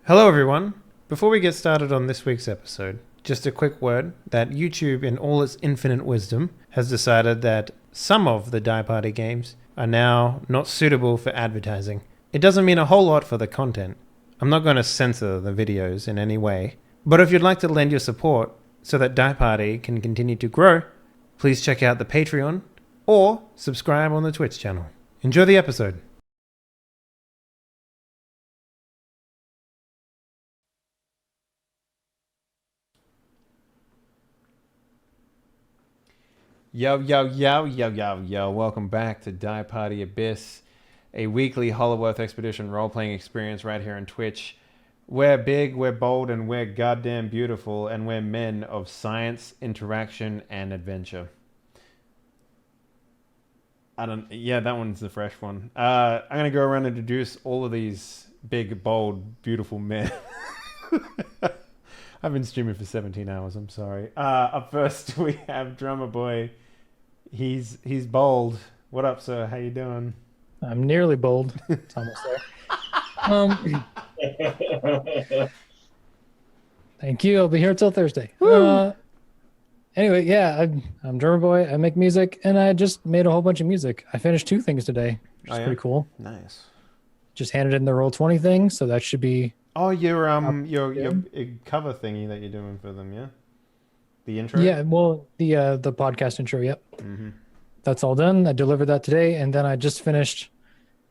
Hello, everyone. Before we get started on this week's episode, just a quick word that YouTube, in all its infinite wisdom, has decided that some of the Die Party games are now not suitable for advertising. It doesn't mean a whole lot for the content. I'm not going to censor the videos in any way, but if you'd like to lend your support so that Die Party can continue to grow, please check out the Patreon or subscribe on the Twitch channel. Enjoy the episode. Yo, yo, yo, yo, yo, yo. Welcome back to Die Party Abyss, a weekly Hollow Earth Expedition role-playing experience right here on Twitch. We're big, we're bold, and we're goddamn beautiful, and we're men of science, interaction, and adventure. Yeah, that one's the fresh one. I'm gonna go around and introduce all of these big, bold, beautiful men. I've been streaming for 17 hours, I'm sorry. Up first, we have Drummer Boy. He's bold. What up, sir? How you doing? I'm nearly bold. It's almost there. Thank you. I'll be here till Thursday. Anyway, yeah, I'm Drummer Boy. I make music, and I just made a whole bunch of music. I finished 2 things today, which is pretty cool. Nice. Just handed in the Roll20 thing, so that should be. Oh, your cover thingy that you're doing for them, yeah. The intro. Yeah, well, the podcast intro. Yep. Mm-hmm. That's all done. I delivered that today, and then I just finished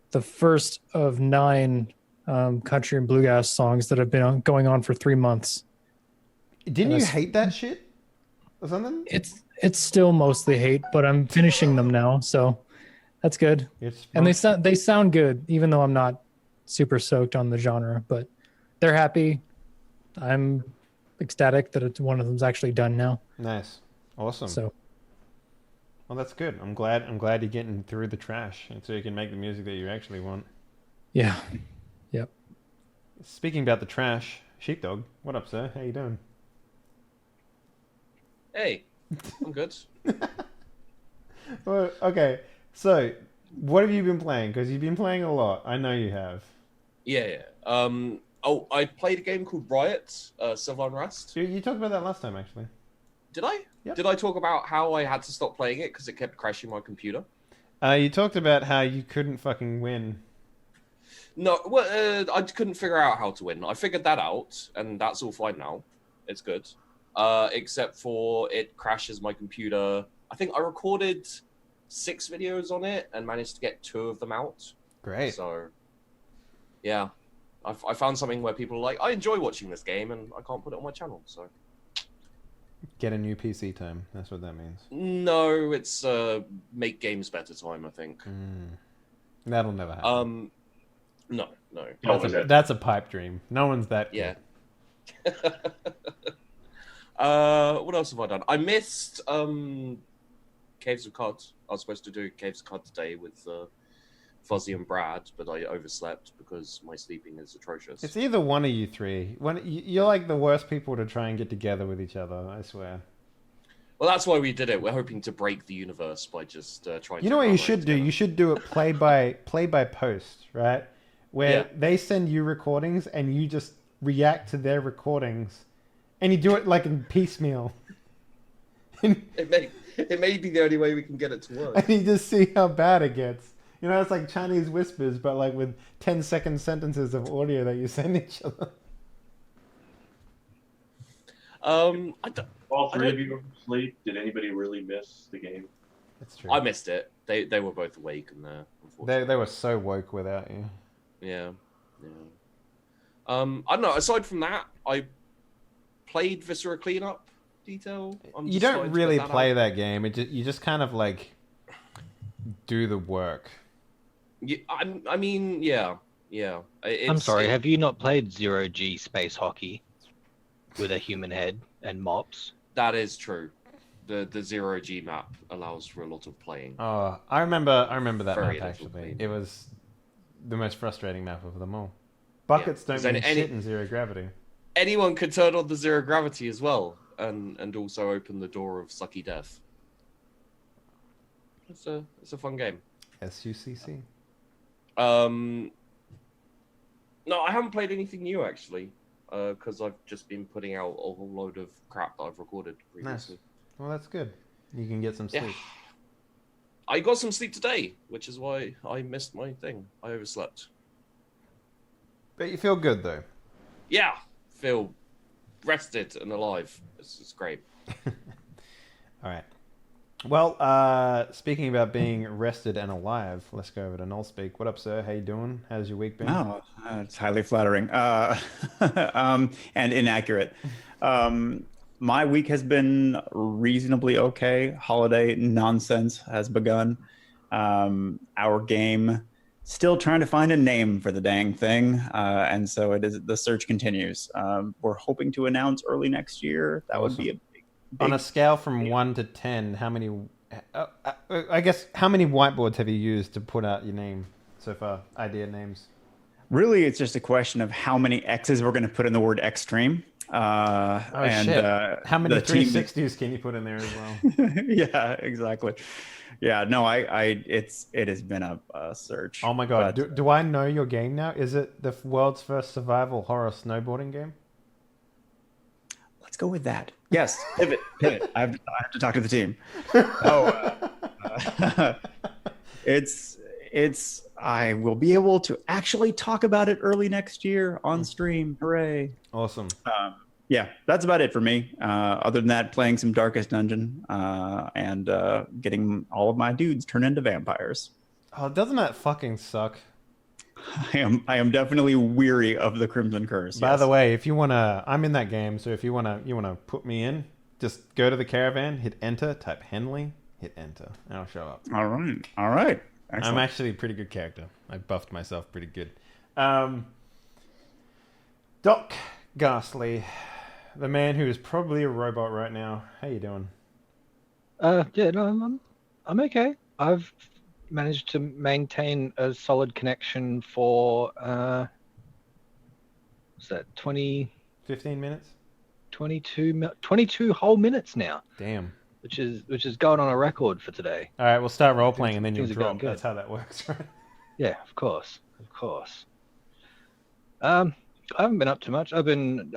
the first of 9 country and bluegrass songs that have been going on for 3 months. Didn't you hate that shit or something? It's still mostly hate, but I'm finishing them now, so that's good. And they sound good, even though I'm not super soaked on the genre. But they're happy. I'm ecstatic that one of them's actually done now. Nice, awesome. So, well, that's good. I'm glad you're getting through the trash, and so you can make the music that you actually want. Yeah. Yep. Speaking about the trash, Sheepdog, what up, sir? How you doing? Hey, I'm good. Well, okay, so what have you been playing? Because you've been playing a lot. I know you have. Yeah. Oh, I played a game called Riot, Civil Unrest. You talked about that last time, actually. Did I? Yep. Did I talk about how I had to stop playing it because it kept crashing my computer? You talked about how you couldn't fucking win. No, well, I couldn't figure out how to win. I figured that out, and that's all fine now. It's good. Except for it crashes my computer. I think I recorded 6 videos on it and managed to get 2 of them out. Great. So, yeah. I found something where people are like, I enjoy watching this game, and I can't put it on my channel, so... Get a new PC time. That's what that means. No, it's make games better time, I think. That'll never happen. No. That's a pipe dream. No one's that good. Yeah. What else have I done? I missed Caves of Cod. I was supposed to do Caves of Cod today with Fuzzy and Brad, but I overslept because my sleeping is atrocious. It's either one of you three. You're like the worst people to try and get together with each other, I swear. Well, that's why we did it. We're hoping to break the universe by just trying. You know what you should do? You should do it play by post, right? Where they send you recordings and you just react to their recordings, and you do it like in piecemeal. It may be the only way we can get it to work. And you just see how bad it gets. You know, it's like Chinese whispers, but like with 10-second sentences of audio that you send each other. All 3 of you were asleep. Did anybody really miss the game? That's true. I missed it. They were both awake and unfortunately. They were so woke without you. Yeah. I don't know. Aside from that, I played Viscera Cleanup Detail. You don't really play that game. You just kind of like do the work. Yeah, I mean, yeah. I'm sorry, have you not played Zero G Space Hockey with a human head and mops? That is true. The Zero G map allows for a lot of playing. Oh, I remember that Very map little actually. playing. It was the most frustrating map of them all. Buckets don't mean shit in zero gravity. Anyone could turn on the zero gravity as well, and also open the door of sucky death. It's a fun game. SUCC. No, I haven't played anything new actually, because I've just been putting out a whole load of crap that I've recorded previously. Nice. Well, that's good. You can get some sleep. Yeah. I got some sleep today, which is why I missed my thing. I overslept. But you feel good though. Yeah, feel rested and alive. This is great. All right. Well, speaking about being rested and alive, let's go over to Null Speak. What up, sir? How you doing? How's your week been? Oh, it's highly flattering and inaccurate. My week has been reasonably okay. Holiday nonsense has begun. Our game still trying to find a name for the dang thing, and so it is. The search continues. We're hoping to announce early next year. That would be a big, on a scale from 1 to 10, how many? I guess how many whiteboards have you used to put out your name so far? Idea names. Really, it's just a question of how many X's we're going to put in the word extreme. Shit. How many 360s can you put in there as well? Yeah, exactly. Yeah, no, it has been a search. Oh my god, do I know your game now? Is it the world's first survival horror snowboarding game? Let's go with that. Yes, pivot. I have to talk to the team. It's. I will be able to actually talk about it early next year on stream. Hooray! Awesome. Yeah, that's about it for me. Other than that, playing some Darkest Dungeon and getting all of my dudes turned into vampires. Oh, doesn't that fucking suck? I am definitely weary of the Crimson Curse. By the way, if you wanna, I'm in that game, so if you wanna put me in, just go to the caravan, hit enter, type Henley, hit enter, and I'll show up. All right. Excellent. I'm actually a pretty good character. I buffed myself pretty good. Doc Ghastly, the man who is probably a robot right now. How you doing? Yeah, no, I'm okay. I've managed to maintain a solid connection for what's that? 15 minutes? 22 whole minutes now. Damn. Which is going on a record for today. All right, we'll start role playing and then you'll Things are drop. going good. That's how that works, right? Yeah, of course. I haven't been up too much. I've been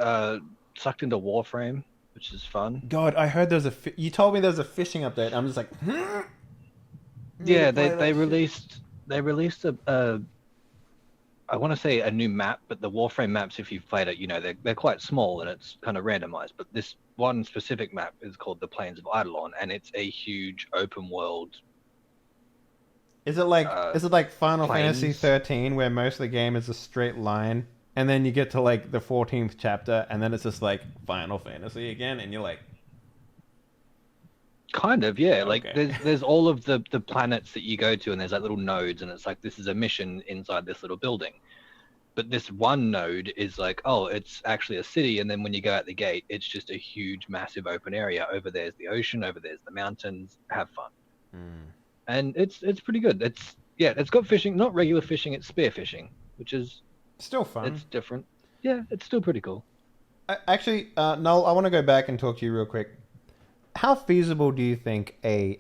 sucked into Warframe, which is fun. God, I heard you told me there's a fishing update. I'm just like, yeah, they released a I want to say a new map, but the Warframe maps, if you've played it, you know they're quite small and it's kind of randomized. But this one specific map is called the Plains of Eidolon, and it's a huge open world. Is it like Final Plains. Fantasy 13, where most of the game is a straight line, and then you get to like the 14th chapter, and then it's just like Final Fantasy again, and you're like, kind of, yeah. Like Okay. there's all of the planets that you go to, and there's like little nodes, and it's like this is a mission inside this little building. But this one node is like, oh, it's actually a city, and then when you go out the gate, it's just a huge, massive open area. Over there's the ocean, over there's the mountains. Have fun. And it's pretty good. It's got fishing, not regular fishing, it's spear fishing, which is still fun. it's different. Yeah, it's still pretty cool. Actually, Noel, I want to go back and talk to you real quick. How feasible do you think a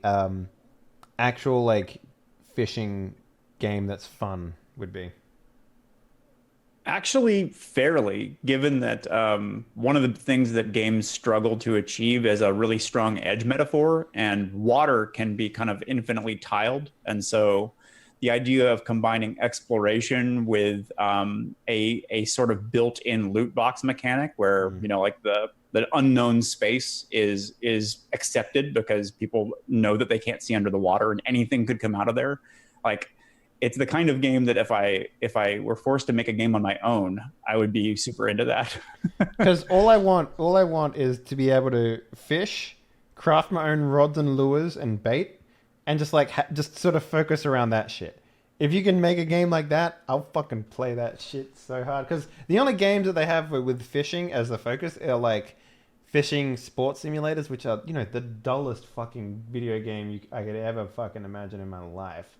actual like fishing game that's fun would be? Actually, fairly, given that one of the things that games struggle to achieve is a really strong edge metaphor, and water can be kind of infinitely tiled. And so the idea of combining exploration with a sort of built-in loot box mechanic where, you know, like the unknown space is accepted because people know that they can't see under the water and anything could come out of there. Like, it's the kind of game that if I were forced to make a game on my own, I would be super into that. Because all I want is to be able to fish, craft my own rods and lures and bait, and just like just sort of focus around that shit. If you can make a game like that, I'll fucking play that shit so hard. Because the only games that they have with fishing as the focus are like fishing sports simulators, which are, you know, the dullest fucking video game I could ever fucking imagine in my life.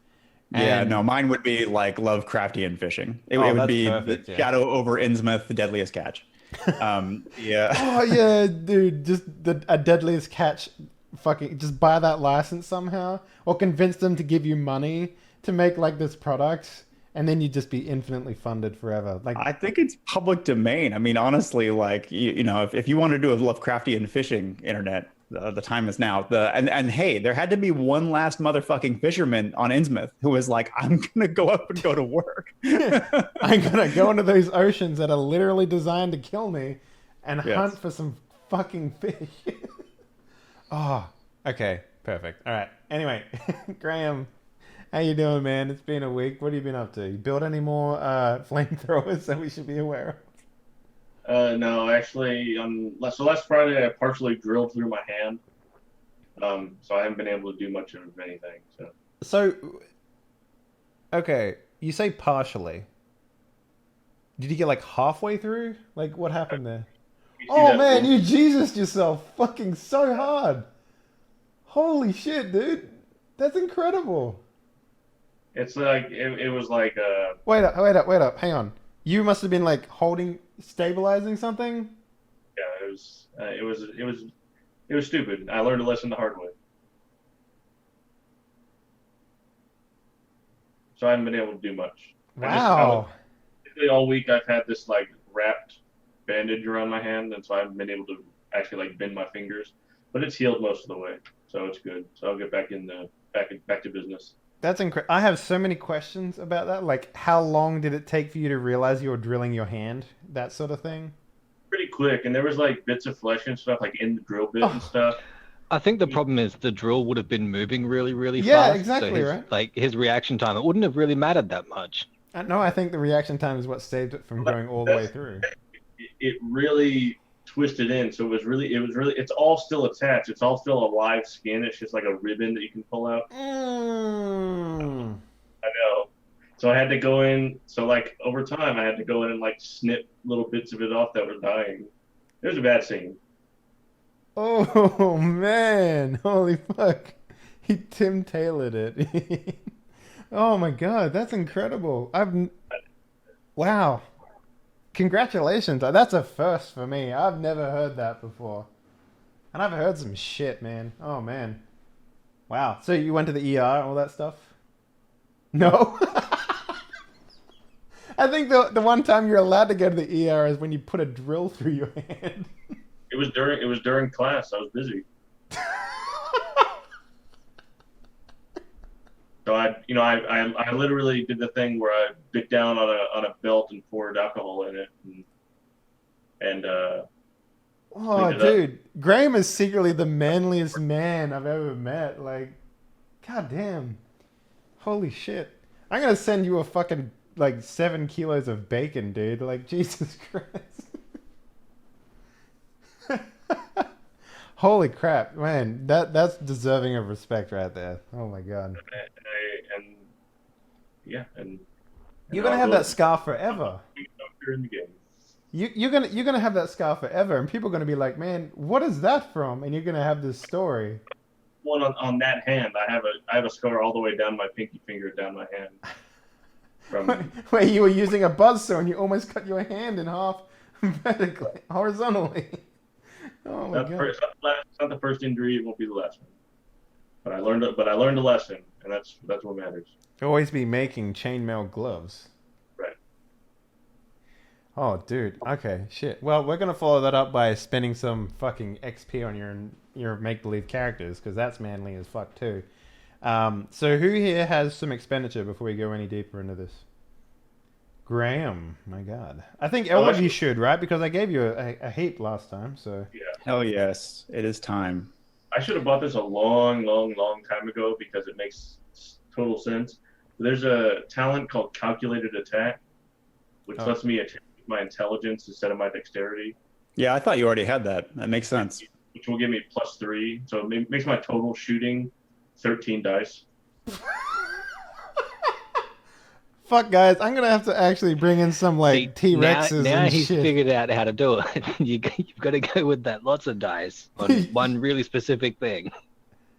Yeah, And- no, mine would be like Lovecraftian fishing. It Oh, would that's be perfect, the yeah. Shadow over Innsmouth, the deadliest catch. Yeah. Oh yeah, dude, just a deadliest catch. Fucking just buy that license somehow, or convince them to give you money to make like this product, and then you'd just be infinitely funded forever. Like, I think it's public domain. I mean, honestly, like you know, if you want to do a Lovecraftian fishing internet, the time is now. And hey, there had to be one last motherfucking fisherman on Innsmouth who was like, I'm gonna go up and go to work. I'm gonna go into those oceans that are literally designed to kill me and Yes. hunt for some fucking fish. Oh, okay, perfect. All right. Anyway, Graham, how you doing, man? It's been a week. What have you been up to? You built any more flamethrowers that we should be aware of? No, actually, so last Friday I partially drilled through my hand, so I haven't been able to do much of anything. So, okay, you say partially. Did you get like halfway through? Like, what happened there? You see Oh that man, one- you Jesused yourself fucking so hard. Holy shit, dude. That's incredible. It's like it was like Wait up. Hang on. You must have been like stabilizing something? yeah, it was stupid. I learned a lesson the hard way. So I haven't been able to do much. Wow. Basically all week I've had this like wrapped bandage around my hand, and so I haven't been able to actually like bend my fingers. But it's healed most of the way, so it's good. So I'll get back to business. That's incredible. I have so many questions about that. Like, how long did it take for you to realize you were drilling your hand? That sort of thing. Pretty quick, and there was like bits of flesh and stuff like in the drill bit and stuff. I think the problem is the drill would have been moving really, really Yeah, fast. exactly, so his, right. Like his reaction time, it wouldn't have really mattered that much. No, I think the reaction time is what saved it from going all the way through. It really twisted in, so it was really it's all still attached. It's all still a live skin. It's just like a ribbon that you can pull out. Mm. I know. So I had to go in. So like over time, I had to go in and like snip little bits of it off that were dying. It was a bad scene. Oh man! Holy fuck! He Tim Taylored it. Oh my god, that's incredible! Wow! Congratulations! That's a first for me. I've never heard that before, and I've heard some shit, man. Oh man! Wow! So you went to the ER, all that stuff? No. I think the one time you're allowed to go to the ER is when you put a drill through your hand. It was during class. I was busy. So I literally did the thing where I bit down on a belt and poured alcohol in it, and oh, dude, Graham is secretly the manliest man I've ever met. Like, goddamn, holy shit! I'm gonna send you a fucking like 7 kilos of bacon, dude. Like, Jesus Christ. Holy crap, man! That's deserving of respect right there. Oh my god. And You're gonna have that scar forever. In the game. You're gonna have that scar forever, and people are gonna be like, "Man, what is that from?" And you're gonna have this story. One on that hand, I have a scar all the way down my pinky finger down my hand. From Where you were using a buzzsaw and you almost cut your hand in half vertically, horizontally. Oh my god! It's not the first injury. It won't be the last one. But I learned a lesson, and that's what matters. Always be making chainmail gloves. Right. Oh, dude. Okay, shit. Well, we're gonna follow that up by spending some fucking XP on your make-believe characters, because that's manly as fuck too. So who here has some expenditure before we go any deeper into this? Graham, my god. I think all of you should, right? Because I gave you a heap last time, so... Yeah. Hell yes, it is time. I should have bought this a long time ago because it makes total sense. There's a talent called Calculated Attack, which lets me attack with my intelligence instead of my dexterity. Yeah, I thought you already had that. That makes sense. Which will give me +3. So it makes my total shooting 13 dice. Fuck, guys, I'm gonna have to actually bring in some like T-Rexes now and he's shit. figured out how to do it. You've got to go with that lots of dice on one really specific thing.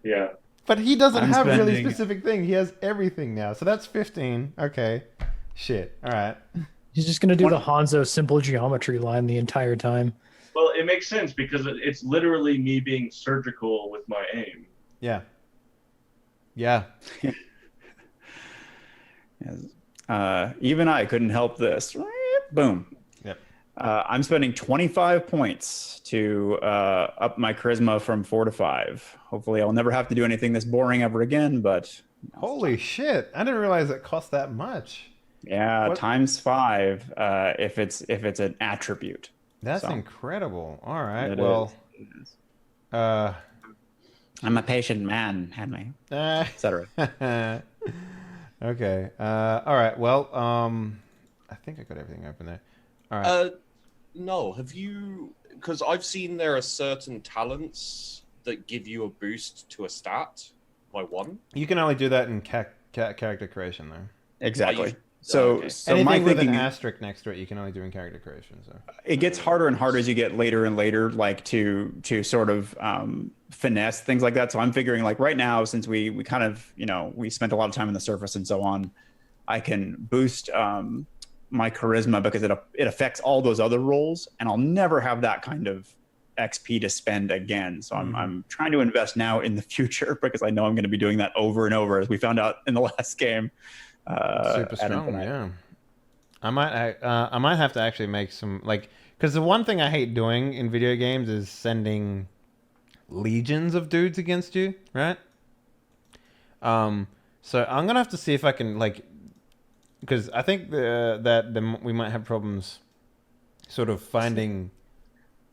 Yeah. But he doesn't I'm have a really spending- specific thing. He has everything now. So that's 15. Okay. Shit. All right. He's just gonna do the Hanzo simple geometry line the entire time. Well, it makes sense because it's literally me being surgical with my aim. Yeah. Yeah. Yes. Even I couldn't help this. Boom. Yep. I'm spending 25 points to up my charisma from 4 to 5. Hopefully, I'll never have to do anything this boring ever again. But Holy shit! I didn't realize it cost that much. yeah, What? times 5 if it's an attribute. That's So, incredible. All right. it Well, is. uh, I'm a patient man, Henry, uh, etc. okay. All right. Well, I think I got everything open there. All right. No, have you? Because I've seen there are certain talents that give you a boost to a stat by 1. You can only do that in character creation, though. Exactly. Okay. So Anything my with thinking an asterisk next to it, you can only do in character creation. So it gets harder and harder as you get later and later, like to sort of finesse things like that. So I'm figuring like right now, since we kind of we spent a lot of time on the surface and so on, I can boost my charisma because it affects all those other roles, and I'll never have that kind of XP to spend again. So I'm trying to invest now in the future because I know I'm going to be doing that over and over, as we found out in the last game. super strong, yeah. I might have to actually make some because the one thing I hate doing in video games is sending legions of dudes against you, right? So I'm gonna have to see if I can because I think that we might have problems sort of finding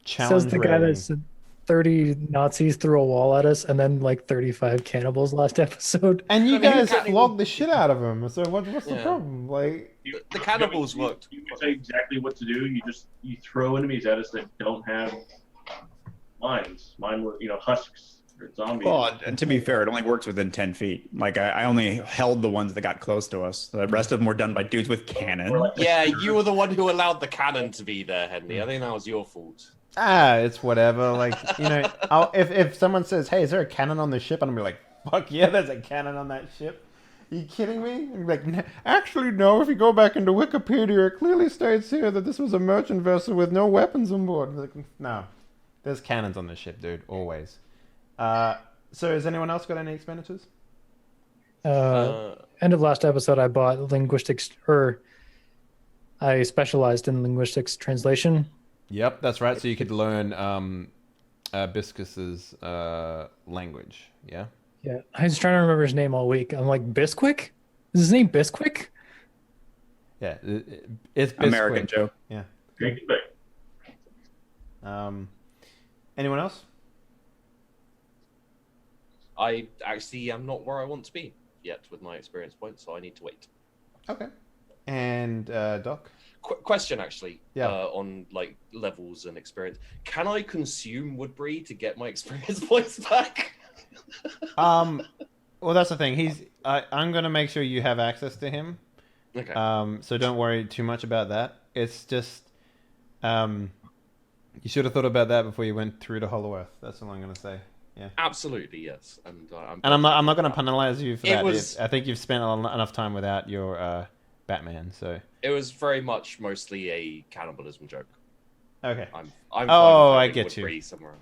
challenge. Says the guy that said 30 Nazis threw a wall at us and then like 35 cannibals last episode. And you guys flogged the shit out of him. So what's the problem? Like the cannibals worked. You can say exactly what to do. You throw enemies at us that don't have lines. Mine were husks or zombies. Well, and to be fair, it only works within 10 feet. Like I only held the ones that got close to us. The rest of them were done by dudes with cannons. Yeah, you were the one who allowed the cannon to be there, Henry. I think that was your fault. it's whatever. If someone says, "Hey, is there a cannon on the ship?" I'm gonna be like, "Fuck yeah, there's a cannon on that ship." Are you kidding me? I'm like, actually, no. If you go back into Wikipedia, it clearly states here that this was a merchant vessel with no weapons on board. Like, no, there's cannons on the ship, dude. Always. So has anyone else got any expenditures? End of last episode, I bought linguistics, or I specialized in linguistics translation. Yep, that's right. So you could learn Biscus's language. Yeah. Yeah, I was trying to remember his name all week. I'm like, Bisquick? Is his name Bisquick? Yeah, it's Bisquick. American joke. Yeah. Drink it back. Anyone else? I actually am not where I want to be yet with my experience points, so I need to wait. Okay. And Doc? Question actually, yeah. On levels and experience. Can I consume Woodbury to get my experience points back? Well, that's the thing. I'm gonna make sure you have access to him. Okay. So don't worry too much about that. It's just, you should have thought about that before you went through to Hollow Earth. That's all I'm gonna say. Yeah. Absolutely, yes. And I'm not gonna penalize you for that. I think you've spent enough time without your Batman, so. It was very much mostly a cannibalism joke. Okay. I'm I get you. Somewhere.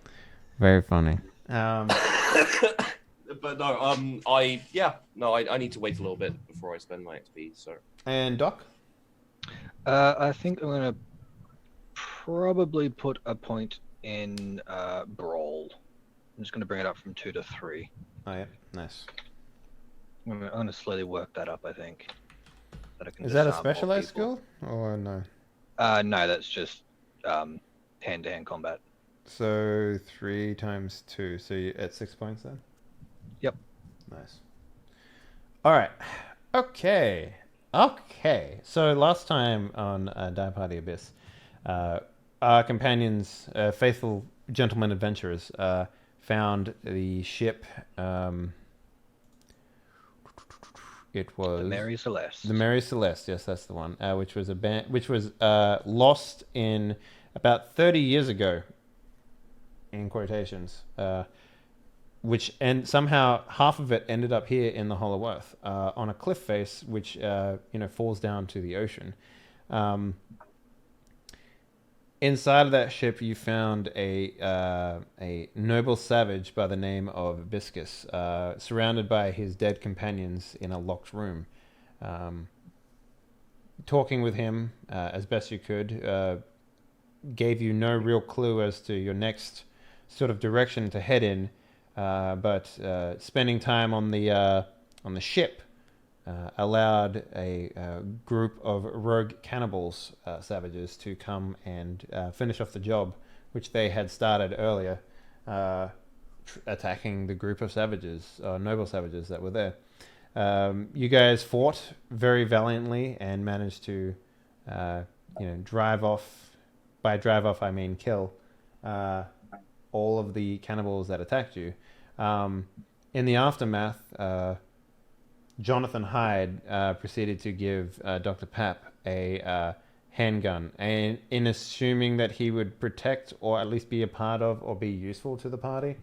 Very funny. But no, I need to wait a little bit before I spend my XP. So. And Doc? I think I'm gonna probably put a point in Brawl. I'm just gonna bring it up from 2 to 3. Oh yeah, nice. I'm gonna slowly work that up. I think. Is that a specialized skill or no? No, that's just hand-to-hand combat. So 3 times 2, so you're at 6 points then? Yep. Nice. All right. Okay. So last time on Die Party Abyss, our companions, faithful gentlemen adventurers, found the ship. It was the Mary Celeste. The Mary Celeste, yes, that's the one. Which was lost in about 30 years ago, in quotations. And somehow half of it ended up here in the Hollow Earth, on a cliff face, which falls down to the ocean. Inside of that ship, you found a noble savage by the name of Viscus, surrounded by his dead companions in a locked room. talking with him as best you could, gave you no real clue as to your next sort of direction to head in, but spending time on the ship allowed a group of rogue cannibals, savages, to come and finish off the job, which they had started earlier, attacking the group of savages, noble savages that were there. You guys fought very valiantly and managed to, drive off. By drive off, I mean kill all of the cannibals that attacked you. In the aftermath, Jonathan Hyde proceeded to give Dr. Papp a handgun, and in assuming that he would protect or at least be a part of or be useful to the party.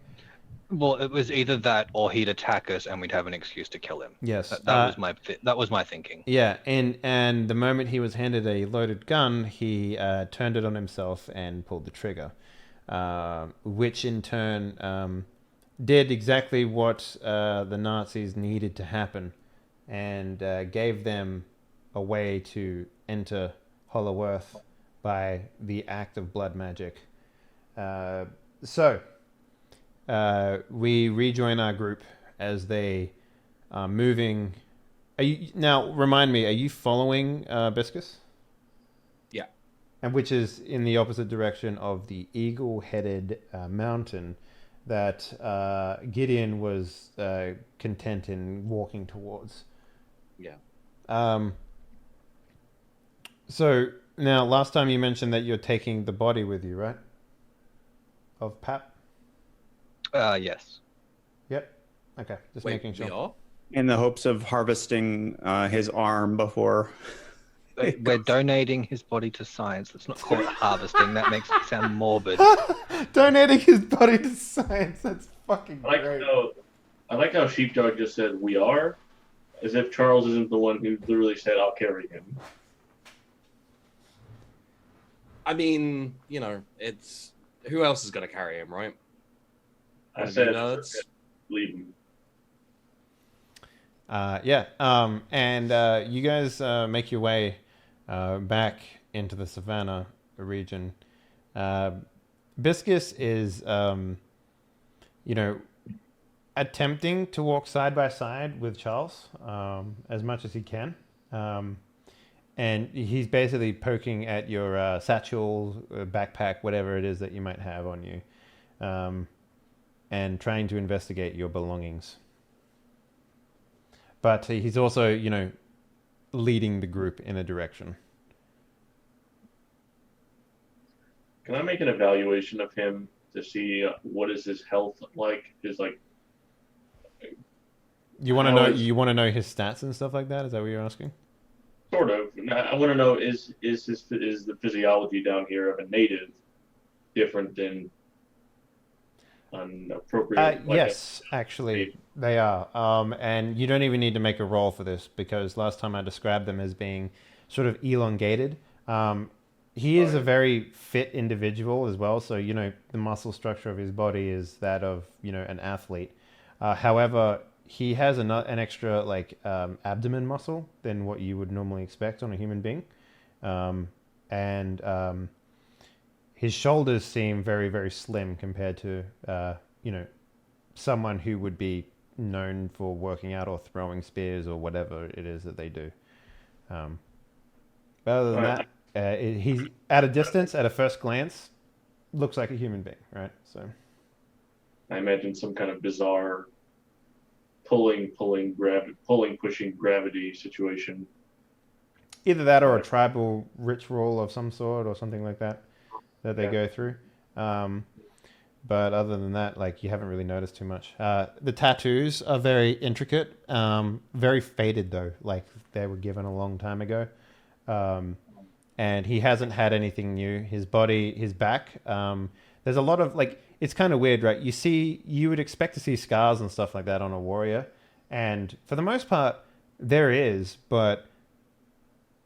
Well, it was either that or he'd attack us and we'd have an excuse to kill him. Yes, that was my thinking. Yeah, and the moment he was handed a loaded gun, he turned it on himself and pulled the trigger, which in turn did exactly what the Nazis needed to happen, and gave them a way to enter Hollow Earth by the act of blood magic. So we rejoin our group as they are moving. Now, remind me, are you following Biscus? Yeah. And which is in the opposite direction of the eagle-headed mountain that Gideon was content in walking towards. Yeah. So, now, last time you mentioned that you're taking the body with you, right? Of Pap? Yes. Yep. Okay, just Wait, making sure. we are? In the hopes of harvesting his arm before. We're donating his body to science. Let's not call it harvesting. That makes it sound morbid. Donating his body to science. That's fucking I great. like how Sheepdog just said we are, as if Charles isn't the one who literally said I'll carry him. I mean, it's who else is going to carry him, right? I said nerds. Leave him. And you guys make your way back into the savannah region. Biscus is, attempting to walk side by side with Charles as much as he can. And he's basically poking at your satchel, backpack, whatever it is that you might have on you, and trying to investigate your belongings. But he's also, leading the group in a direction. Can I make an evaluation of him to see what is his health like? You want to know? You want to know his stats and stuff like that? Is that what you're asking? Sort of. I want to know is the physiology down here of a native different than an appropriate? Yes, actually, they are. And you don't even need to make a roll for this because last time I described them as being sort of elongated. He is a very fit individual as well. So, the muscle structure of his body is that of, an athlete. However, he has an extra abdomen muscle than what you would normally expect on a human being. And his shoulders seem very, very slim compared to, someone who would be known for working out or throwing spears or whatever it is that they do. But other than that, he's at a distance, at a first glance, looks like a human being, right? So I imagine some kind of bizarre pushing gravity situation. Either that or a tribal ritual of some sort or something like that they go through. But other than that, you haven't really noticed too much. The tattoos are very intricate, very faded though, like they were given a long time ago. And he hasn't had anything new. His body, his back, there's a lot of it's kind of weird, right? You would expect to see scars and stuff like that on a warrior. And for the most part, there is, but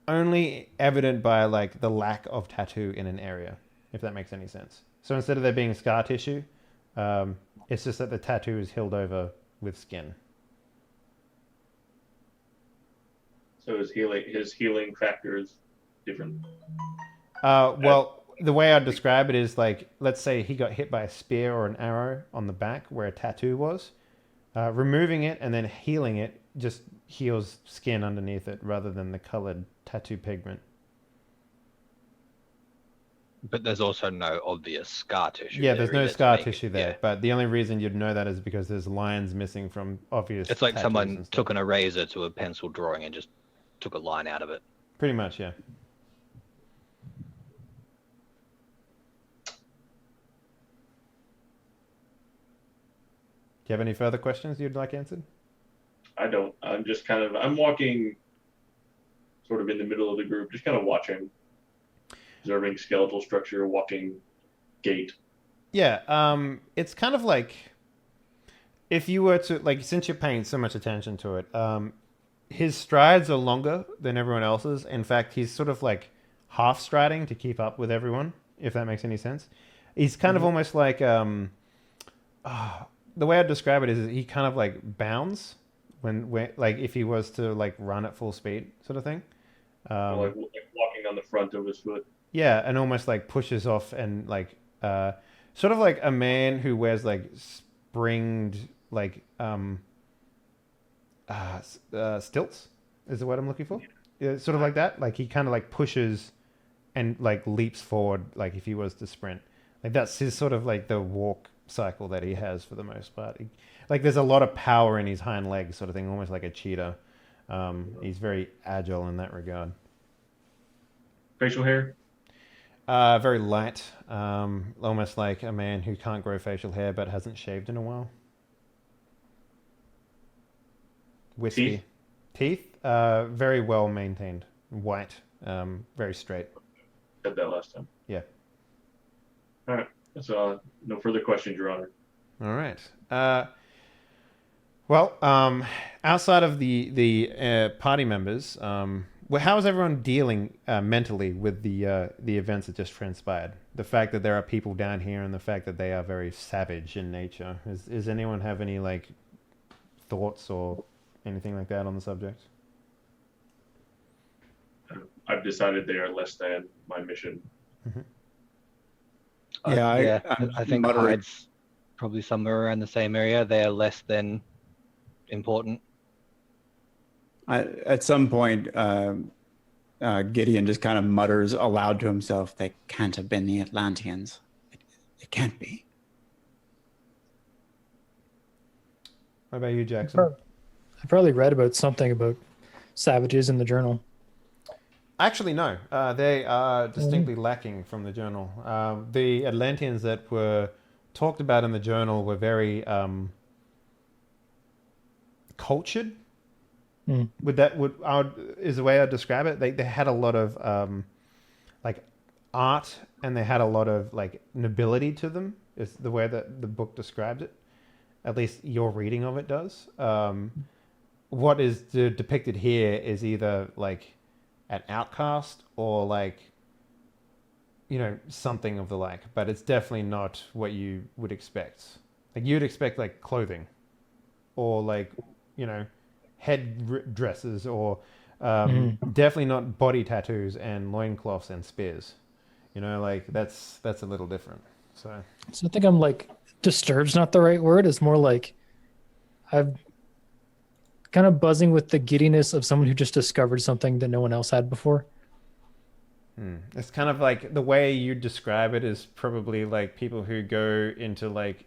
only evident by the lack of tattoo in an area, if that makes any sense. So instead of there being scar tissue, it's just that the tattoo is healed over with skin. So his healing factor is different. Well, the way I'd describe it is like, let's say he got hit by a spear or an arrow on the back where a tattoo was. Removing it and then healing it just heals skin underneath it rather than the colored tattoo pigment. But there's also no obvious scar tissue. Yeah, there's no scar tissue there. Yeah. But the only reason you'd know that is because there's lines missing from obvious. It's like tattoos someone and stuff. took an eraser to a pencil drawing and just took a line out of it. Pretty much, yeah. Do you have any further questions you'd like answered? I don't. I'm just I'm walking sort of in the middle of the group, just kind of watching, observing skeletal structure, walking gait. Yeah, it's kind of like if you were to, like, since you're paying so much attention to it, his strides are longer than everyone else's. In fact, he's sort of like half striding to keep up with everyone, if that makes any sense. He's kind of almost like, the way I'd describe it is he kind of like bounds when like if he was to like run at full speed sort of thing. Like walking on the front of his foot. Yeah, and almost like pushes off and like sort of like a man who wears like springed like stilts is the word I'm looking for. Yeah, sort of like that. Like he kind of like pushes and like leaps forward like if he was to sprint. Like that's his sort of like the walk cycle that he has for the most part. Like there's a lot of power in his hind legs sort of thing, almost like a cheetah. He's very agile in that regard. Facial hair? Very light, almost like a man who can't grow facial hair but hasn't shaved in a while. Wispy. Teeth? Very well maintained. White, very straight. Said that last time. Yeah. All right. So no further questions, Your Honor. All right. Well, outside of the party members, how is everyone dealing mentally with the events that just transpired? The fact that there are people down here and the fact that they are very savage in nature. Does anyone have any like thoughts or anything like that on the subject? I've decided they are less than my mission. Mm-hmm. I think Hyde's probably somewhere around the same area. They are less than important. At some point, Gideon just kind of mutters aloud to himself, "They can't have been the Atlanteans. It can't be." What about you, Jackson? I probably read about something about savages in the journal. Actually, no. They are distinctly lacking from the journal. The Atlanteans that were talked about in the journal were very cultured. Is the way I'd describe it. They had a lot of like art, and they had a lot of like nobility to them. Is the way that the book described it. At least your reading of it does. What is depicted here is either like an outcast or like, you know, something of the like, but it's definitely not what you would expect. Like you'd expect like clothing or like, you know, head dresses or definitely not body tattoos and loincloths and spears. You know, like that's a little different. So I think I'm like, disturbed's not the right word. It's more like I've kind of buzzing with the giddiness of someone who just discovered something that no one else had before. It's kind of like the way you describe it is probably like people who go into like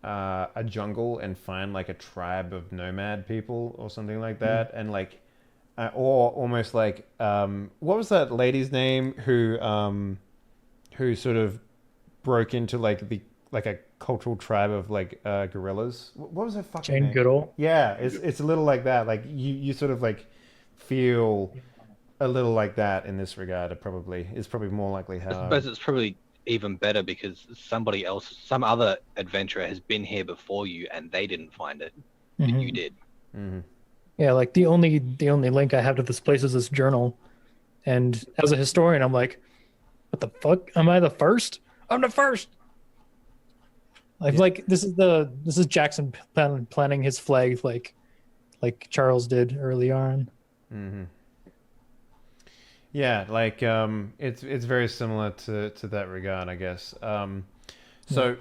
a jungle and find like a tribe of nomad people or something like that, and like or almost like what was that lady's name who sort of broke into like a cultural tribe of like gorillas? What was her fucking Jane name? Goodall. Yeah, it's a little like that. Like you sort of like feel a little like that in this regard. It probably is probably more likely how. I suppose it's probably even better because somebody else, some other adventurer has been here before you and they didn't find it, but you did. Mm-hmm. Yeah, like the only link I have to this place is this journal, and as a historian, I'm like, what the fuck? Am I the first? I'm the first. Like this is Jackson planning his flag like like Charles did early on. Mm-hmm. Yeah, like it's very similar to that regard, I guess. So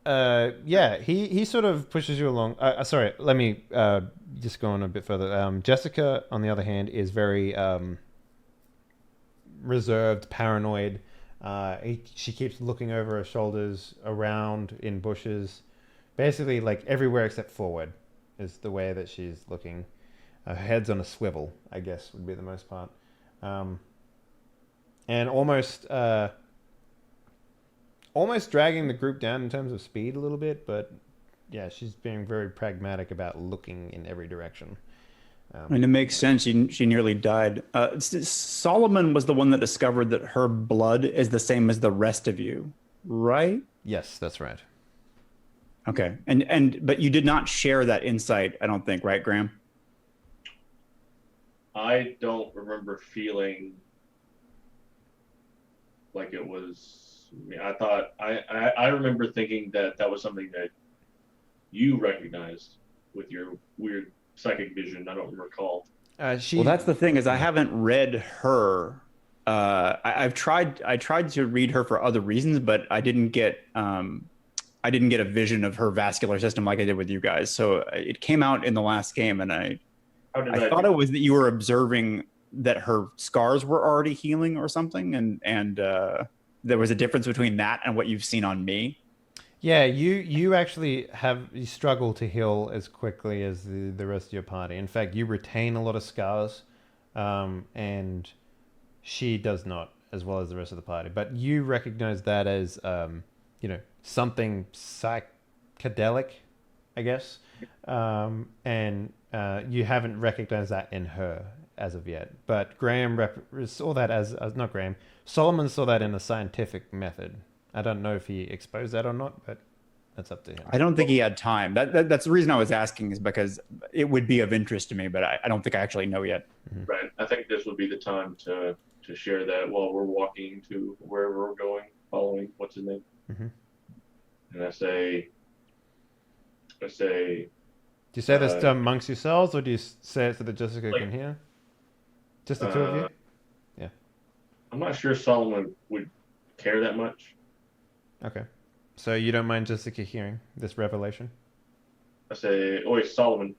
yeah, he sort of pushes you along. Sorry, let me just go on a bit further. Jessica, on the other hand, is very reserved, paranoid. She keeps looking over her shoulders, around in bushes, basically like everywhere except forward is the way that she's looking. Her head's on a swivel, I guess, would be the most part. And almost dragging the group down in terms of speed a little bit, but yeah, she's being very pragmatic about looking in every direction. I mean, it makes sense. She nearly died. Solomon was the one that discovered that her blood is the same as the rest of you, right? Yes, that's right. Okay, but you did not share that insight, I don't think, right, Graham? I don't remember feeling like it was. I thought I remember thinking that was something that you recognized with your weird psychic vision. I don't recall. Well, that's the thing, is I haven't read her. I tried to read her for other reasons, but I didn't get a vision of her vascular system like I did with you guys. So it came out in the last game, and I thought it was that you were observing that her scars were already healing or something, and there was a difference between that and what you've seen on me. Yeah, you actually you struggle to heal as quickly as the rest of your party. In fact, you retain a lot of scars, and she does not, as well as the rest of the party. But you recognize that as something psychedelic, I guess, and you haven't recognized that in her as of yet. But Graham saw that as not Graham. Solomon saw that in a scientific method. I don't know if he exposed that or not, but that's up to him. I don't think he had time. That's the reason I was asking, is because it would be of interest to me, but I don't think I actually know yet. Mm-hmm. Right. I think this would be the time to share that while we're walking to wherever we're going, following what's his name. Mm-hmm. And I say. Do you say this amongst yourselves, or do you say it so that Jessica can hear? Just the two of you? Yeah. I'm not sure Solomon would care that much. Okay. So you don't mind Jessica hearing this revelation? I say, "Oi, Solomon."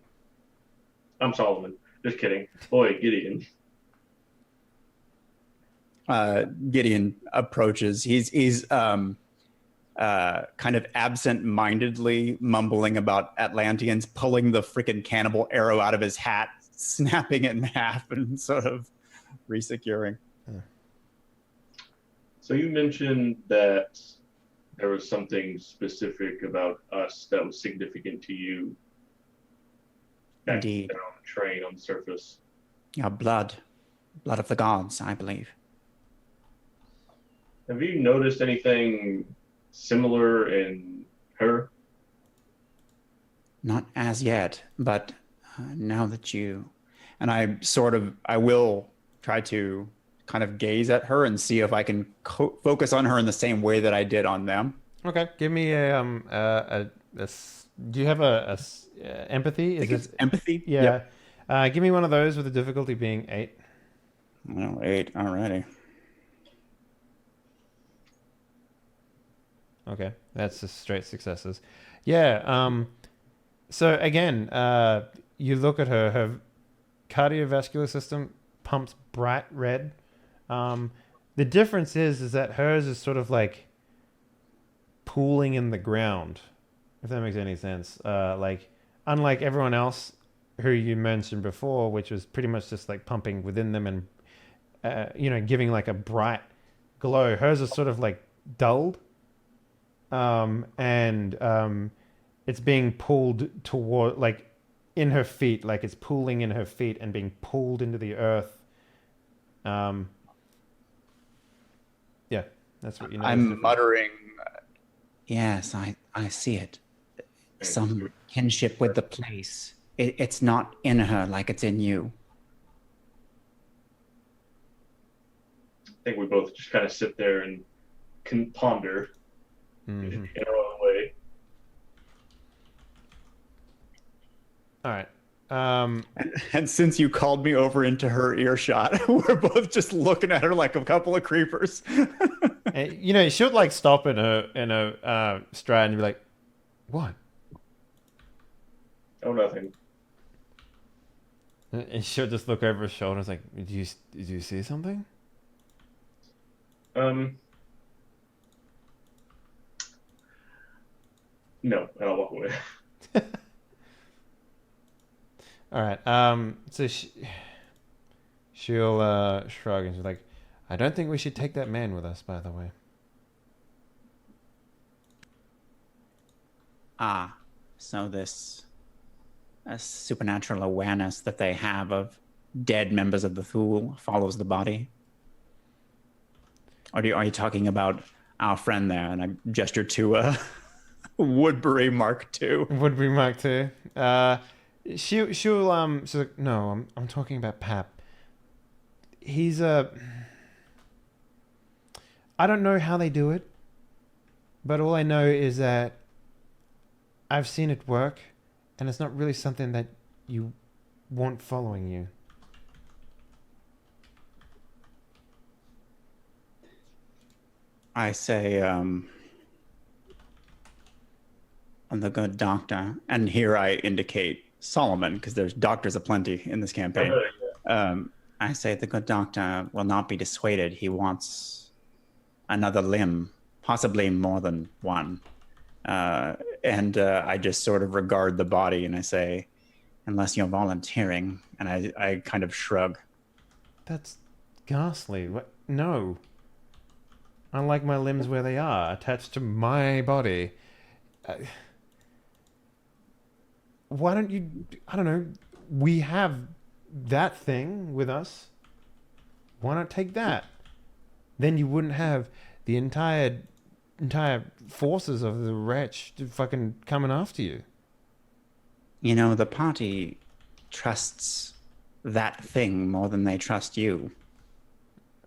I'm Solomon. Just kidding. Oi, Gideon. Gideon approaches. He's kind of absent-mindedly mumbling about Atlanteans pulling the freaking cannibal arrow out of his hat, snapping it in half, and sort of resecuring. So you mentioned that there was something specific about us that was significant to you. Indeed. On the train, on the surface. Yeah, blood of the gods, I believe. Have you noticed anything similar in her? Not as yet, but now that you... And I will try to kind of gaze at her and see if I can focus on her in the same way that I did on them. Okay, give me do you have a empathy? I think it's empathy? Yeah. Yep. Give me one of those with the difficulty being 8. Well, 8 already. Okay, that's just straight successes. Yeah. So again, you look at her cardiovascular system pumps bright red. The difference is that hers is sort of like pooling in the ground, if that makes any sense. Like, unlike everyone else who you mentioned before, which was pretty much just like pumping within them and giving like a bright glow, hers is sort of like dulled. It's being pulled toward, like, in her feet, like it's pooling in her feet and being pulled into the earth. Yeah, that's what you know. I'm muttering, yes, I see it. Some kinship with the place. It's not in her like it's in you. I think we both just kind of sit there and can ponder in our own way. All right. And since you called me over into her earshot, we're both just looking at her like a couple of creepers. You know, she'll like stop in a stride and be like, "What?" Oh, nothing. And she'll just look over her shoulder, and like, "Did you see something?" No, and I'll walk away. All right. So she'll shrug and she's like, "I don't think we should take that man with us, by the way." Ah, so this supernatural awareness that they have of dead members of the Thule follows the body? Or are you talking about our friend there? And I gestured to Woodbury Mark II. Woodbury Mark II. She'll she's like, "No, I'm talking about Pap. He's I don't know how they do it, but all I know is that I've seen it work, and it's not really something that you want following you." I say, I'm the good doctor. And here I indicate Solomon, because there's doctors aplenty in this campaign. I say the good doctor will not be dissuaded. He wants another limb, possibly more than one. And I just sort of regard the body and I say, unless you're volunteering. And I kind of shrug. That's ghastly. What? No. I like my limbs where they are, attached to my body. Why don't you... I don't know. We have that thing with us. Why not take that? Then you wouldn't have the entire forces of the wretch fucking coming after you. You know, the party trusts that thing more than they trust you.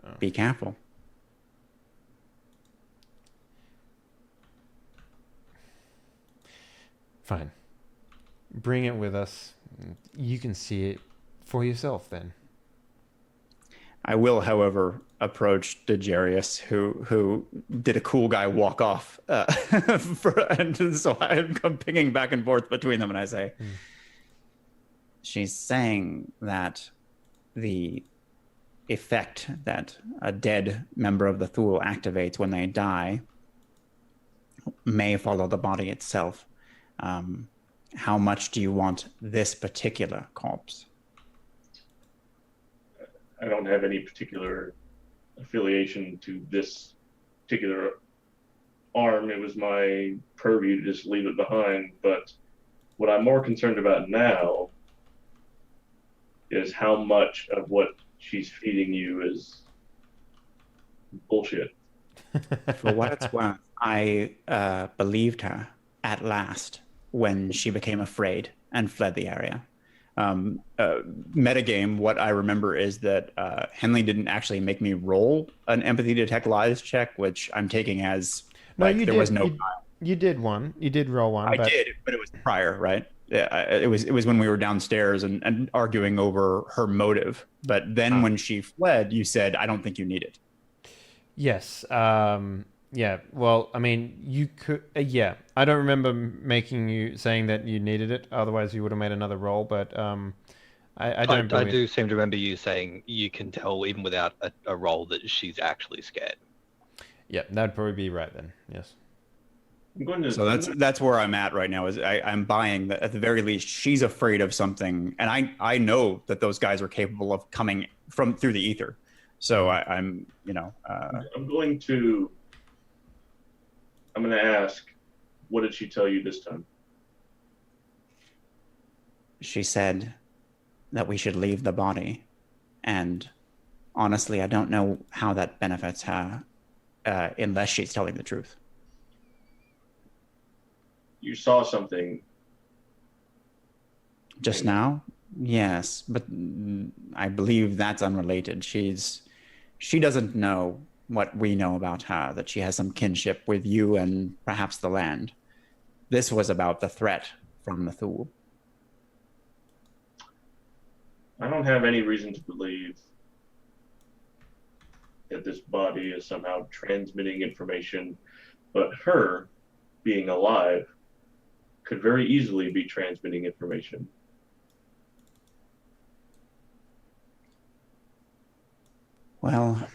Oh. Be careful. Fine. Bring it with us. You can see it for yourself then. I will, however, approach Dejarius, who did a cool guy walk off. And so I'm pinging back and forth between them, and I say, she's saying that the effect that a dead member of the Thule activates when they die may follow the body itself. How much do you want this particular corpse? I don't have any particular affiliation to this particular arm. It was my purview to just leave it behind. But what I'm more concerned about now is how much of what she's feeding you is bullshit. For what it's worth, I believed her at last when she became afraid and fled the area. Metagame, what I remember is that Henley didn't actually make me roll an empathy detect lies check, which I'm taking as was no. You did one. You did roll one. I did, but it was prior, right? Yeah, it was when we were downstairs and arguing over her motive. But then when she fled, you said, "I don't think you need it." Yes. Yeah, well, I mean, you could... yeah, I don't remember making you saying that you needed it. Otherwise, you would have made another roll, but I don't I do seem to remember you saying you can tell, even without a roll, that she's actually scared. Yeah, that'd probably be right then, yes. So that's where I'm at right now, is I'm buying that at the very least, she's afraid of something. And I know that those guys are capable of coming through the ether. So I'm going to ask, what did she tell you this time? She said that we should leave the body. And honestly, I don't know how that benefits her unless she's telling the truth. You saw something. Just now? Yes, but I believe that's unrelated. She doesn't know what we know about her, that she has some kinship with you and perhaps the land. This was about the threat from the Thule. I don't have any reason to believe that this body is somehow transmitting information, but her being alive could very easily be transmitting information. Well,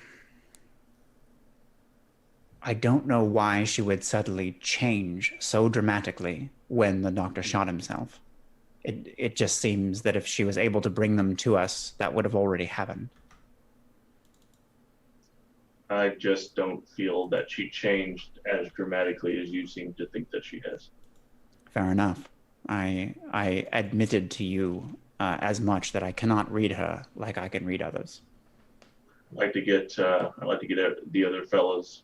I don't know why she would suddenly change so dramatically when the doctor shot himself. It just seems that if she was able to bring them to us, that would have already happened. I just don't feel that she changed as dramatically as you seem to think that she has. Fair enough. I admitted to you as much that I cannot read her like I can read others. I'd like to get the other fellas'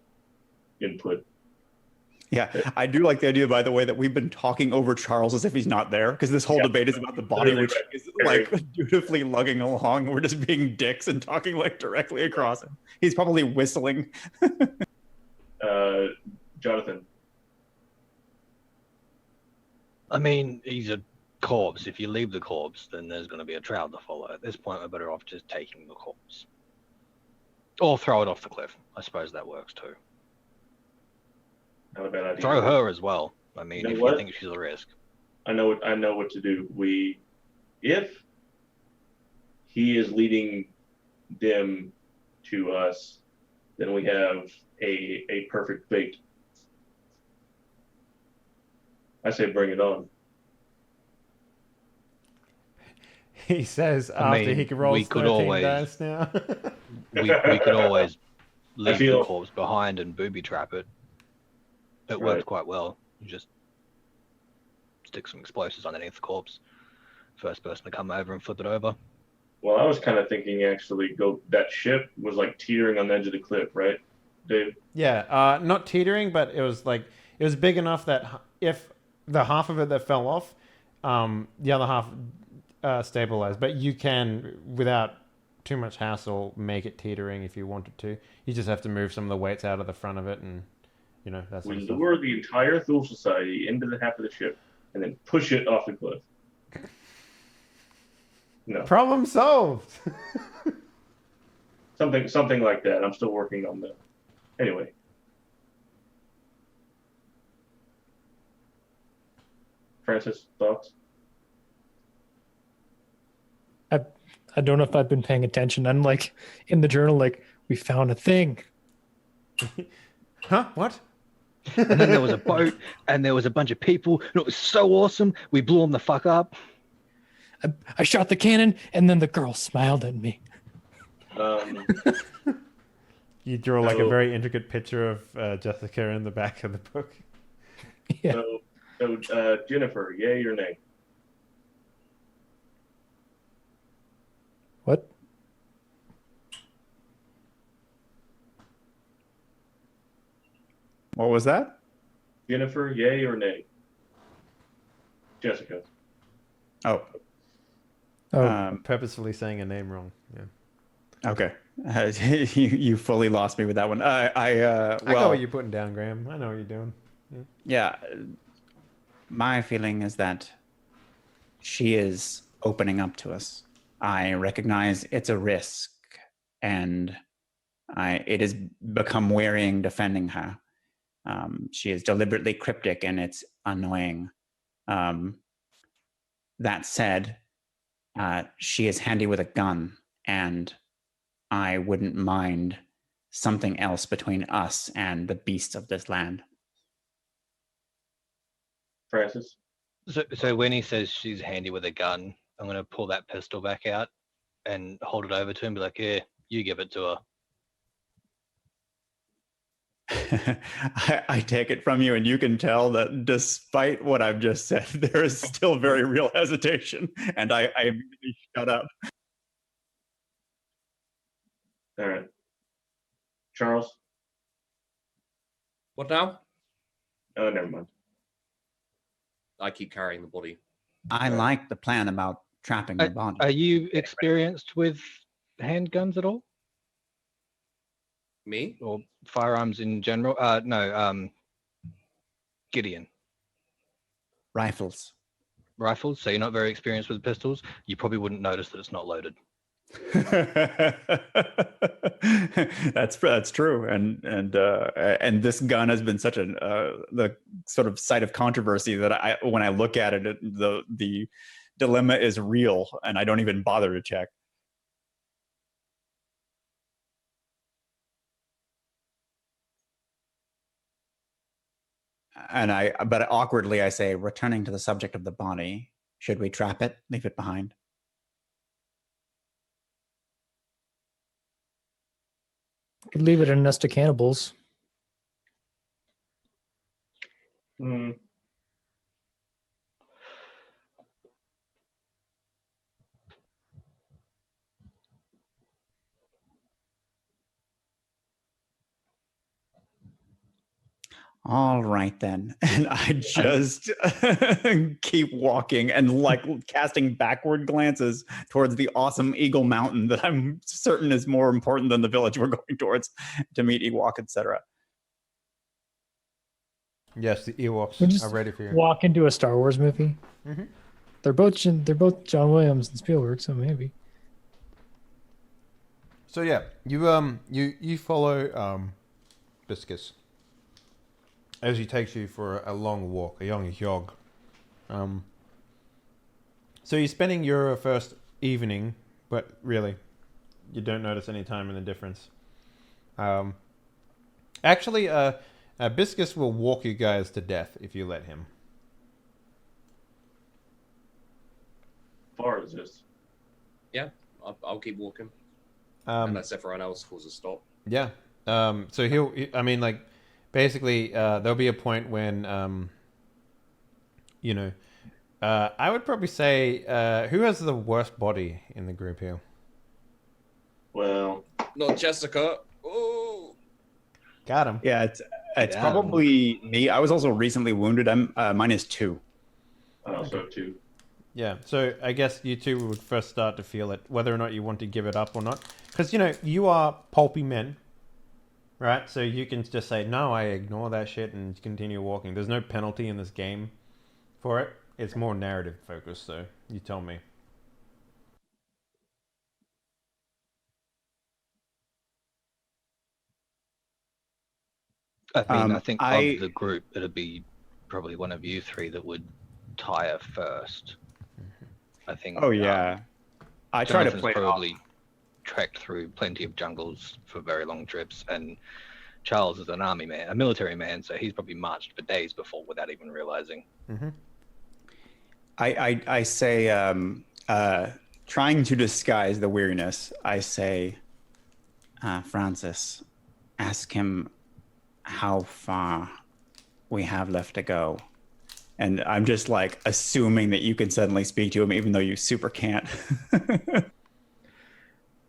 input. Yeah, I do like the idea, by the way, that we've been talking over Charles as if he's not there, because this whole debate is about the body, which is like dutifully lugging along. We're just being dicks and talking like directly across him. He's probably whistling. Jonathan. I mean, he's a corpse. If you leave the corpse, then there's going to be a trail to follow. At this point, we're better off just taking the corpse. Or throw it off the cliff. I suppose that works too. Not a bad idea. Throw her as well. I mean, if you think she's a risk. I know what to do. If he is leading them to us, then we have a perfect bait. I say bring it on. He says after he rolls 13 dice now. we could always leave the corpse behind and booby trap it. It worked quite well. You just stick some explosives underneath the corpse. First person to come over and flip it over. Well, I was kind of thinking actually that ship was like teetering on the edge of the cliff, right, Dave? Yeah, not teetering, but it was big enough that if the half of it that fell off, the other half stabilized. But you can, without too much hassle, make it teetering if you wanted to. You just have to move some of the weights out of the front of it, and that's. We lure the entire Thule Society into the half of the ship, and then push it off the cliff. No. Problem solved. something like that. I'm still working on that. Anyway. Francis, thoughts? I don't know if I've been paying attention. I'm like in the journal, like, we found a thing. Huh? What? And then there was a boat, and there was a bunch of people, and it was so awesome. We blew them the fuck up. I shot the cannon, and then the girl smiled at me. You draw like a very intricate picture of Jessica in the back of the book. Yeah. So Jennifer, yay or nay? What? What was that? Jennifer, yay or nay? Jessica. Oh. Purposefully saying a name wrong. Yeah. Okay. You fully lost me with that one. I know what you're putting down, Graham. I know what you're doing. Yeah. My feeling is that she is opening up to us. I recognize it's a risk, and it has become wearying defending her. She is deliberately cryptic, and it's annoying. That said, she is handy with a gun, and I wouldn't mind something else between us and the beasts of this land. Francis? So when he says she's handy with a gun, I'm going to pull that pistol back out and hold it over to him and be like, yeah, you give it to her. I take it from you, and you can tell that despite what I've just said, there is still very real hesitation, and I immediately shut up. All right. Charles? What now? Oh, never mind. I keep carrying the body. I like the plan about trapping the body. Are you experienced with handguns at all? Me? Or firearms in general? No, Gideon. Rifles. rifles, so you're not very experienced with pistols, you probably wouldn't notice that it's not loaded. That's true, and this gun has been such the sort of site of controversy that when I look at it, the dilemma is real, and I don't even bother to check. But awkwardly I say, returning to the subject of the body, should we trap it, leave it behind? Could leave it in a nest of cannibals. All right then. And I just keep walking and like casting backward glances towards the awesome Eagle Mountain that I'm certain is more important than the village we're going towards to meet Ewok, etc. Yes, the Ewoks are ready for you. Walk into a Star Wars movie. Mm-hmm. They're both John Williams and Spielberg, so maybe. So yeah, you follow Biscus as he takes you for a long walk, a young jog. So you're spending your first evening, but really, you don't notice any time in the difference. Actually, Biscus will walk you guys to death if you let him. How far is this? Yeah, I'll keep walking. Unless everyone else calls a stop. Yeah. So basically, there'll be a point when, I would probably say, who has the worst body in the group here? Well, not Jessica. Oh, got him. Yeah, it's probably me. I was also recently wounded. Mine is 2. I also have 2. Yeah, so I guess you two would first start to feel it, whether or not you want to give it up or not. Because, you are pulpy men, right? So you can just say, no, I ignore that shit and continue walking. There's no penalty in this game for it. It's more narrative focused, so you tell me. I think of the group, it'd be probably one of you 3 that would tire first. I think. Oh yeah, I try to play probably trekked through plenty of jungles for very long trips, and Charles is an army man, a military man, so he's probably marched for days before without even realizing. Mm-hmm. I say, trying to disguise the weariness, I say, Francis, ask him how far we have left to go. And I'm just like assuming that you can suddenly speak to him, even though you super can't.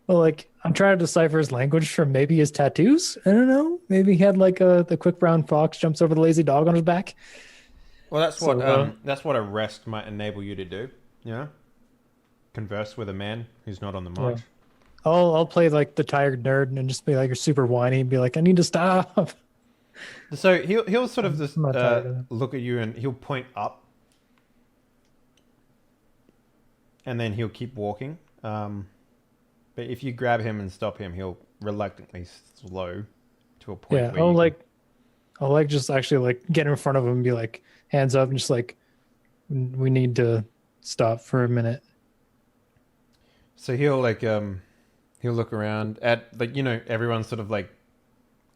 Well, like I'm trying to decipher his language from maybe his tattoos. I don't know. Maybe he had like the quick brown fox jumps over the lazy dog on his back. Well, that's what a rest might enable you to do. Converse with a man who's not on the march. Yeah. I'll play like the tired nerd and just be like, you're super whiny and be like, I need to stop. So he'll sort of just look at you and he'll point up, and then he'll keep walking. But if you grab him and stop him, he'll reluctantly slow to a point. Yeah, I'll just actually get in front of him and be like, hands up, and just like, we need to stop for a minute. So he'll look around at everyone's sort of like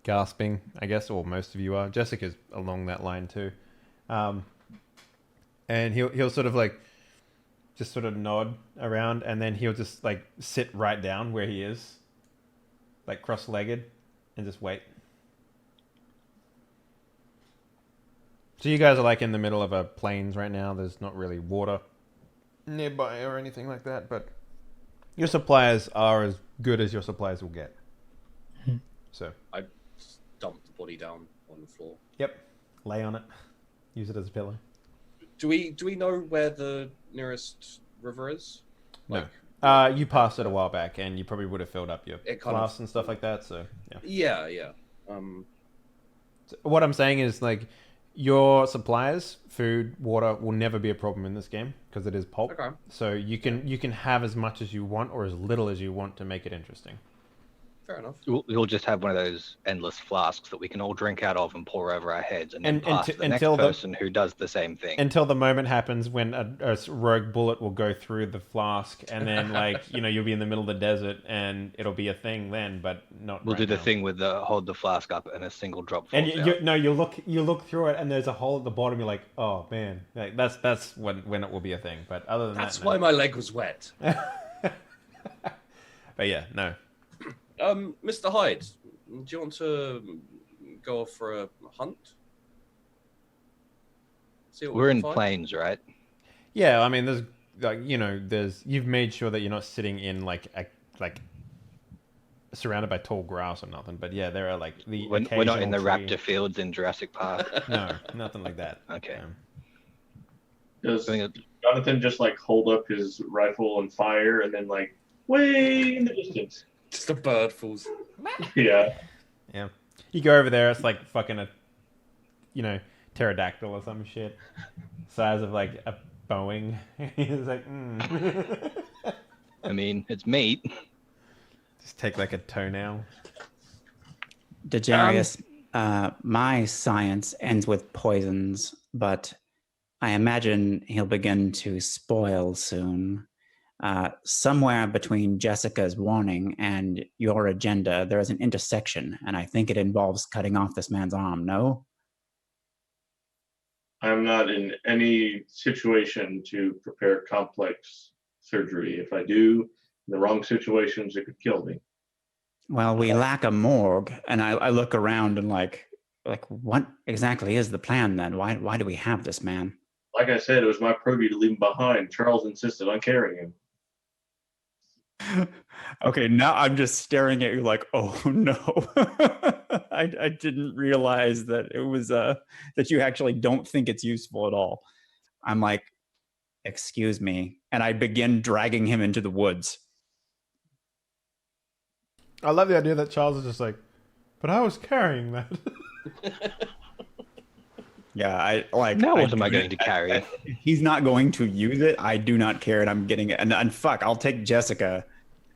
gasping, I guess, or most of you are. Jessica's along that line too, and he'll sort of just sort of nod around, and then he'll just sit right down where he is, cross-legged, and just wait. So you guys are in the middle of a plains right now. There's not really water nearby or anything like that, but your supplies are as good as your supplies will get. So I dump the body down on the floor. Yep, lay on it. Use it as a pillow. Do we know where the nearest river is? No. You passed it a while back, and you probably would have filled up your flasks and stuff like that. So yeah. Yeah. So what I'm saying is Your supplies, food, water, will never be a problem in this game because it is pulp. Okay. So you can have as much as you want or as little as you want to make it interesting. Fair enough. We'll just have one of those endless flasks that we can all drink out of and pour over our heads, and then And pass to the next person who does the same thing. Until the moment happens when a rogue bullet will go through the flask, and then you'll be in the middle of the desert, and it'll be a thing then, but not. We'll right do the now. thing with the hold the flask up and a single drop And falls out. you look through it, and there's a hole at the bottom. You're like, oh man, like, that's when it will be a thing. But other than That's that, why my leg was wet. But yeah, no. Mr. Hyde, do you want to go off for a hunt? See what we We're can in find? plains, right? Yeah, I mean, you've made sure that you're not sitting in like surrounded by tall grass or nothing. But yeah, there are like the We're not in the occasional tree. raptor fields in Jurassic Park. No, nothing like that. Okay. Does I think Jonathan just like hold up his rifle and fire, and then like way in the distance? Just a bird falls. Yeah. Yeah, you go over there. It's like fucking a, pterodactyl or some shit, size of like a Boeing. He's like, I mean, it's meat. Just take like a toenail. Dejarius, my science ends with poisons, but I imagine he'll begin to spoil soon. Somewhere between Jessica's warning and your agenda, there is an intersection, and I think it involves cutting off this man's arm, no? I'm not in any situation to prepare complex surgery. If I do, in the wrong situations, it could kill me. Well, we lack a morgue, and I look around and like what exactly is the plan then? Why do we have this man? Like I said, it was my purview to leave him behind. Charles insisted on carrying him. Okay, now I'm just staring at you like, oh no. I didn't realize that it was that you actually don't think it's useful at all. I'm like, excuse me, and I begin dragging him into the woods. I love the idea that Charles is just like, but I was carrying that. Yeah, I like. Now what am I going to carry? If he's not going to use it, I do not care, and I'm getting it. And fuck, I'll take Jessica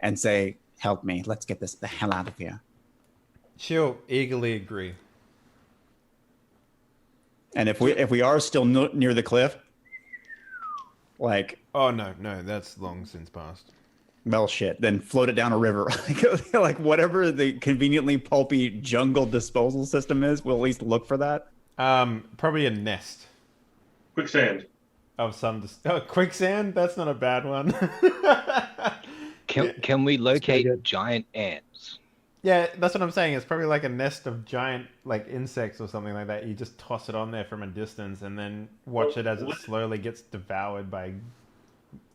and say, help me. Let's get this the hell out of here. She'll eagerly agree. And if we are still near the cliff, like, oh no, that's long since passed. well, shit, then float it down a river. Like whatever the conveniently pulpy jungle disposal system is, we'll at least look for that. Probably a nest Quicksand. of some. Quicksand? That's not a bad one. Can we locate giant ants? Yeah, that's what I'm saying. It's probably like a nest of giant like insects or something like that. You just toss it on there from a distance and then watch it as it slowly gets devoured by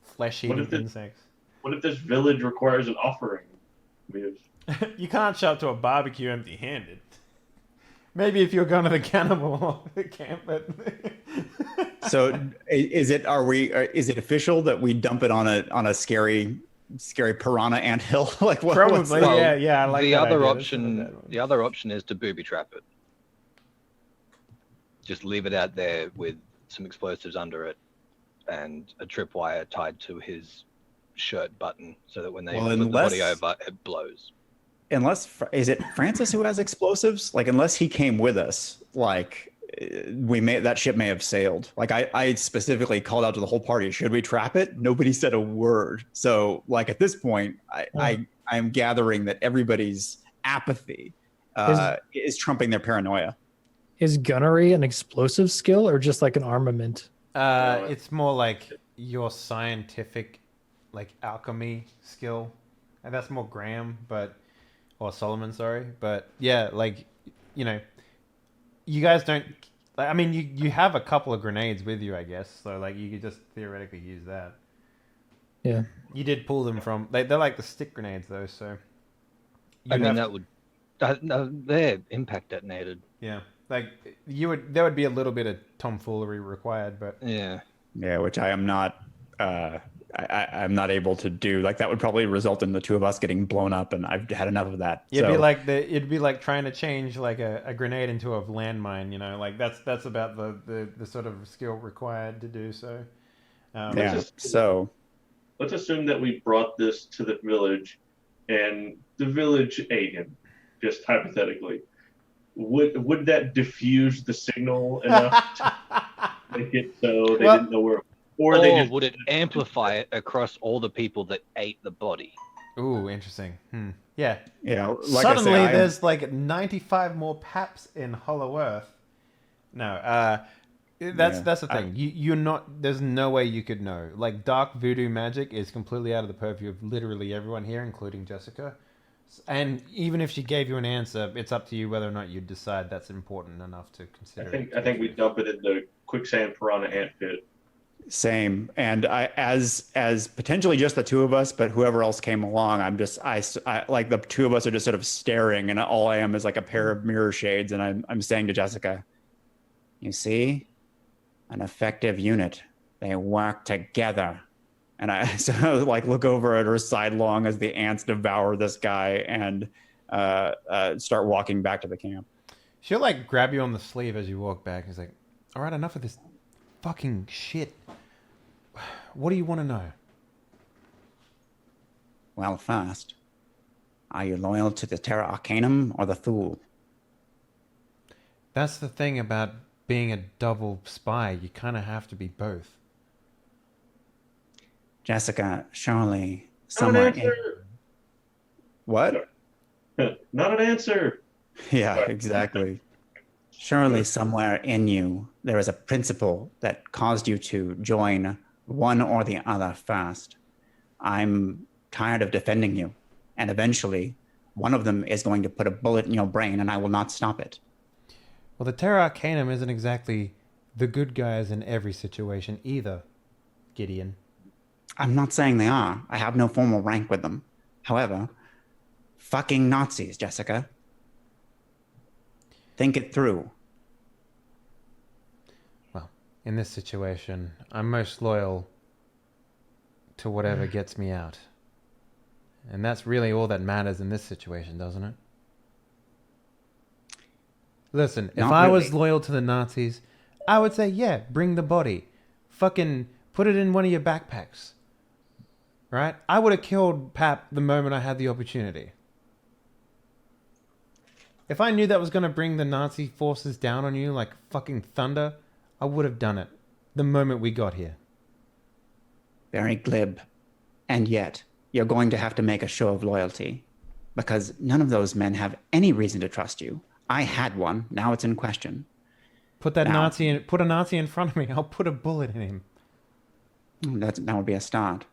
flesh-eating insects. What if this village requires an offering? You can't show up to a barbecue empty-handed. Maybe if you're going to the cannibal camp, but So is it official that we dump it on a scary piranha anthill? Like what? Probably, yeah. I like the that other idea. option. The other option is to booby trap it. Just leave it out there with some explosives under it, and a tripwire tied to his shirt button, so that when they flip the body over, it blows. Is it Francis who has explosives? Like, unless he came with us, like that ship may have sailed. Like I specifically called out to the whole party, should we trap it? Nobody said a word. So like at this point, I'm gathering that everybody's apathy is trumping their paranoia. Is gunnery an explosive skill or just like an armament? It's more like your scientific, like alchemy skill, and that's more Graham, or Solomon, sorry. But yeah, like, you guys don't. I mean, you have a couple of grenades with you, I guess. So like, you could just theoretically use that. Yeah. You did pull them from. They're like the stick grenades though. So. I mean, they're impact detonated. Yeah, like there would be a little bit of tomfoolery required, but yeah, which I am not. I'm not able to do. Like that would probably result in the two of us getting blown up, and I've had enough of that. It'd be like trying to change like a grenade into a landmine. You know, like that's about the sort of skill required to do so. So let's assume that we brought this to the village, and the village ate him. Just hypothetically, would that diffuse the signal enough to make it so they didn't know where? Or would it amplify it across all the people that ate the body? Ooh, interesting. Yeah. Like suddenly there's like 95 more paps in Hollow Earth. No, that's the thing. You're not. There's no way you could know. Like dark voodoo magic is completely out of the purview of literally everyone here, including Jessica. And even if she gave you an answer, it's up to you whether or not you decide that's important enough to consider. I think we dump it in the quicksand piranha ant pit. Same. And I, as potentially just the two of us, but whoever else came along, I like the two of us are just sort of staring, and all I am is like a pair of mirror shades, and I'm saying to Jessica, you see, an effective unit, they work together. And I so like look over at her sidelong as the ants devour this guy and start walking back to the camp. She'll like grab you on the sleeve as you walk back. He's like, all right, enough of this fucking shit. What do you want to know? Well, first, are you loyal to the Terra Arcanum or the Thule? That's the thing about being a double spy. You kind of have to be both. Jessica, surely somewhere in... What? Not an answer. Yeah, exactly. Surely somewhere in you, there is a principle that caused you to join one or the other first. I'm tired of defending you, and eventually one of them is going to put a bullet in your brain, and I will not stop it. Well, the Terra Arcanum isn't exactly the good guys in every situation either, Gideon. I'm not saying they are. I have no formal rank with them. However, fucking Nazis, Jessica. Think it through. Well, in this situation, I'm most loyal to whatever gets me out. And that's really all that matters in this situation, doesn't it? Listen, if I was loyal to the Nazis, I would say, yeah, bring the body. Fucking put it in one of your backpacks. Right? I would have killed Pap the moment I had the opportunity. If I knew that was going to bring the Nazi forces down on you like fucking thunder, I would have done it the moment we got here. Very glib. And yet, you're going to have to make a show of loyalty. Because none of those men have any reason to trust you. I had one. Now it's in question. Put a Nazi in front of me. I'll put a bullet in him. That would be a start.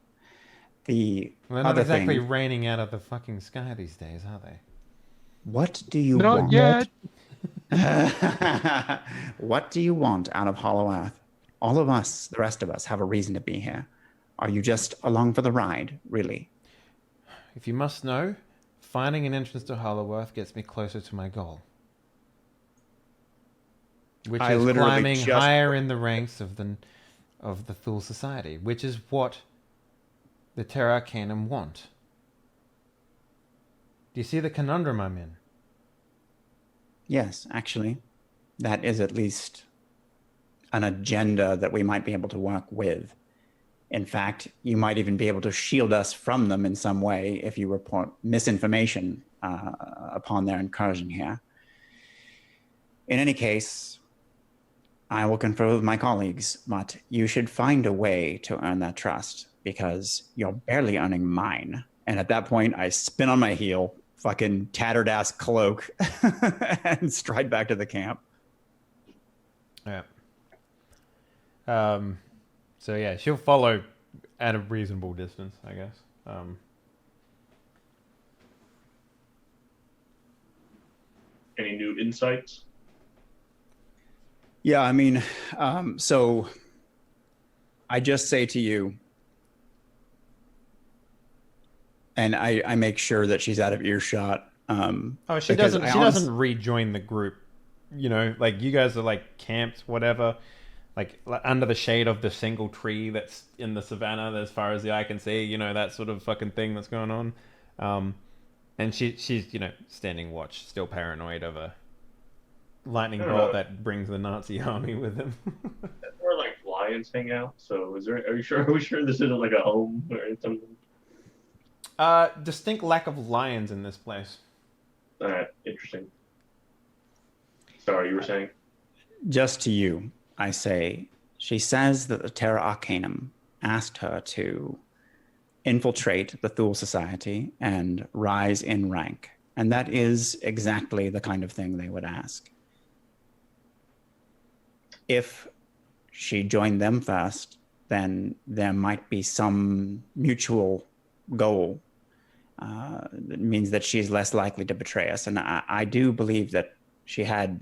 They're not exactly raining out of the fucking sky these days, are they? What do you want? Not yet. What do you want out of Hollow Earth? All of us, the rest of us, have a reason to be here. Are you just along for the ride, really? If you must know, finding an entrance to Hollow Earth gets me closer to my goal. Which is climbing higher in the ranks of the Thule Society, which is what the Terra Arcanum want. Do you see the conundrum I'm in? Yes, actually. That is at least an agenda that we might be able to work with. In fact, you might even be able to shield us from them in some way if you report misinformation upon their incursion here. In any case, I will confer with my colleagues, but you should find a way to earn that trust because you're barely earning mine. And at that point, I spin on my heel, fucking tattered ass cloak, and stride back to the camp. Yeah. So yeah, she'll follow at a reasonable distance, I guess. Any new insights? Yeah, I mean, so I just say to you, and I make sure that she's out of earshot. She doesn't rejoin the group. You know, like you guys are like camped, whatever. like under the shade of the single tree that's in the savannah as far as the eye can see, you know, that sort of fucking thing that's going on. And she's, you know, standing watch, still paranoid of a lightning bolt that brings the Nazi army with him. That's where like lions hang out. So are you sure? Are we sure this isn't like a home or something? Distinct lack of lions in this place. All right, interesting. Sorry, you were saying? Just to you, I say, she says that the Terra Arcanum asked her to infiltrate the Thule Society and rise in rank. And that is exactly the kind of thing they would ask. If she joined them first, then there might be some mutual goal. That means that she's less likely to betray us. And I do believe that she had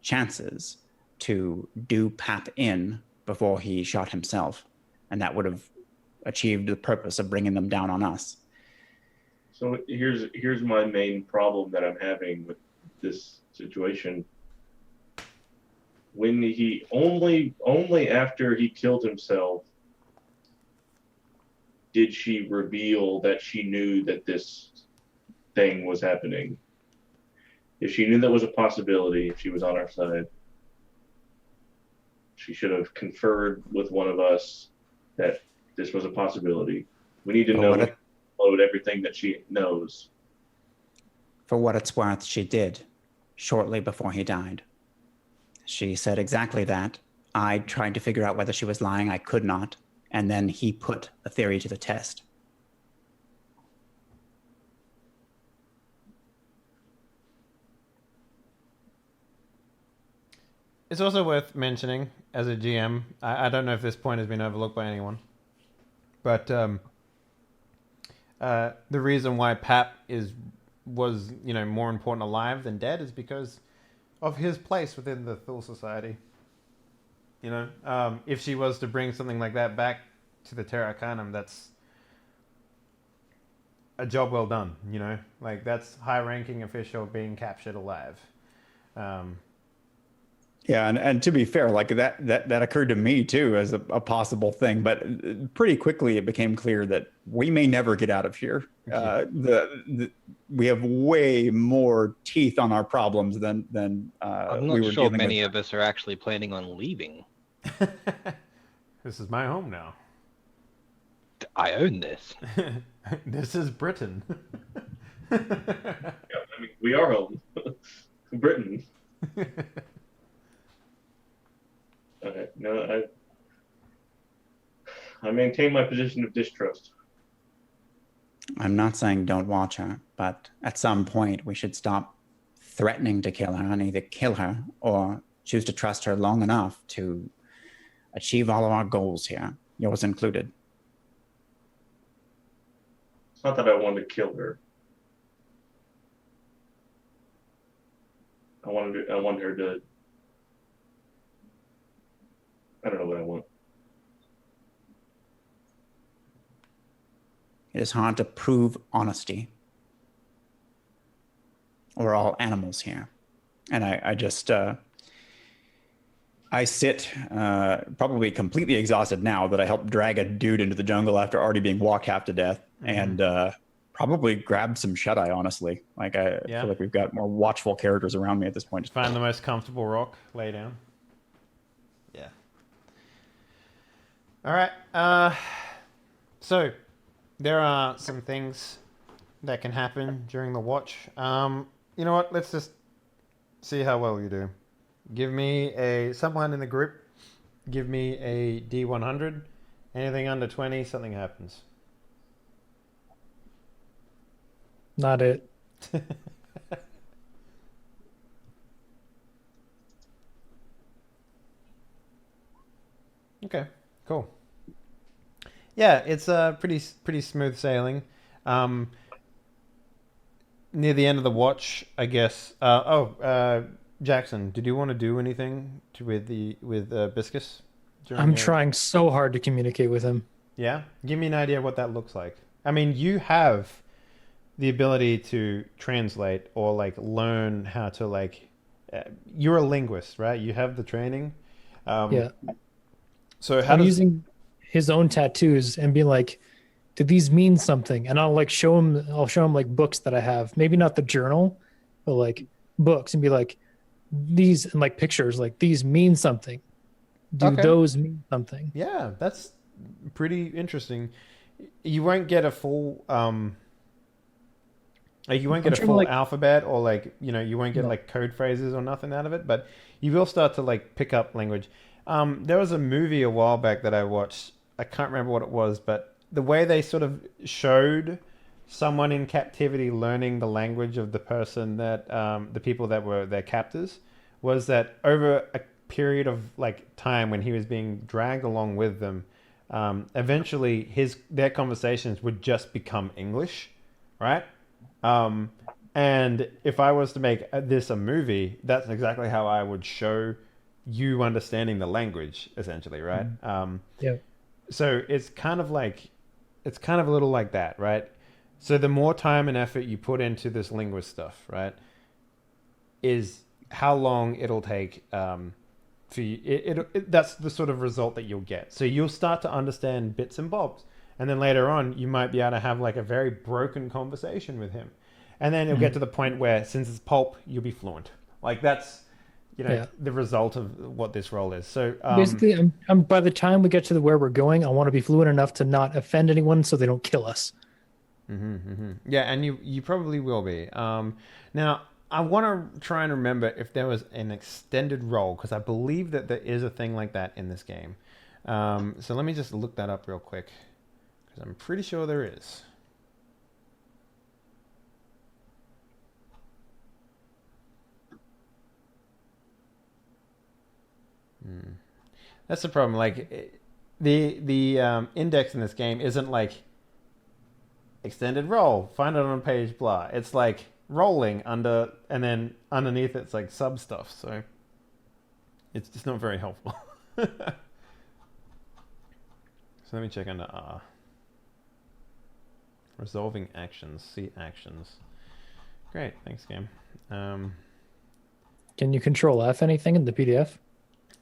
chances to do Pap in before he shot himself, and that would have achieved the purpose of bringing them down on us. So here's my main problem that I'm having with this situation. When he only after he killed himself did she reveal that she knew that this thing was happening. If she knew that was a possibility, if she was on our side, she should have conferred with one of us that this was a possibility. We need to know everything that she knows. For what it's worth, she did, shortly before he died. She said exactly that. I tried to figure out whether she was lying. I could not. And then he put a theory to the test. It's also worth mentioning, as a GM, I don't know if this point has been overlooked by anyone, but the reason why Pap was, you know, more important alive than dead is because of his place within the Thule Society. You know, if she was to bring something like that back to the Terra Arcanum, that's a job well done, you know? Like, that's high-ranking official being captured alive. Yeah, and to be fair, like that occurred to me too as a possible thing, but pretty quickly it became clear that we may never get out of here. We have way more teeth on our problems than I'm not sure many of us are actually planning on leaving. This is my home now. I own this. This is Britain. Yeah, I mean, we are home. Britain. Okay, no, I maintain my position of distrust. I'm not saying don't watch her, but at some point we should stop threatening to kill her and either kill her or choose to trust her long enough to achieve all of our goals here, yours included. It's not that I want to kill her. I want her to. I don't know what I want. It is hard to prove honesty. We're all animals here. And I just, I sit probably completely exhausted now that I helped drag a dude into the jungle after already being walked half to death, and probably grabbed some shut-eye, honestly. Like, I feel like we've got more watchful characters around me at this point. Find the most comfortable rock, lay down. Yeah. All right. So there are some things that can happen during the watch. You know what? Let's just see how well you do. Give me someone in the group. Give me a D100. Anything under 20, something happens. Not it. Okay, cool. Yeah, it's pretty smooth sailing. Near the end of the watch, I guess. Jackson, did you want to do anything with Biscus? I'm trying so hard to communicate with him. Yeah, give me an idea what that looks like. I mean, you have the ability to translate or like learn how to like. You're a linguist, right? You have the training. Yeah. So how I'm does using his own tattoos and be like, do these mean something? And I'll show him like books that I have, maybe not the journal, but like books, and be like, these, and like pictures, like these mean something. Do Okay. those mean something? Yeah, that's pretty interesting. You won't get a full like you won't I'm get a trying to full like, alphabet or like you won't get no. like code phrases or nothing out of it, but you will start to like pick up language. There was a movie a while back that I watched. I can't remember what it was, but the way they sort of showed someone in captivity learning the language of the person that the people that were their captors was that over a period of like time when he was being dragged along with them, eventually their conversations would just become English, right? Um, and if I was to make this a movie, that's exactly how I would show you understanding the language, essentially, right? Yeah. So it's kind of a little like that, right? So the more time and effort you put into this linguist stuff, right, is how long it'll take for you. That's the sort of result that you'll get. So you'll start to understand bits and bobs, and then later on, you might be able to have like a very broken conversation with him, and then it'll get to the point where, since it's pulp, you'll be fluent. Like that's Yeah. the result of what this role is. So Basically, I'm by the time we get to where we're going, I want to be fluent enough to not offend anyone so they don't kill us. yeah, and you probably will be. Now I want to try and remember if there was an extended role, because I believe that there is a thing like that in this game. So let me just look that up real quick, because I'm pretty sure there is. That's the problem. Like the index in this game isn't like extended role, find it on page blah. It's like rolling under, and then underneath it's like sub stuff. So it's just not very helpful. So let me check under R. Resolving actions. See actions. Great, thanks, game. Can you control F anything in the PDF?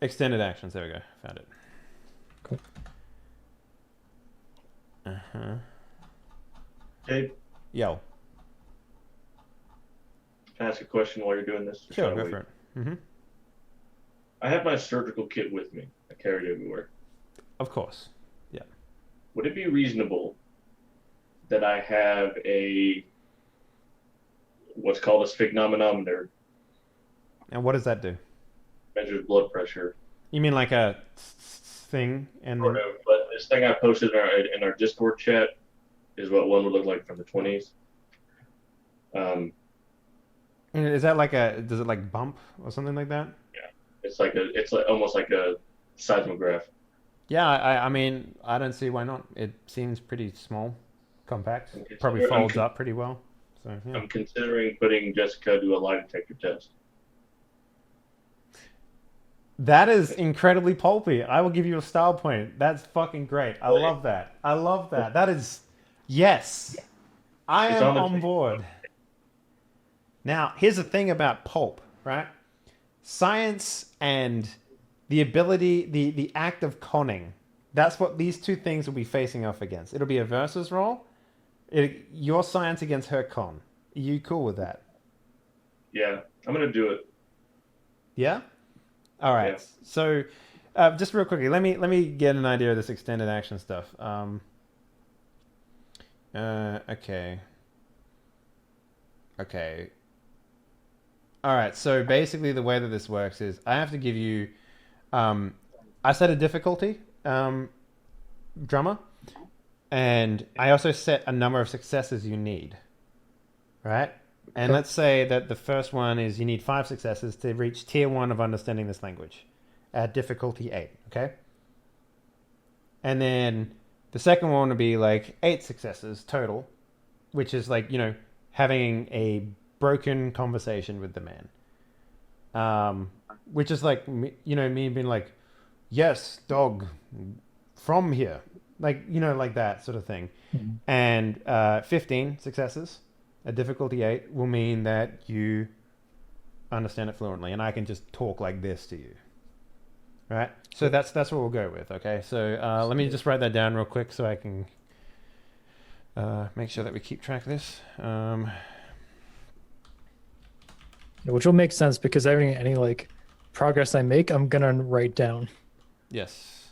Extended actions. There we go. Found it. Cool. Okay, Yo. can I ask a question while you're doing this? Or Sure, should I go wait? for it. I have my surgical kit with me. I carry it everywhere. Of course. Yeah. Would it be reasonable that I have what's called a sphygmomanometer, And what does that do? measures blood pressure? You mean like a thing? And then, But this thing I posted in our Discord chat is what one would look like from the 20s. and is that like does it like bump or something like that? It's like almost like a seismograph. Yeah, I mean, I don't see why not. It seems pretty small, compact, Okay, so probably folds up pretty well. So yeah. I'm considering putting Jessica to a lie detector test. That is incredibly pulpy. I will give you a style point. That's fucking great. I love that. I love that. That is, yes. I It's am on the on board. Now, here's the thing about pulp, right? Science and the ability, the act of conning. That's what these two things will be facing off against. It'll be a versus role. Your science against her con. Are you cool with that? Yeah, I'm gonna do it. Yeah? All right. Yeah. So, just real quickly, let me get an idea of this extended action stuff. Okay. All right. So basically, the way that this works is I have to give you. I set a difficulty, drummer, and I also set a number of successes you need. Right. And let's say that the first one is you need 5 successes to reach tier 1 of understanding this language at difficulty 8, okay? And then the second one would be like 8 successes total, which is like, having a broken conversation with the man. Which is like, me being like, yes, dog, from here. Like, like that sort of thing. Mm-hmm. And 15 successes. A difficulty 8 will mean that you understand it fluently, and I can just talk like this to you. Right. So that's what we'll go with. Okay. So let me just write that down real quick so I can make sure that we keep track of this. Which will make sense because any like progress I make, I'm gonna write down. Yes.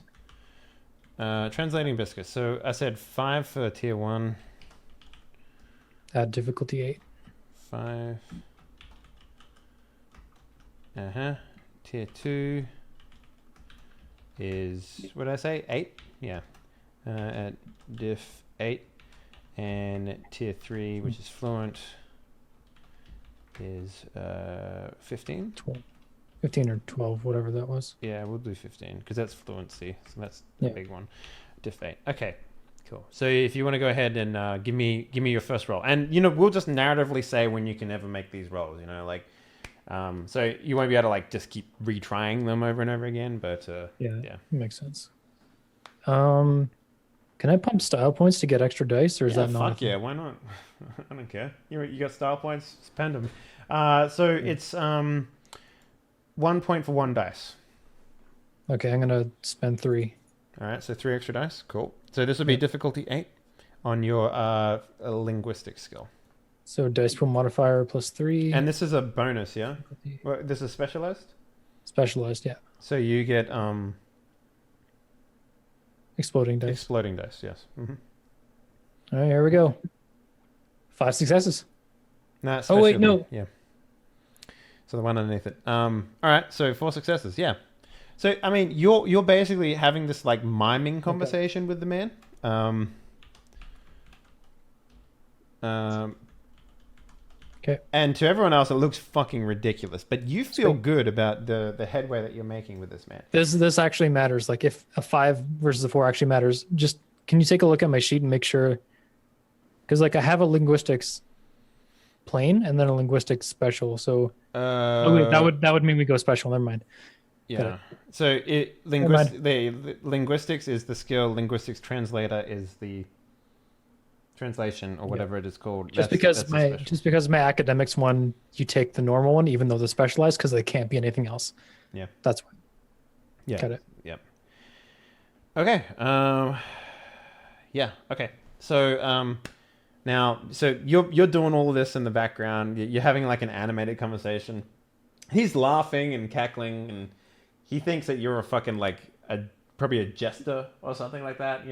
Translating biscuits. So I said 5 for tier 1. Add difficulty 8. 5. Tier 2 is, what did I say? 8? Yeah. At diff 8. And tier 3, which is fluent, is 15? 12. 15 or 12, whatever that was. Yeah, we'll do 15 because that's fluency. So that's the big one. Diff 8. Okay, cool. So if you want to go ahead and give me your first roll. And, we'll just narratively say when you can ever make these rolls, like, so you won't be able to, like, just keep retrying them over and over again, but yeah. Makes sense. Can I pump style points to get extra dice, or is that not? Fuck yeah, why not? I don't care. You got style points, spend them. So it's 1 point for 1 dice. Okay, I'm gonna spend 3. All right, so 3 extra dice. Cool. So this will be difficulty 8 on your linguistic skill. So dice pool modifier plus 3. And this is a bonus, yeah? Well, this is specialized? Specialized, yeah. So you get exploding dice. Exploding dice, yes. Mm-hmm. All right, here we go. 5 successes. No, oh wait, no. Yeah. So the one underneath it. All right, so 4 successes, yeah. So I mean, you're basically having this like miming conversation with the man. Okay. And to everyone else, it looks fucking ridiculous, but you feel good about the headway that you're making with this man. This actually matters. Like if a 5 versus a 4 actually matters, just can you take a look at my sheet and make sure? Because like I have a linguistics plain and then a linguistics special. So wait, that would mean we go special. Never mind. Yeah. So linguistics is the skill. Linguistics translator is the translation or whatever it is called. Just because my academics one, you take the normal one, even though they're specialized, because they can't be anything else. Yeah. That's why. Yeah. Got it. Yep. Okay. Yeah. Okay. So now, so you're doing all of this in the background. You're having like an animated conversation. He's laughing and cackling, and he thinks that you're a fucking like probably a jester or something like that,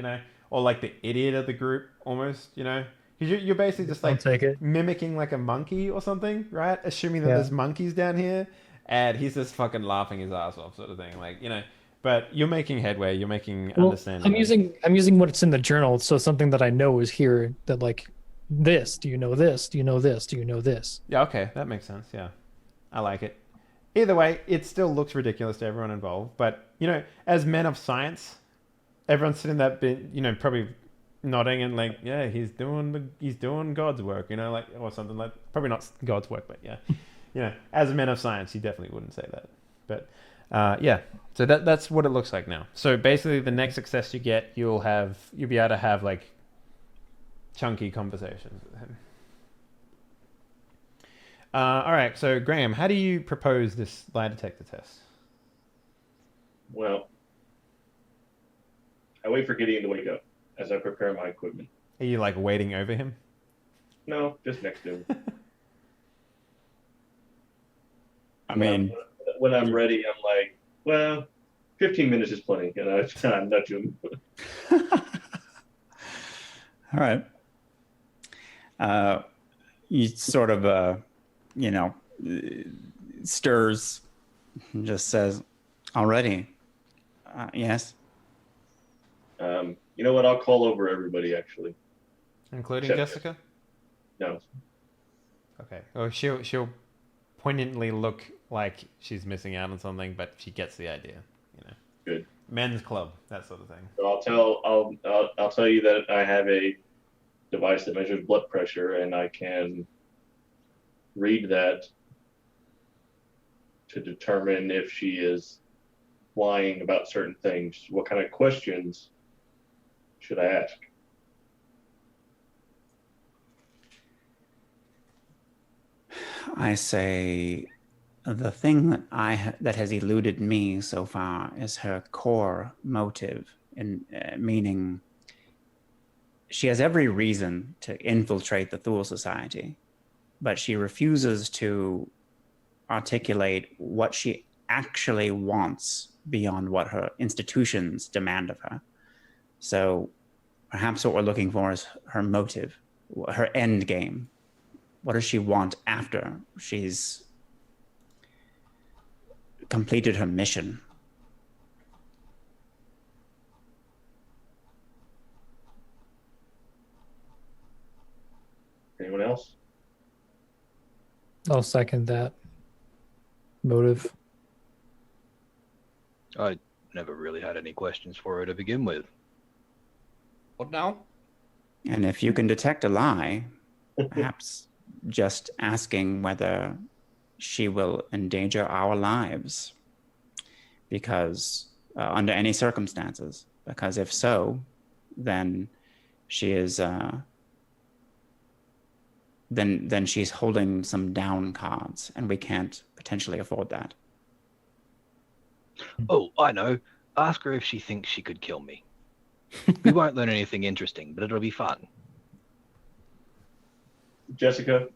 or like the idiot of the group almost, because you're basically just like mimicking like a monkey or something, right? Assuming that there's monkeys down here, and he's just fucking laughing his ass off, sort of thing, like But you're making headway. You're making understanding. I'm using what's in the journal, so something that I know is here. That like this. Do you know this? Do you know this? Do you know this? Yeah. Okay, that makes sense. Yeah, I like it. Either way, it still looks ridiculous to everyone involved. But, as men of science, everyone's sitting that bit, probably nodding and like, yeah, he's doing God's work, like, or something like, probably not God's work, but yeah. As men of science, you definitely wouldn't say that. But, yeah, so that's what it looks like now. So basically the next success you get, you'll be able to have like chunky conversations with him. All right, so Graham, how do you propose this lie detector test? Well, I wait for Gideon to wake up as I prepare my equipment. Are you like waiting over him? No, just next to him. I mean, when I'm ready, I'm like, well, 15 minutes is plenty, and I nudge him. All right. You sort of, stirs, and just says, already. Yes. You know what? I'll call over everybody, actually. Including Jessica? No. Okay. Well, she'll poignantly look like she's missing out on something, but she gets the idea. Good. Men's club, that sort of thing. So I'll tell you that I have a device that measures blood pressure, and I can read that to determine if she is lying about certain things. What kind of questions should I ask? I say, The thing that has eluded me so far is her core motive, meaning she has every reason to infiltrate the Thule Society, but she refuses to articulate what she actually wants beyond what her institutions demand of her. So perhaps what we're looking for is her motive, her end game. What does she want after she's completed her mission? Anyone else? I'll second that motive. I never really had any questions for her to begin with. What now? And if you can detect a lie, perhaps just asking whether she will endanger our lives, because under any circumstances, because if so, then she is then she's holding some down cards, and we can't potentially afford that. Oh, I know. Ask her if she thinks she could kill me. We won't learn anything interesting, but it'll be fun. Jessica?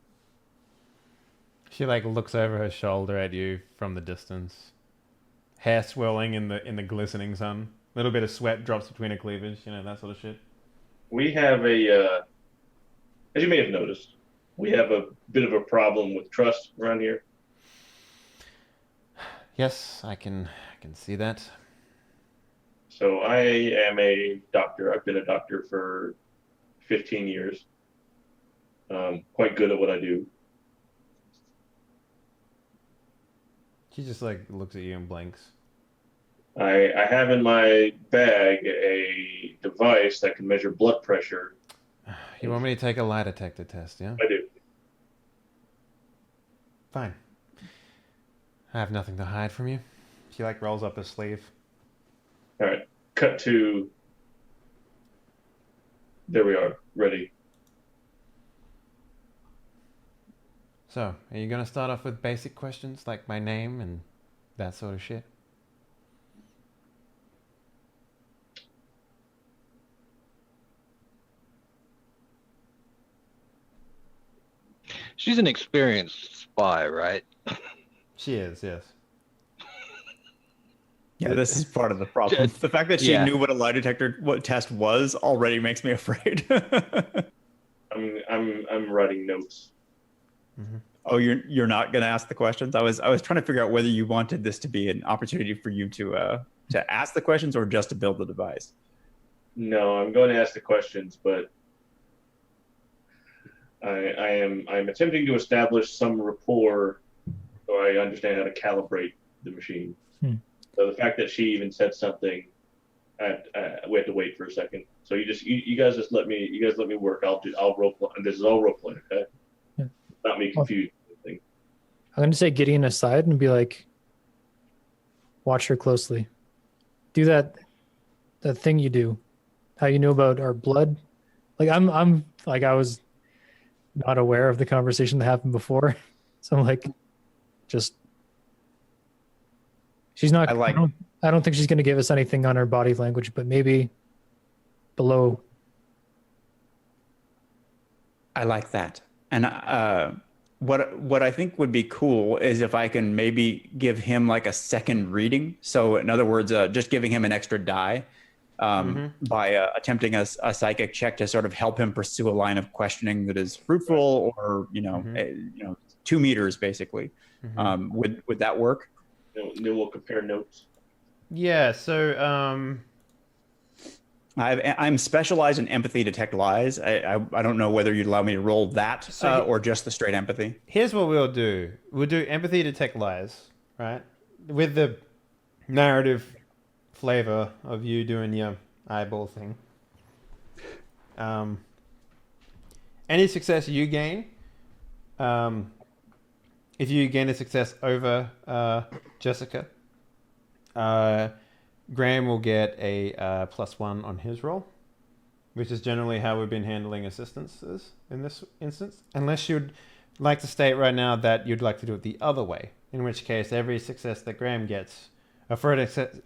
She like looks over her shoulder at you from the distance. Hair swirling in the glistening sun. A little bit of sweat drops between her cleavage, that sort of shit. We have as you may have noticed, we have a bit of a problem with trust around here. Yes, I can see that. So I am a doctor. I've been a doctor for 15 years. Quite good at what I do. She just like looks at you and blinks. I have in my bag a device that can measure blood pressure. You want me to take a lie detector test, yeah? I do. Fine. I have nothing to hide from you. She like rolls up her sleeve. All right. Cut to. There we are. Ready. So, are you going to start off with basic questions like my name and that sort of shit? She's an experienced spy, right? She is, yes. Yeah, this is part of the problem. The fact that she knew what a lie detector test was already makes me afraid. I'm writing notes. Mm-hmm. Oh, you're not going to ask the questions? I was trying to figure out whether you wanted this to be an opportunity for you to ask the questions or just to build the device. No, I'm going to ask the questions, but I'm attempting to establish some rapport so I understand how to calibrate the machine. So the fact that she even said something, we have to wait for a second. So you guys let me work. I'll role play. This is all role play, okay? Yeah. Not me confused. I'm going to say Gideon aside and be like, watch her closely. Do that thing you do. How you know about our blood? Like I'm like I was not aware of the conversation that happened before, so I'm like, just she's not. I don't think she's going to give us anything on her body language, but maybe below. I like that, and what I think would be cool is if I can maybe give him like a second reading. So in other words, just giving him an extra die by attempting a psychic check to sort of help him pursue a line of questioning that is fruitful, or 2 meters basically. Would that work? Then we'll compare notes. Yeah. So I'm specialized in empathy detect lies. I don't know whether you'd allow me to roll that or just the straight empathy. Here's what we'll do. We'll do empathy detect lies, right? With the narrative flavor of you doing your eyeball thing. Any success you gain, if you gain a success over Jessica, Graham will get a +1 on his roll, which is generally how we've been handling assistances in this instance. Unless you'd like to state right now that you'd like to do it the other way. In which case, every success that Graham gets,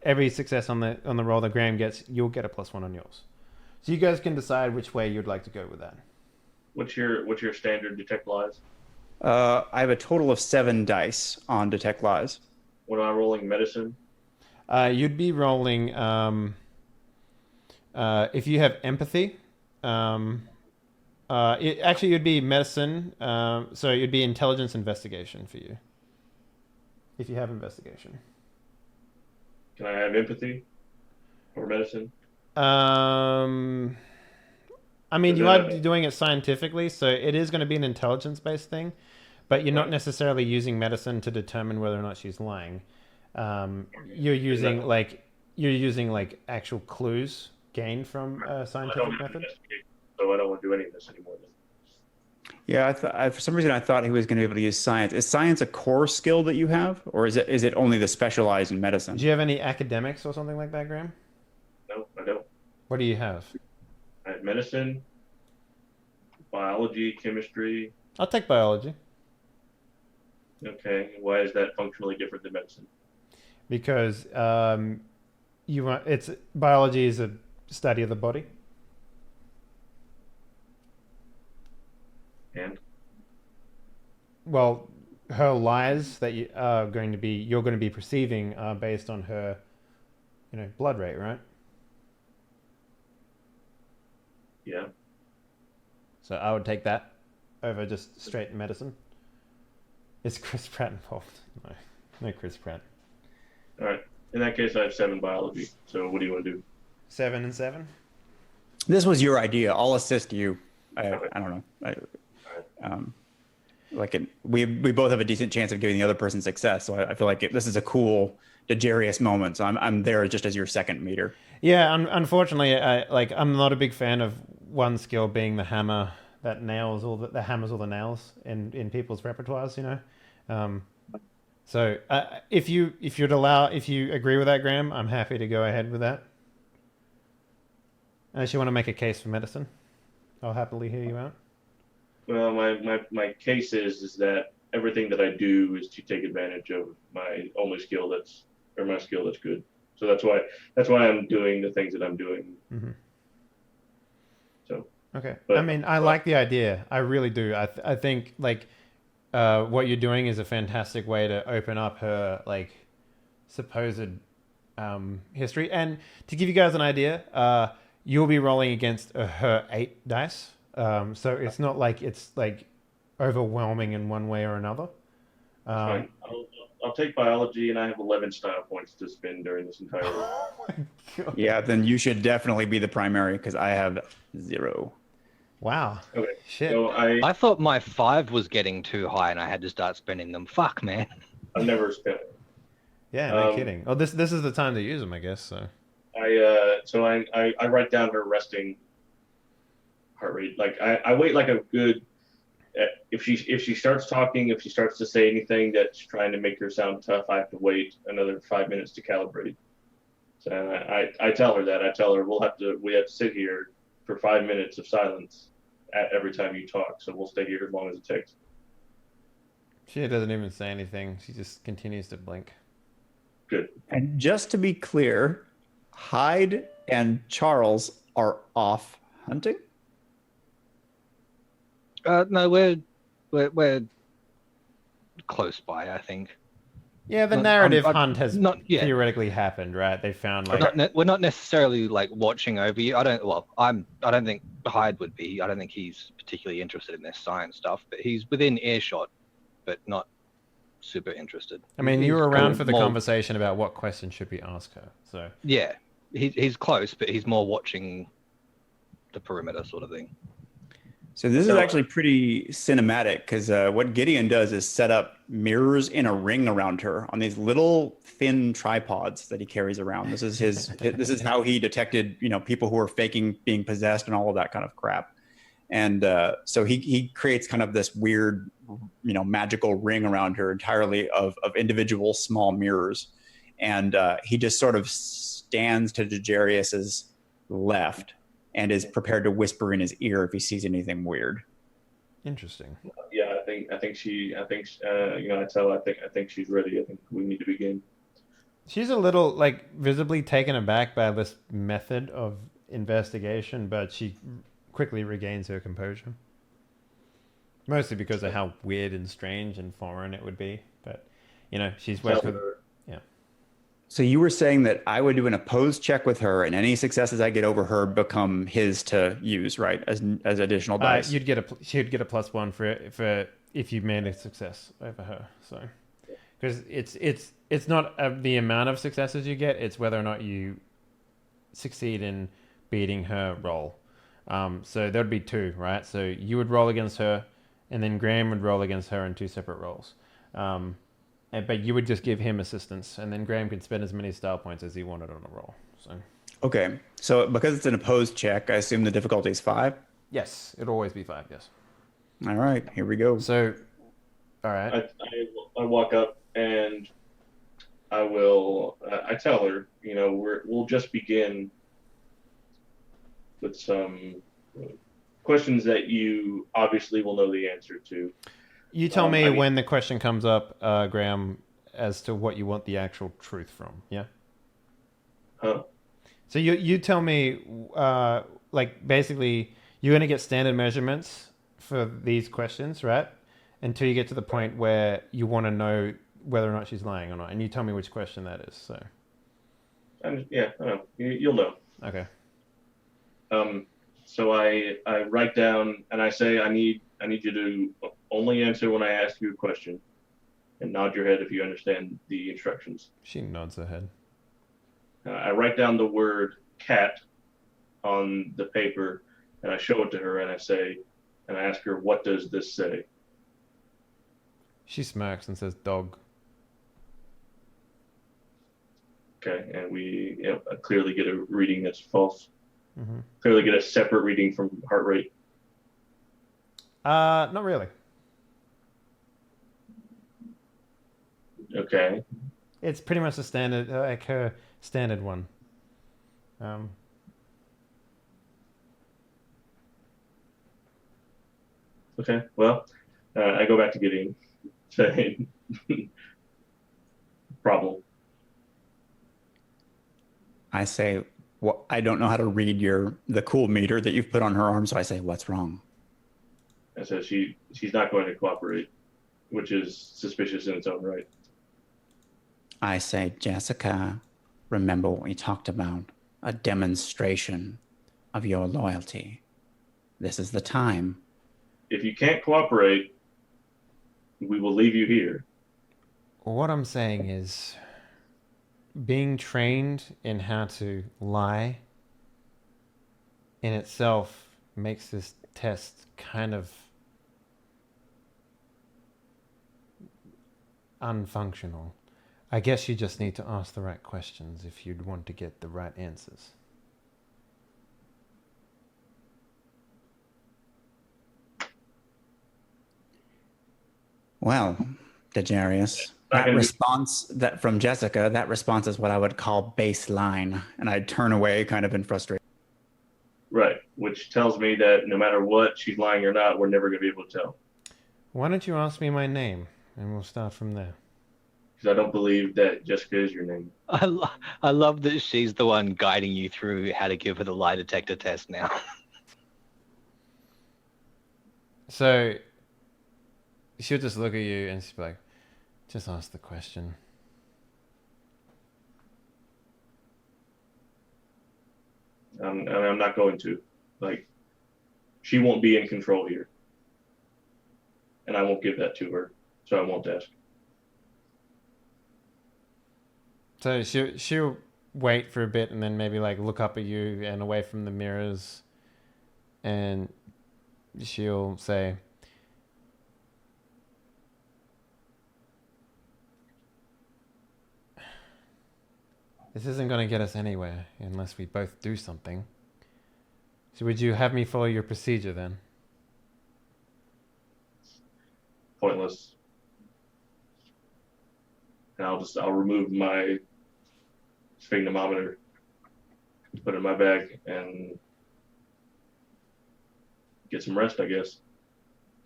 every success on the roll that Graham gets, you'll get a +1 on yours. So you guys can decide which way you'd like to go with that. What's your standard detect lies? I have a total of 7 dice on detect lies. When I'm rolling medicine, You'd be rolling if you have empathy. You'd be medicine. So it'd be intelligence investigation for you. If you have investigation. can I have empathy or medicine? I mean, Is you that are doing it scientifically, so it is going to be an intelligence-based thing, but you're not Right. necessarily using medicine to determine whether or not she's lying. You're using like actual clues gained from a I don't scientific have method. investigation, so I don't want to do any of this anymore. Then. Yeah, for some reason I thought he was going to be able to use science. Is science a core skill that you have, or is it only the specialized in medicine? Do you have any academics or something like that, Graham? No, I don't. What do you have? I have medicine, biology, chemistry. I'll take biology Okay, why is that functionally different than medicine? because biology is a study of the body. And Well, her lies that you're going to be perceiving are based on her, blood rate, right? yeah, So I would take that over just straight medicine. Is Chris Pratt involved? No Chris Pratt. all right. In that case, I have 7 biology. So what do you want to do? 7 and 7. This was your idea. I'll assist you. I don't know. We both have a decent chance of giving the other person success. So I feel like this is a cool Degarius moment. So I'm there just as your second meter. Yeah, unfortunately, I'm not a big fan of one skill being the hammer that nails all the hammers all the nails in people's repertoires. So if you agree with that, Graham, I'm happy to go ahead with that. Unless you want to make a case for medicine, I'll happily hear you out. Well, my case is that everything that I do is to take advantage of my skill that's good. So that's why I'm doing the things that I'm doing. Mm-hmm. So okay, but, I mean, I like the idea. I really do. I think what you're doing is a fantastic way to open up her supposed history. And to give you guys an idea, you'll be rolling against her 8 dice. So it's not like it's overwhelming in one way or another. fine. I'll take biology, and I have 11 style points to spend during this entire. Oh my God. Yeah, then you should definitely be the primary because I have 0. Wow. Okay. Shit. So I thought my 5 was getting too high and I had to start spending them. Fuck, man. I've never spent it. Yeah, no kidding. Oh, this is the time to use them, I guess. So. I write down her resting heart rate. I wait a good. If she starts talking, if she starts to say anything that's trying to make her sound tough, I have to wait another 5 minutes to calibrate. So I tell her that. I tell her we have to sit here for 5 minutes of silence every time you talk. So we'll stay here as long as it takes. She doesn't even say anything. She just continues to blink. Good. And just to be clear, Hyde and Charles are off hunting. No, we're close by, I think. Yeah, the narrative hunt has theoretically happened, right? They found we're not necessarily watching over you. I don't think Hyde would be. I don't think he's particularly interested in this science stuff, but he's within earshot, but not super interested. I mean, you were around for the conversation about what question should we ask her. So yeah, he's close, but he's more watching the perimeter sort of thing. So this is actually pretty cinematic because what Gideon does is set up mirrors in a ring around her on these little thin tripods that he carries around. This is this is how he detected, people who are faking being possessed and all of that kind of crap. And so he creates kind of this weird, magical ring around her entirely of individual small mirrors. And he just sort of stands to Degarius's left and is prepared to whisper in his ear if he sees anything weird. Interesting. Yeah, I think I think she's ready. I think we need to begin. She's a little like visibly taken aback by this method of investigation, but she quickly regains her composure. Mostly because of how weird and strange and foreign it would be. But, she's worked with... Yeah. So you were saying that I would do an opposed check with her, and any successes I get over her become his to use, right? As additional dice. She'd get a +1 for if you made a success over her. So, because it's not the amount of successes you get; it's whether or not you succeed in beating her roll. So there'd be 2, right? So you would roll against her, and then Graham would roll against her in 2 separate rolls. But you would just give him assistance, and then Graham could spend as many style points as he wanted on a roll. So. Okay, so because it's an opposed check, I assume the difficulty is 5? Yes, it'll always be 5, yes. All right, here we go. So, all right. I walk up and I tell her, we'll just begin with some questions that you obviously will know the answer to. You tell me when the question comes up, Graham, as to what you want the actual truth from, yeah? Huh? So you tell me, basically, you're going to get standard measurements for these questions, right? Until you get to the point where you want to know whether or not she's lying or not. And you tell me which question that is, so. Yeah, I know. You'll know. Okay. So I write down and I say, I need you to only answer when I ask you a question, and nod your head if you understand the instructions. She nods her head. I write down the word cat on the paper, and I show it to her, and I ask her, what does this say? She smirks and says, dog. Okay, and we clearly get a reading that's false. Mm-hmm. Clearly get a separate reading from heart rate. Not really. Okay. It's pretty much a standard, her standard one. Okay. Well, I go back to getting saying problem. I say, well, I don't know how to read the cool meter that you've put on her arm, so I say, what's wrong? And so she's not going to cooperate, which is suspicious in its own right. I say, Jessica, remember what we talked about, a demonstration of your loyalty. This is the time. If you can't cooperate, we will leave you here. What I'm saying is, being trained in how to lie in itself makes this test kind of unfunctional. I guess you just need to ask the right questions if you'd want to get the right answers. Well, Dejarius, that response from Jessica, that response is what I would call baseline, and I'd turn away kind of in frustration. Right, which tells me that no matter what, she's lying or not, we're never going to be able to tell. Why don't you ask me my name, and we'll start from there. Because I don't believe that Jessica is your name. I love that she's the one guiding you through how to give her the lie detector test now. So she'll just look at you and she'll be like, just ask the question. I'm not going to. She won't be in control here. And I won't give that to her, so I won't ask. So she'll wait for a bit and then maybe look up at you and away from the mirrors, and she'll say, this isn't going to get us anywhere unless we both do something. So would you have me follow your procedure then? Pointless. And I'll remove my sphygmometer, put it in my bag, and get some rest, I guess.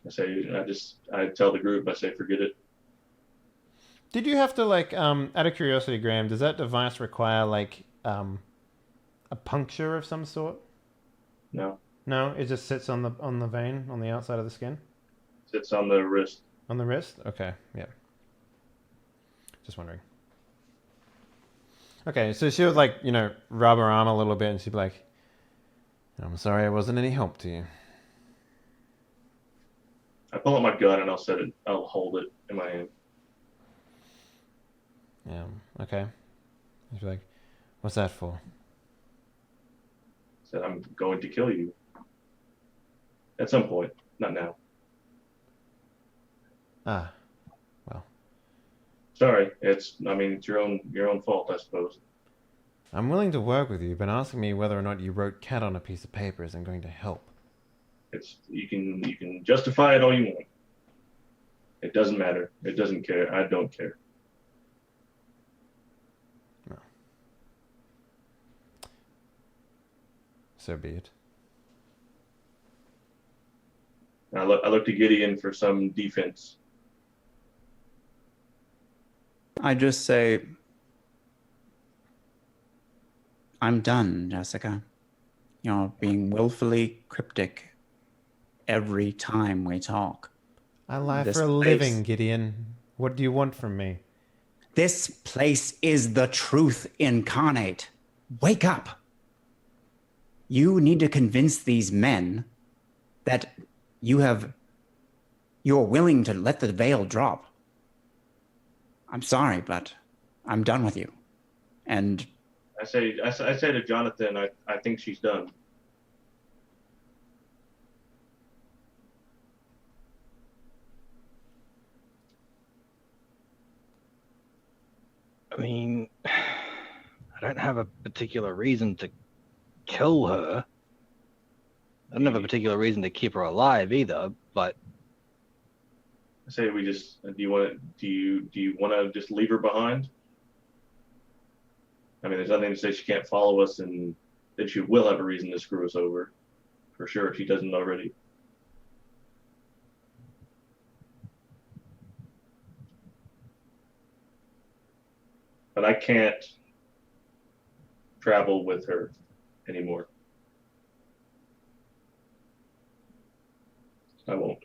I tell the group, I say, forget it. Did you have to out of curiosity, Graham, does that device require a puncture of some sort? No. No, it just sits on the vein on the outside of the skin. Sits on the wrist. On the wrist? Okay, yeah. Just wondering. Okay, so she would rub her arm a little bit, and she'd be like, "I'm sorry, I wasn't any help to you." I pull out my gun and I'll hold it in my hand. Yeah. Okay. She'd be like, "What's that for?" Said, I'm going to kill you. At some point, not now. Ah, well. Sorry, it's your own fault, I suppose. I'm willing to work with you, but asking me whether or not you wrote cat on a piece of paper isn't going to help. You can justify it all you want. It doesn't matter. It doesn't care. I don't care. No. So be it. I look to Gideon for some defense. I just say, I'm done, Jessica. You're being willfully cryptic every time we talk. I lie for a living, Gideon. What do you want from me? This place is the truth incarnate. Wake up. You need to convince these men that you're willing to let the veil drop. I'm sorry, but I'm done with you. And I say to Jonathan, I think she's done. I mean, I don't have a particular reason to kill her. I don't have a particular reason to keep her alive either, but I say we just do you want to just leave her behind? I mean, there's nothing to say she can't follow us, and that she will have a reason to screw us over, for sure, if she doesn't already. But I can't travel with her anymore. I won't.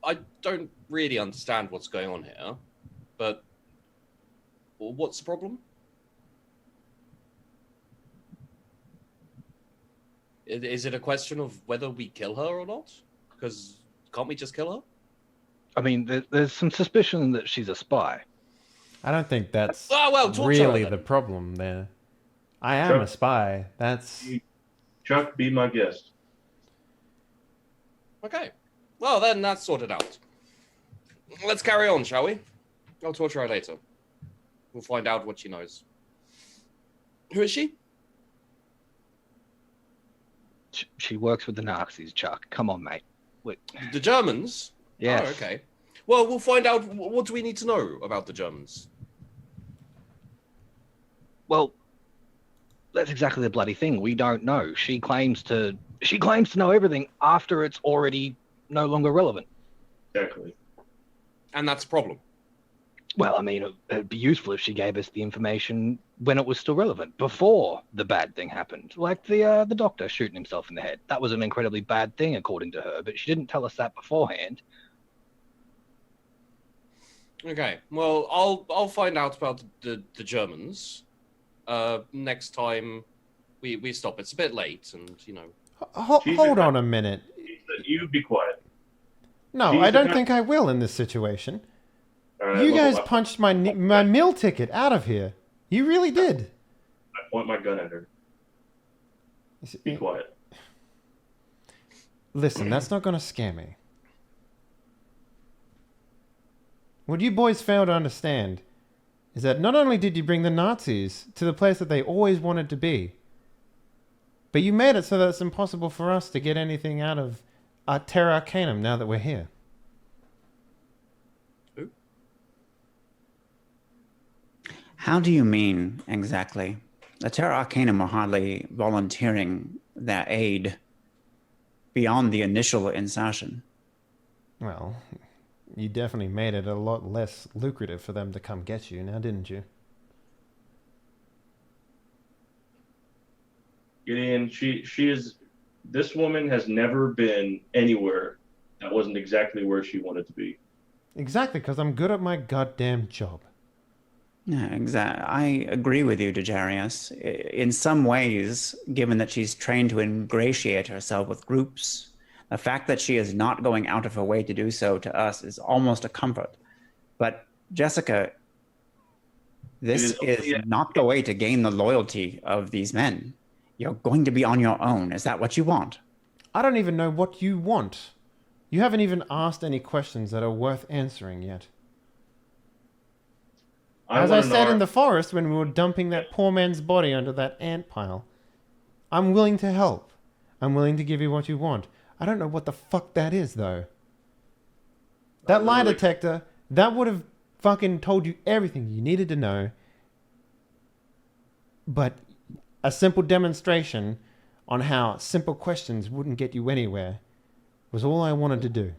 I don't really understand what's going on here, but what's the problem? Is it a question of whether we kill her or not? Because can't we just kill her? I mean, there's some suspicion that she's a spy. I don't think that's torture really her, the problem there. I am a spy. That's... Chuck, be my guest. Okay. Well, then that's sorted out. Let's carry on, shall we? I'll torture her later. We'll find out what she knows. Who is she? She works with the Nazis, Chuck. Come on, mate. Wait. The Germans? Yes. Oh, okay. Well, we'll find out. What do we need to know about the Germans? Well, that's exactly the bloody thing. We don't know. She claims to know everything after it's already no longer relevant. Exactly. And that's a problem. Well, I mean, it'd be useful if she gave us the information when it was still relevant, before the bad thing happened. Like the doctor shooting himself in the head. That was an incredibly bad thing, according to her, but she didn't tell us that beforehand. Okay. Well, I'll find out about the Germans next time we stop. It's a bit late, and Hold on a minute. You be quiet. No, I don't think I will in this situation. Right, you guys punched my meal ticket out of here. You really did. I point my gun at her. Be quiet. Listen, that's not going to scare me. What you boys fail to understand is that not only did you bring the Nazis to the place that they always wanted to be, but you made it so that it's impossible for us to get anything out of Terra Arcanum now that we're here. How do you mean, exactly? The Terra Arcanum are hardly volunteering their aid beyond the initial insertion. Well, you definitely made it a lot less lucrative for them to come get you, now didn't you? Gideon, she is. This woman has never been anywhere that wasn't exactly where she wanted to be. Exactly, because I'm good at my goddamn job. Yeah, exactly. I agree with you, Dejarius. In some ways, given that she's trained to ingratiate herself with groups, the fact that she is not going out of her way to do so to us is almost a comfort. But Jessica, this is not the way to gain the loyalty of these men. You're going to be on your own. Is that what you want? I don't even know what you want. You haven't even asked any questions that are worth answering yet. As I said in the forest when we were dumping that poor man's body under that ant pile, I'm willing to help. I'm willing to give you what you want. I don't know what the fuck that is, though. That lie detector, that would have fucking told you everything you needed to know. But a simple demonstration on how simple questions wouldn't get you anywhere was all I wanted to do.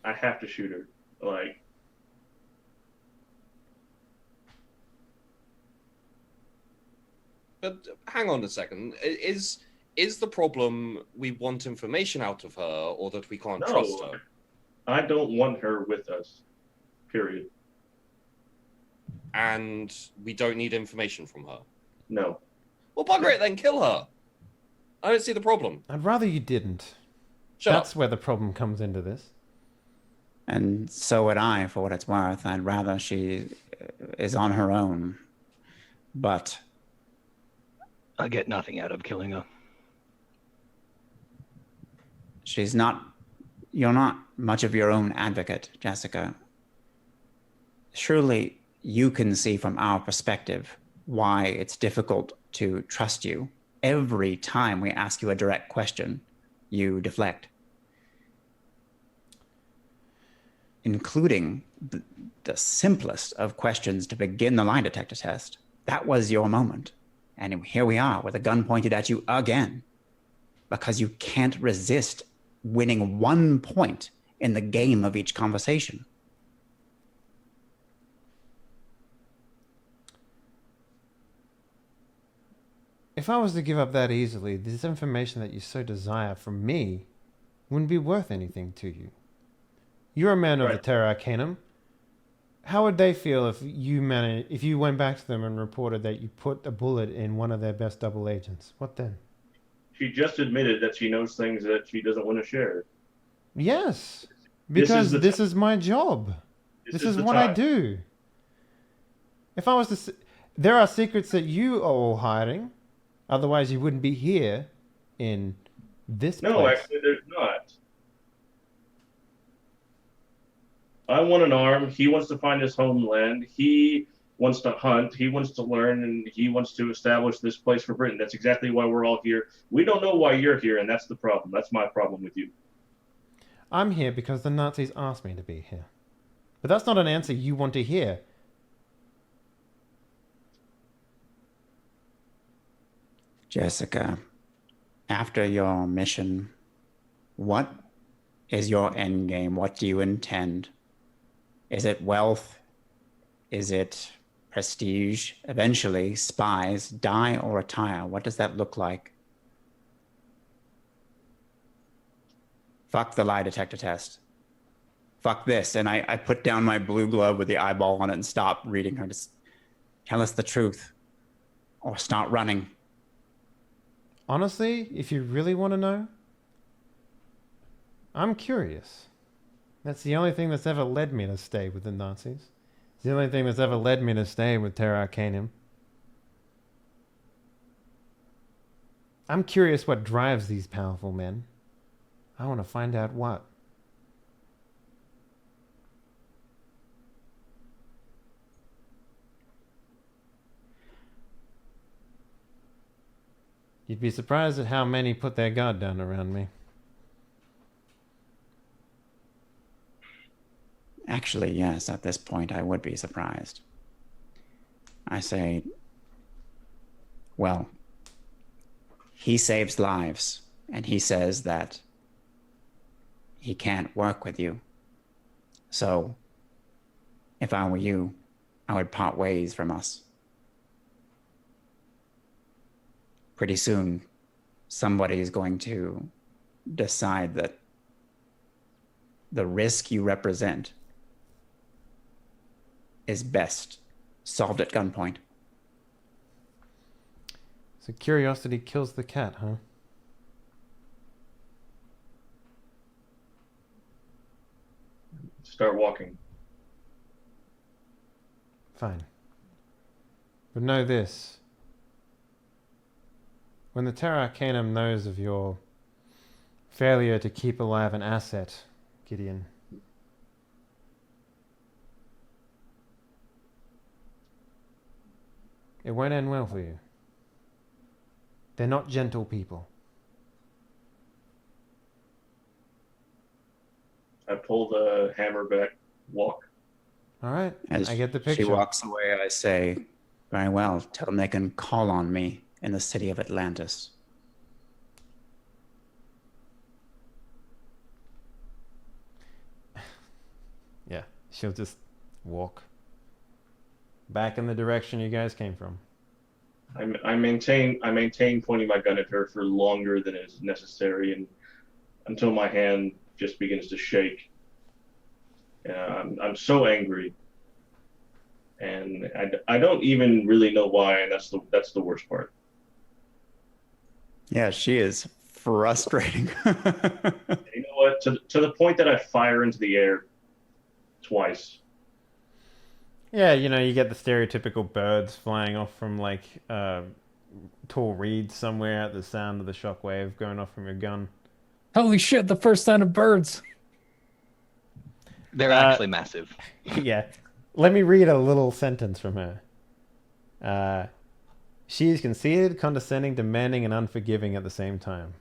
I have to shoot her. Like, but hang on a second. Is the problem we want information out of her, or that we can't trust her? I don't want her with us. Period. And we don't need information from her? No. Well, bugger it then, kill her. I don't see the problem. I'd rather you didn't. That's where the problem comes into this. And so would I, for what it's worth. I'd rather she is on her own. But I get nothing out of killing her. You're not much of your own advocate, Jessica. Surely you can see from our perspective why it's difficult to trust you. Every time we ask you a direct question, you deflect. Including the simplest of questions to begin the lie detector test. That was your moment. And here we are with a gun pointed at you again. Because you can't resist winning 1 point in the game of each conversation. If I was to give up that easily, this information that you so desire from me wouldn't be worth anything to you. You're a man of the Terra Arcanum. How would they feel if you went back to them and reported that you put a bullet in one of their best double agents? What then? She just admitted that she knows things that she doesn't want to share. Yes, because this is my job. This is what I do. If I was to... There are secrets that you are all hiding. Otherwise, you wouldn't be here in this place. No, actually, there's not. I want an arm. He wants to find his homeland. He wants to hunt. He wants to learn, and he wants to establish this place for Britain. That's exactly why we're all here. We don't know why you're here, and that's the problem. That's my problem with you. I'm here because the Nazis asked me to be here. But that's not an answer you want to hear. Jessica, after your mission, what is your end game? What do you intend? Is it wealth? Is it prestige? Eventually, spies die or retire. What does that look like? Fuck the lie detector test. Fuck this. And I put down my blue glove with the eyeball on it and stop reading her. Just tell us the truth or start running. Honestly, if you really want to know, I'm curious. That's the only thing that's ever led me to stay with the Nazis. It's the only thing that's ever led me to stay with Terra Arcanum. I'm curious what drives these powerful men. I want to find out what. You'd be surprised at how many put their guard down around me. Actually, yes, at this point I would be surprised. I say, well, he saves lives, and he says that he can't work with you. So, if I were you, I would part ways from us. Pretty soon, somebody is going to decide that the risk you represent is best solved at gunpoint. So curiosity kills the cat, huh? Start walking. Fine. But know this. When the Terra Arcanum knows of your failure to keep alive an asset, Gideon, it won't end well for you. They're not gentle people. I pull the hammer back, walk. All right, As I get the picture. she walks away, I say, very well, tell them they can call on me in the city of Atlantis. Yeah, she'll just walk back in the direction you guys came from. I maintain pointing my gun at her for longer than is necessary, and until my hand just begins to shake. I'm so angry, and I don't even really know why, and that's the worst part. Yeah, she is frustrating. You know what? To the point that I fire into the air twice. Yeah, you know, you get the stereotypical birds flying off from like tall reeds somewhere at the sound of the shockwave going off from your gun. Holy shit, the first sign of birds. They're actually massive. Yeah. Let me read a little sentence from her. She is conceited, condescending, demanding, and unforgiving at the same time.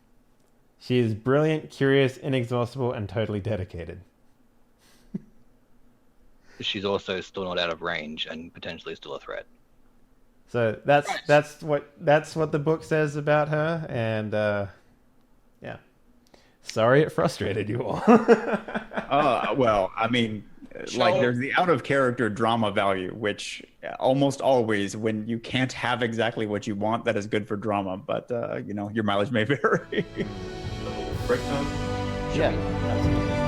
She is brilliant, curious, inexhaustible, and totally dedicated. She's also still not out of range and potentially still a threat. So that's what the book says about her, and yeah. Sorry it frustrated you all. Well, I mean, like there's the out of character drama value, which almost always, when you can't have exactly what you want, that is good for drama. But you know, your mileage may vary. Break time? Yeah, absolutely.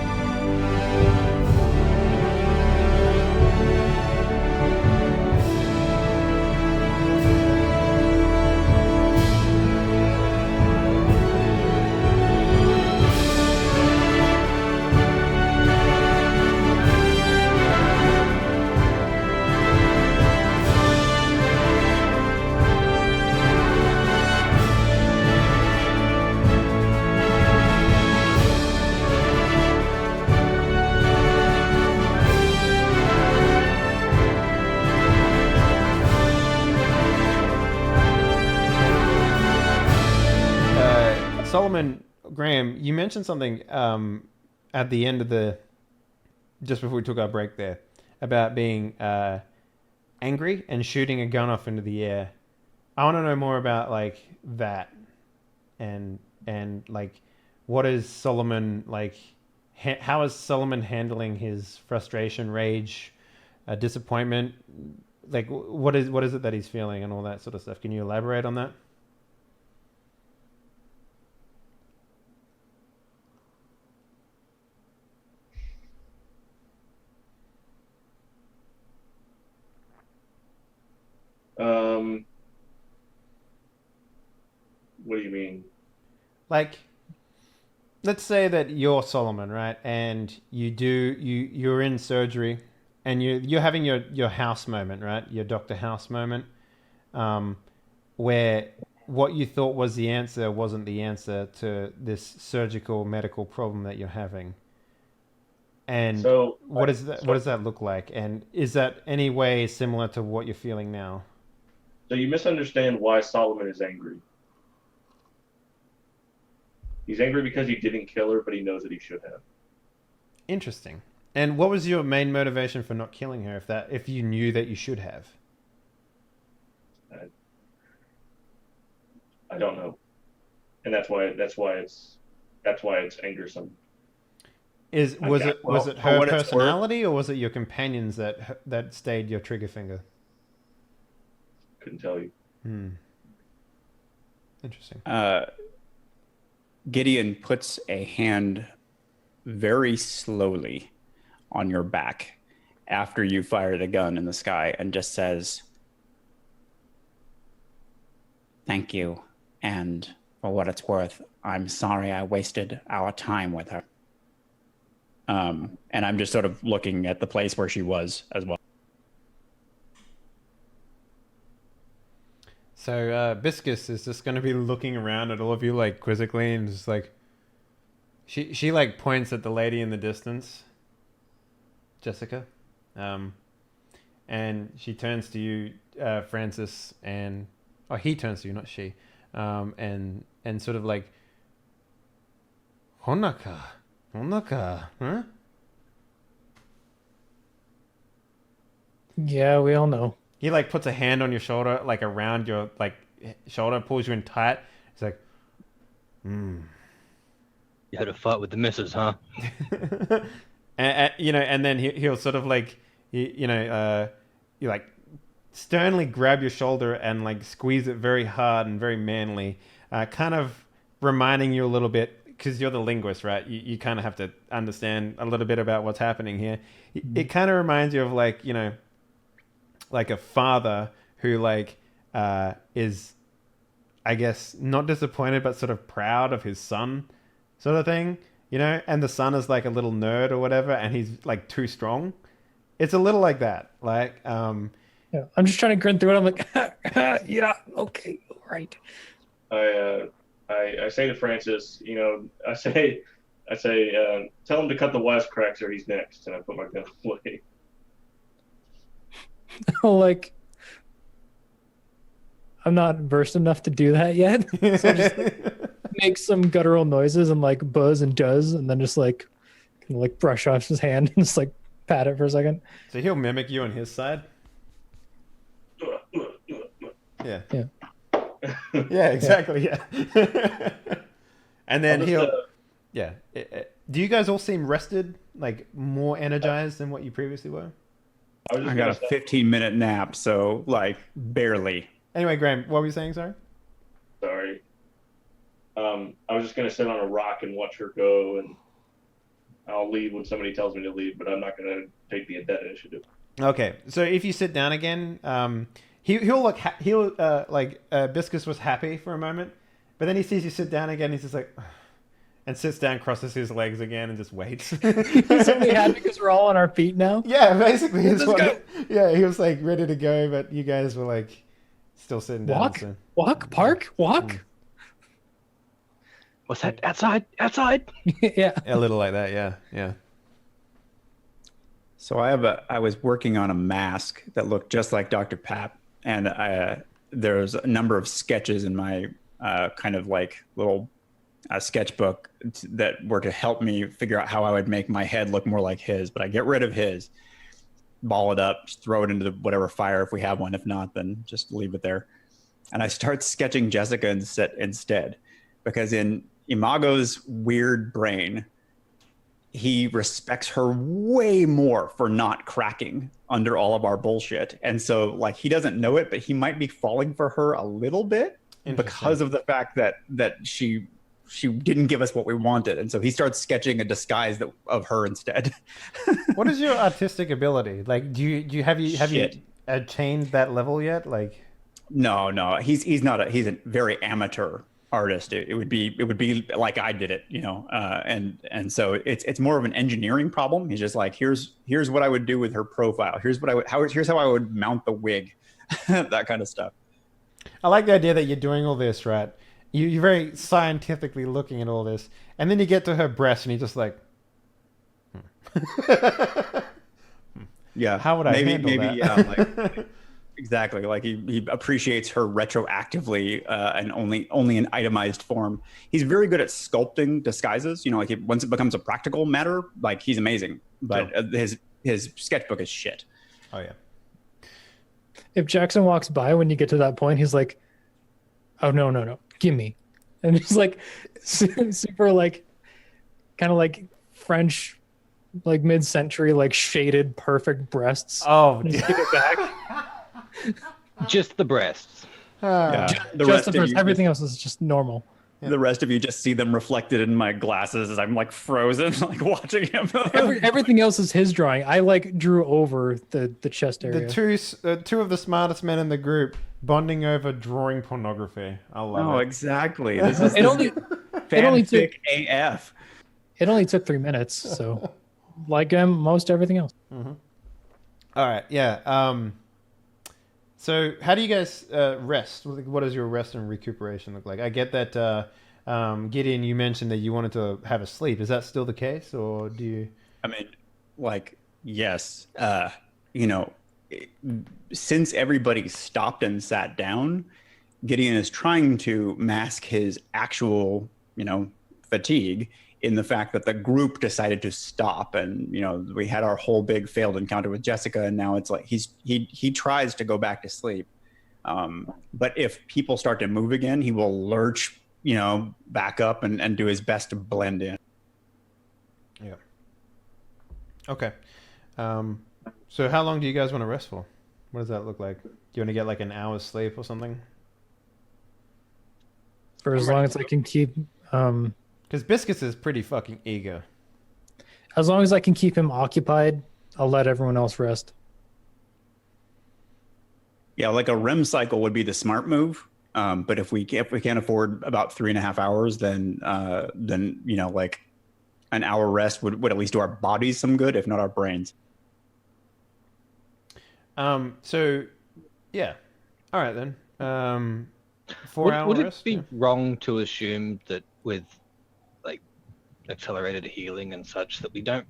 Solomon, Graham, you mentioned something at the end of just before we took our break there, about being angry and shooting a gun off into the air. I want to know more about like that, and like what is Solomon like? How is Solomon handling his frustration, rage, disappointment? Like what is it that he's feeling and all that sort of stuff? Can you elaborate on that? What do you mean? Like, let's say that you're Solomon, right? And you're in surgery, and you're having your House moment, right? Your Dr. House moment, where what you thought was the answer wasn't the answer to this surgical medical problem that you're having. And So what does that look like? And is that any way similar to what you're feeling now? So you misunderstand why Solomon is angry. He's angry because he didn't kill her, but he knows that he should have. Interesting. And what was your main motivation for not killing her? If you knew that you should have? I don't know, and that's why it's angersome. Was it her personality, or was it your companions that stayed your trigger finger? Couldn't tell you. Interesting. Gideon puts a hand very slowly on your back after you fire the gun in the sky and just says, "Thank you. And for what it's worth, I'm sorry I wasted our time with her." And I'm just sort of looking at the place where she was as well. So Biscus is just going to be looking around at all of you like quizzically, and just like she like points at the lady in the distance, Jessica, and she turns to you, Francis, and he turns to you, not she, and sort of like, Honaka, huh? Yeah, we all know. He like puts a hand on your shoulder, like around your like shoulder, pulls you in tight. He's like, You had a fight with the missus, huh? and then he'll sort of like, you like sternly grab your shoulder and like squeeze it very hard and very manly, kind of reminding you a little bit, because you're the linguist, right? You kind of have to understand a little bit about what's happening here. It kind of reminds you of like, like a father who like is, I guess, not disappointed but sort of proud of his son, sort of thing, and the son is like a little nerd or whatever, and he's like too strong. It's a little like that, like yeah, I'm just trying to grin through it. I'm like, yeah, okay, all right. I say to Francis, I say, tell him to cut the wisecracks or he's next, and I put my gun away. Like, I'm not versed enough to do that yet. So I just make some guttural noises and like buzz and does, and then just like kind of like brush off his hand and just like pat it for a second. So he'll mimic you on his side. Yeah. Yeah. Yeah, exactly. Yeah. And then yeah. Do you guys all seem rested, like more energized than what you previously were? I got a 15-minute nap, so like barely. Anyway, Graham, what were you saying? Sorry. I was just gonna sit on a rock and watch her go, and I'll leave when somebody tells me to leave, but I'm not gonna take that initiative. Okay, so if you sit down again, he'll look. Biscus was happy for a moment, but then he sees you sit down again. He's just like, and sits down, crosses his legs again, and just waits. He's only happy because we're all on our feet now. Yeah, basically. Let's go. Yeah, he was like ready to go, but you guys were like still sitting down. Walk. What's that? Outside. Yeah. A little like that. Yeah. So I was working on a mask that looked just like Dr. Pap, and there's a number of sketches in my kind of like little sketchbook that were to help me figure out how I would make my head look more like his. But I get rid of his, ball it up, just throw it into whatever fire if we have one. If not, then just leave it there. And I start sketching Jessica instead, because in Imago's weird brain, he respects her way more for not cracking under all of our bullshit. And so like he doesn't know it, but he might be falling for her a little bit because of the fact that she didn't give us what we wanted. And so he starts sketching a disguise of her instead. What is your artistic ability? Like, have you attained that level yet? Like, no, he's a very amateur artist. It would be like I did it, and so it's more of an engineering problem. He's just like, here's what I would do with her profile. Here's how I would mount the wig, that kind of stuff. I like the idea that you're doing all this, right? You're very scientifically looking at all this, and then you get to her breast, and you're just like, yeah. How would I handle that? Yeah, like, Exactly. Like he appreciates her retroactively and only in itemized form. He's very good at sculpting disguises. You know, like once it becomes a practical matter, like he's amazing. But his sketchbook is shit. Oh yeah. If Jackson walks by when you get to that point, he's like, "Oh no, gimme," and it's like super like kind of like French, like mid-century, like shaded perfect breasts. Oh, just give it back. Just the breasts. Yeah. Just the breasts. Everything else is just normal. The rest of you just see them reflected in my glasses as I'm like frozen, like watching him. Everything else is his drawing. I like drew over the chest area. The two of the smartest men in the group bonding over drawing pornography. I love it. Exactly. This is it only fanfic AF. It only took 3 minutes, so like most everything else. Mm-hmm. All right, yeah. So how do you guys rest? What does your rest and recuperation look like? I get that, Gideon, you mentioned that you wanted to have a sleep. Is that still the case, or do you? I mean, like, yes. You know, since everybody stopped and sat down, Gideon is trying to mask his actual, fatigue in the fact that the group decided to stop, and we had our whole big failed encounter with Jessica, and now it's like he tries to go back to sleep, but if people start to move again, he will lurch back up and do his best to blend in. Yeah. Okay. So how long do you guys want to rest for? What does that look like? Do you want to get like an hour's sleep or something? For as long as I can keep because Biscuits is pretty fucking eager. As long as I can keep him occupied, I'll let everyone else rest. Yeah, like a REM cycle would be the smart move. But if we can't afford about 3.5 hours, then like an hour rest would at least do our bodies some good, if not our brains. So yeah. All right then. 4 hours. Would it be wrong to assume that with like accelerated healing and such that we don't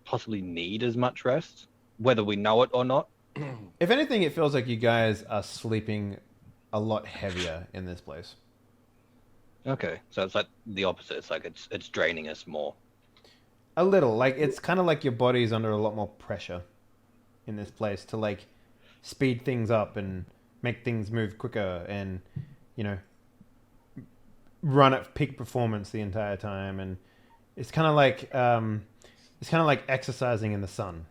possibly need as much rest, whether we know it or not? If anything, it feels like you guys are sleeping a lot heavier in this place. Okay, so it's like the opposite. It's like it's draining us more. A little. Like it's kind of like your body's under a lot more pressure in this place to like speed things up and make things move quicker and run at peak performance the entire time, and it's kind of like exercising in the sun,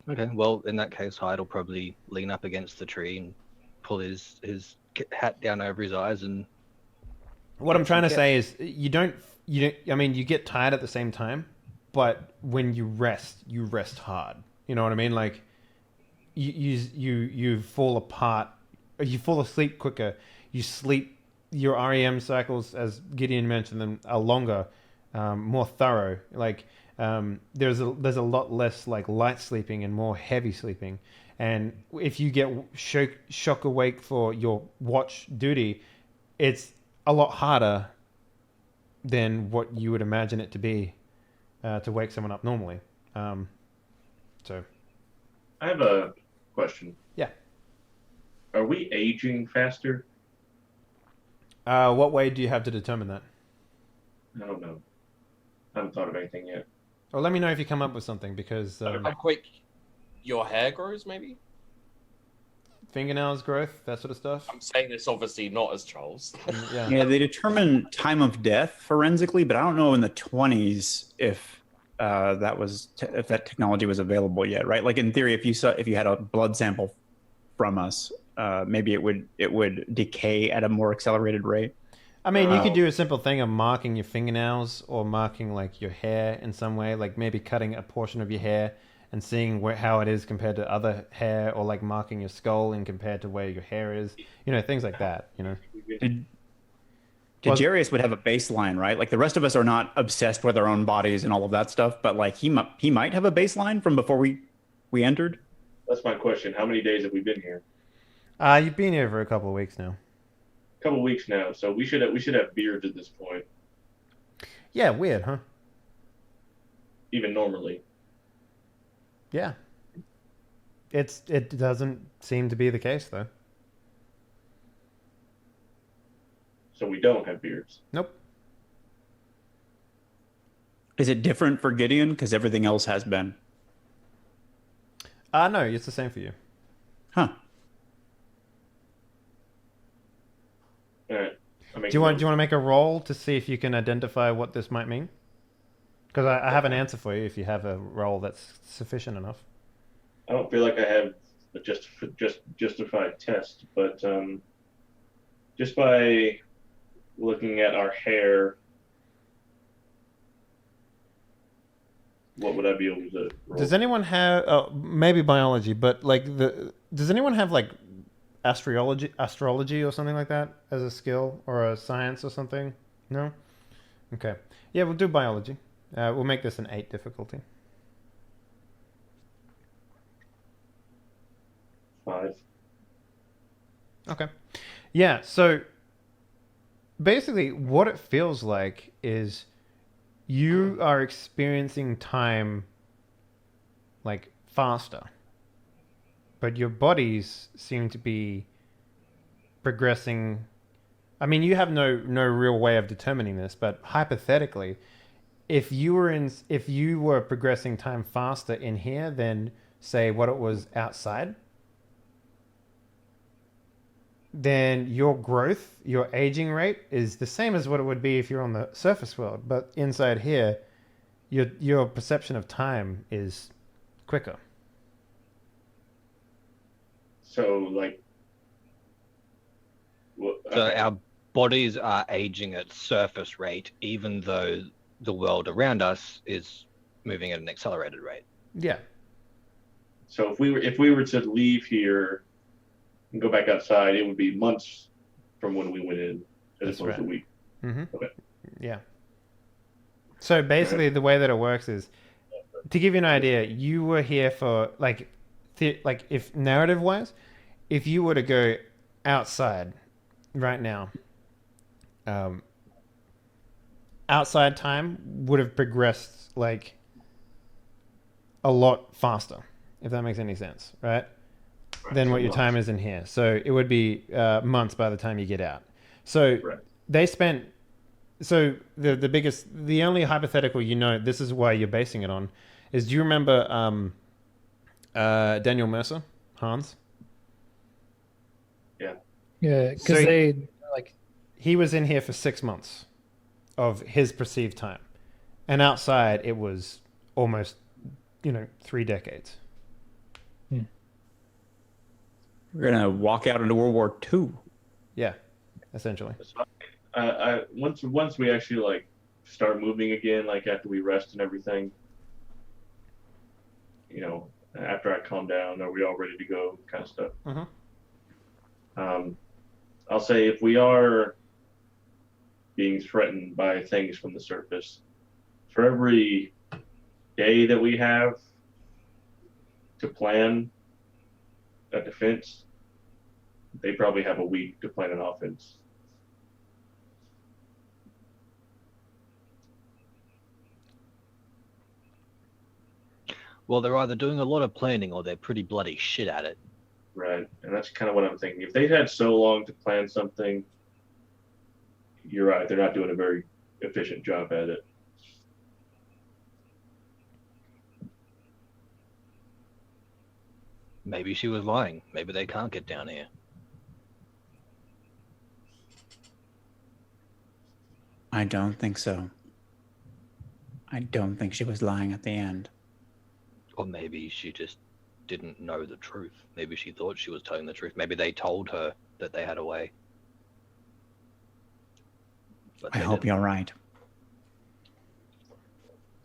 Okay, well in that case, Hyde'll probably lean up against the tree and pull his hat down over his eyes. And what I'm trying to say is you don't. I mean, you get tired at the same time, but when you rest hard. You know what I mean? Like you fall apart. You fall asleep quicker. You sleep. Your REM cycles, as Gideon mentioned them, are longer, more thorough. Like there's a lot less like light sleeping and more heavy sleeping. And if you get shock awake for your watch duty, it's a lot harder than what you would imagine it to be to wake someone up normally. So, I have a question. Yeah. Are we aging faster? What way do you have to determine that? I don't know. I haven't thought of anything yet. Well, let me know if you come up with something, because How quick your hair grows, maybe? Fingernails growth, that sort of stuff. I'm saying this obviously not as Charles. Yeah, they determine time of death forensically, but I don't know in the 20s if if that technology was available yet, right? Like in theory, if you had a blood sample from us, maybe it would decay at a more accelerated rate. I mean, you could do a simple thing of marking your fingernails or marking like your hair in some way, like maybe cutting a portion of your hair and seeing how it is compared to other hair, or like marking your skull and compared to where your hair is, things like that, Dejarius would have a baseline, right? Like the rest of us are not obsessed with our own bodies and all of that stuff, but like he might have a baseline from before we entered. That's my question. How many days have we been here? You've been here for a couple of weeks now. A couple of weeks now, so we should have beards at this point. Yeah, weird, huh? Even normally. Yeah. It doesn't seem to be the case, though. So we don't have beards. Nope. Is it different for Gideon? Because everything else has been. No, it's the same for you. Huh. All right. Do you want to make a roll to see if you can identify what this might mean? Because I have an answer for you if you have a roll that's sufficient enough. I don't feel like I have a justified test, but just by looking at our hair, what would I be able to roll? Does anyone have maybe biology, but like does anyone have like astrology or something like that as a skill or a science or something? No? Okay. Yeah, we'll do biology. We'll make this an 8 difficulty. 5. Okay. Yeah, so basically what it feels like is you are experiencing time like faster, but your bodies seem to be progressing. I mean, you have no real way of determining this, but hypothetically, if you were progressing time faster in here than say what it was outside, then your growth, your aging rate is the same as what it would be if you're on the surface world. But inside here, your perception of time is quicker. So, like... So our bodies are aging at surface rate, even though the world around us is moving at an accelerated rate. Yeah. So if we were to leave here and go back outside, it would be months from when we went in, as opposed to weeks. Mm-hmm. Okay. Yeah. So basically, the way that it works is, to give you an idea, you were here for like if narrative-wise, if you were to go outside right now, outside time would have progressed like a lot faster, if that makes any sense, right? Than what your time is in here. So it would be months by the time you get out. So they spent. So the only hypothetical, this is why you're basing it on, is do you remember Daniel Mercer, Hans? Yeah. Yeah, because he was in here for 6 months of his perceived time, and outside it was almost 3 decades. We're gonna walk out into World War II. Yeah, essentially. Once we actually start moving again, after we rest and everything, after I calm down, are we all ready to go, kind of stuff. Mm-hmm. I'll say if we are being threatened by things from the surface, for every day that we have to plan a defense, they probably have a week to plan an offense. Well, they're either doing a lot of planning or they're pretty bloody shit at it. Right, and that's kind of what I'm thinking. If they had so long to plan something, you're right, they're not doing a very efficient job at it. Maybe she was lying. Maybe they can't get down here. I don't think so. I don't think she was lying at the end. Or maybe she just didn't know the truth. Maybe she thought she was telling the truth. Maybe they told her that they had a way. I hope you're right.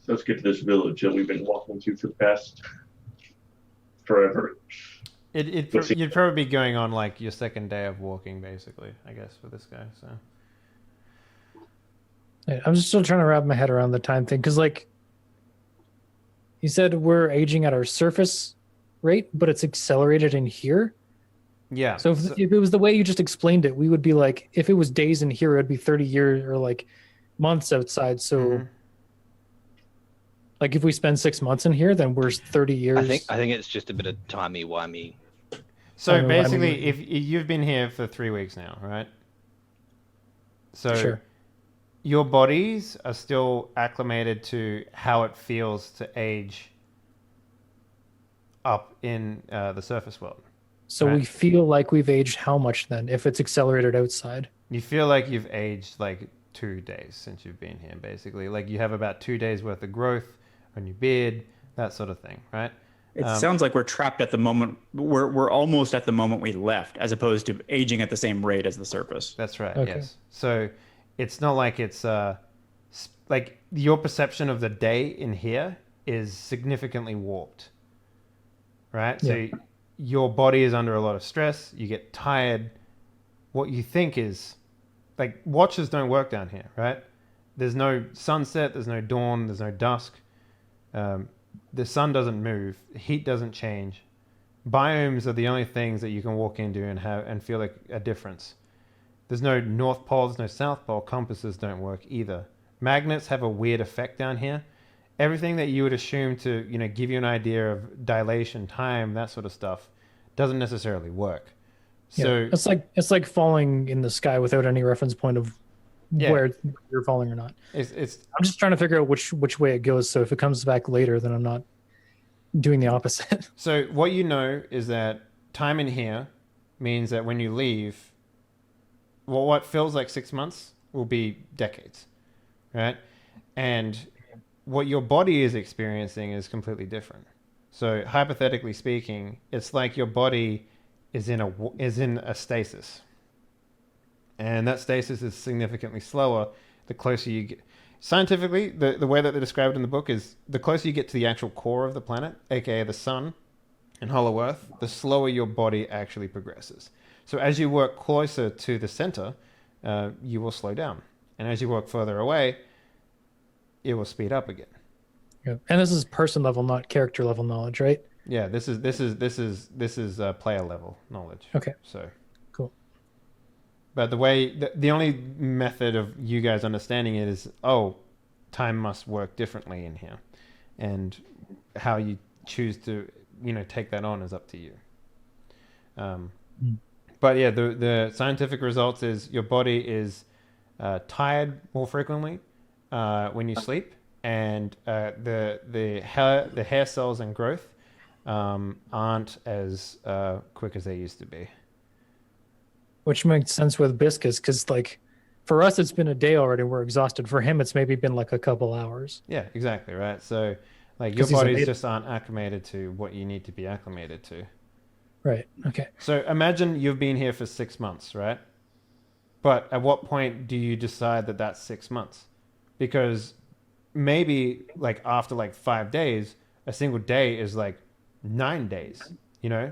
So let's get to this village that we've been walking to for the past forever. You'd probably be going on your second day of walking, basically, I guess, for this guy. So I'm still trying to wrap my head around the time thing, because you said we're aging at our surface rate, but it's accelerated in here. Yeah. So if it was the way you just explained it, we would be if it was days in here, it would be 30 years or months outside. So if we spend 6 months in here, then we're 30 years. I think it's just a bit of timey-wimey. So basically, if you've been here for 3 weeks now, right? So Sure. your bodies are still acclimated to how it feels to age up in the surface world. So right? we feel like we've aged how much then, if it's accelerated outside? You feel like you've aged like 2 days since you've been here, basically. Like you have about 2 days worth of growth on your beard, that sort of thing, right? It sounds like we're trapped at the moment. We're almost at the moment we left, as opposed to aging at the same rate as the surface. That's right. Okay. Yes. So it's not like it's like your perception of the day in here is significantly warped, right? Yeah. So your body is under a lot of stress. You get tired. What you think is like watches don't work down here, right? There's no sunset. There's no dawn. There's no dusk. The sun doesn't move. Heat doesn't change. Biomes are the only things that you can walk into and feel like a difference. There's no North Pole, there's no South Pole. Compasses don't work either. Magnets have a weird effect down here. Everything that you would assume to, give you an idea of dilation, time, that sort of stuff, doesn't necessarily work. So it's like falling in the sky without any reference point of where you're falling or not. I'm just trying to figure out which way it goes. So if it comes back later, then I'm not doing the opposite. So what you know is that time in here means that when you leave, well, what feels like 6 months will be decades, right? And what your body is experiencing is completely different. So hypothetically speaking, it's like your body is in a stasis. And that stasis is significantly slower the closer you get. Scientifically, the way that they're described in the book is the closer you get to the actual core of the planet, aka the sun and Hollow Earth, the slower your body actually progresses. So as you work closer to the center, you will slow down. And as you work further away, it will speed up again. Yeah. And this is person level, not character level knowledge, right? Yeah, this is player level knowledge. Okay. So cool. But the only method of you guys understanding it is, time must work differently in here, and how you choose to, take that on is up to you. But yeah, the scientific results is your body is tired more frequently when you sleep, and the hair cells and growth aren't as quick as they used to be. Which makes sense with Biscus, because like for us it's been a day already. We're exhausted. For him, it's maybe been like a couple hours. Yeah, exactly, right. So like your bodies just aren't acclimated to what you need to be acclimated to. Right. Okay. So imagine you've been here for 6 months, right? But at what point do you decide that that's 6 months? Because maybe like after like 5 days, a single day is like 9 days.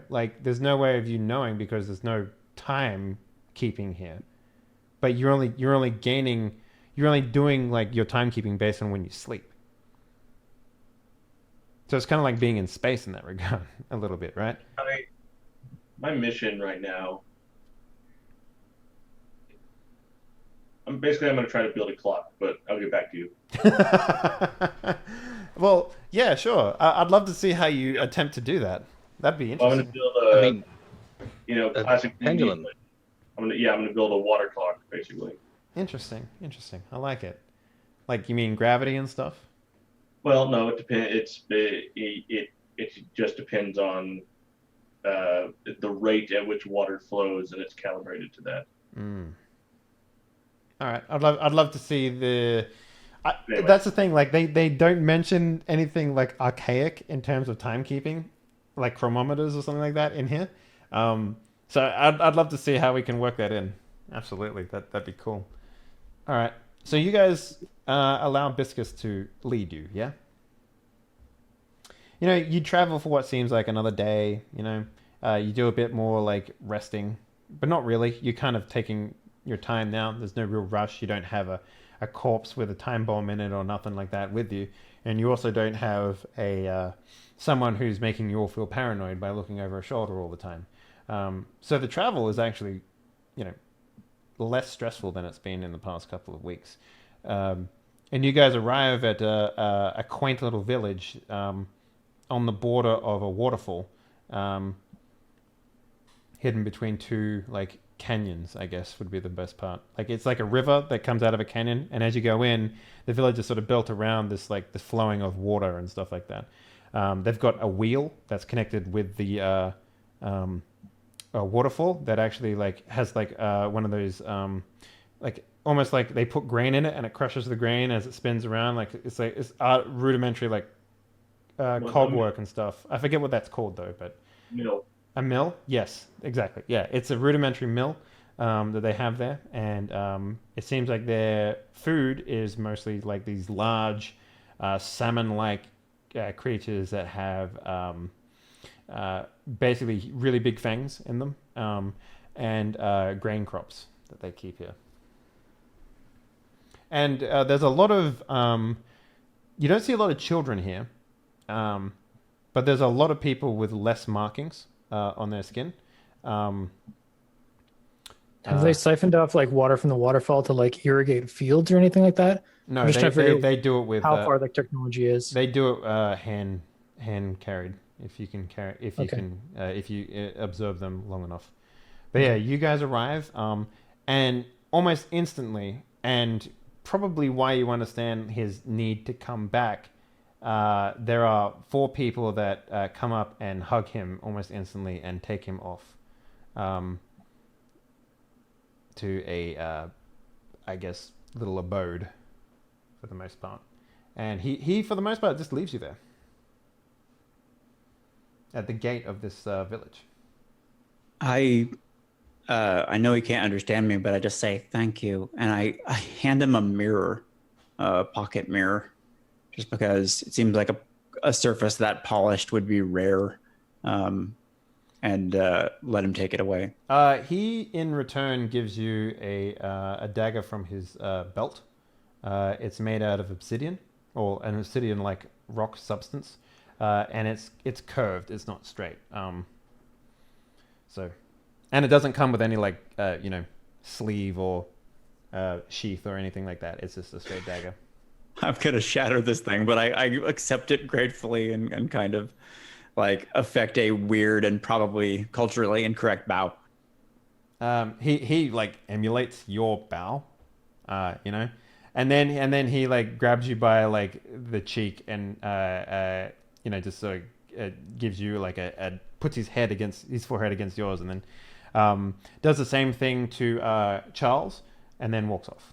Like there's no way of you knowing because there's no time keeping here. But you're only doing like your timekeeping based on when you sleep. So it's kind of like being in space in that regard, a little bit, right? My mission right now, I'm going to try to build a clock, but I'll get back to you. Well, yeah, sure. I'd love to see how you attempt to do that. That'd be interesting. I'm going to build a classic pendulum. I'm going to build a water clock, basically. Interesting. I like it. Like, you mean gravity and stuff? Well, no, it depends. It just depends on the rate at which water flows, and it's calibrated to that. All right, I'd love to see the. Anyway. That's the thing. Like they don't mention anything like archaic in terms of timekeeping, like chronometers or something like that in here. So I'd love to see how we can work that in. Absolutely, that'd be cool. All right, so you guys allow Biscus to lead you, yeah? You travel for what seems like another day. You do a bit more like resting, but not really. You're kind of taking your time now. There's no real rush. You don't have a corpse with a time bomb in it or nothing like that with you, and you also don't have someone who's making you all feel paranoid by looking over a shoulder all the time. So the travel is actually, less stressful than it's been in the past couple of weeks. And you guys arrive at a quaint little village on the border of a waterfall. hidden between two like canyons, I guess would be the best part. Like it's like a river that comes out of a canyon, and as you go in, the village is sort of built around this like the flowing of water and stuff like that. They've got a wheel that's connected with the a waterfall that actually like has like one of those like almost like they put grain in it and it crushes the grain as it spins around. Like it's rudimentary like cog work and stuff. I forget what that's called though, but Mill. a mill? Yes, exactly. Yeah, it's a rudimentary mill that they have there, and it seems like their food is mostly like these large salmon-like creatures that have basically really big fangs in them, and grain crops that they keep here. And there's a lot of you don't see a lot of children here, but there's a lot of people with less markings on their skin. Have they siphoned off like water from the waterfall to like irrigate fields or anything like that? No, they do it with how far the technology is. They do it hand carried. If you can carry, if you can, if you observe them long enough. But yeah, you guys arrive, and almost instantly, and probably why you understand his need to come back. There are 4 people that come up and hug him almost instantly and take him off to a, I guess, little abode for the most part. And he for the most part, just leaves you there at the gate of this village. I know he can't understand me, but I just say thank you. And I hand him a mirror, a pocket mirror. Just because it seems like a surface that polished would be rare, and let him take it away. He, in return, gives you a dagger from his belt. It's made out of obsidian, or an obsidian-like rock substance, and it's curved. It's not straight. So, and it doesn't come with any like sleeve or sheath or anything like that. It's just a straight dagger. I'm gonna shatter this thing, but I accept it gratefully and kind of like affect a weird and probably culturally incorrect bow. He like emulates your bow, and then he like grabs you by like the cheek and just sort of gives you like puts his forehead against yours, and then does the same thing to Charles, and then walks off.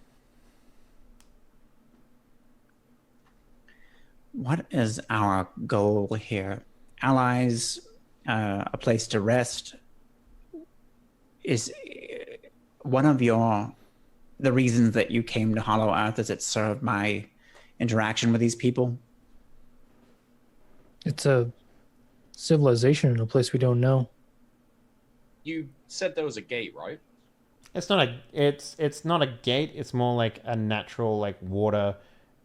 What is our goal here? Allies, a place to rest. Is one of the reasons that you came to Hollow Earth, does it serve my interaction with these people? It's a civilization in a place we don't know. You said there was a gate, right? It's not a gate. It's more like a natural like water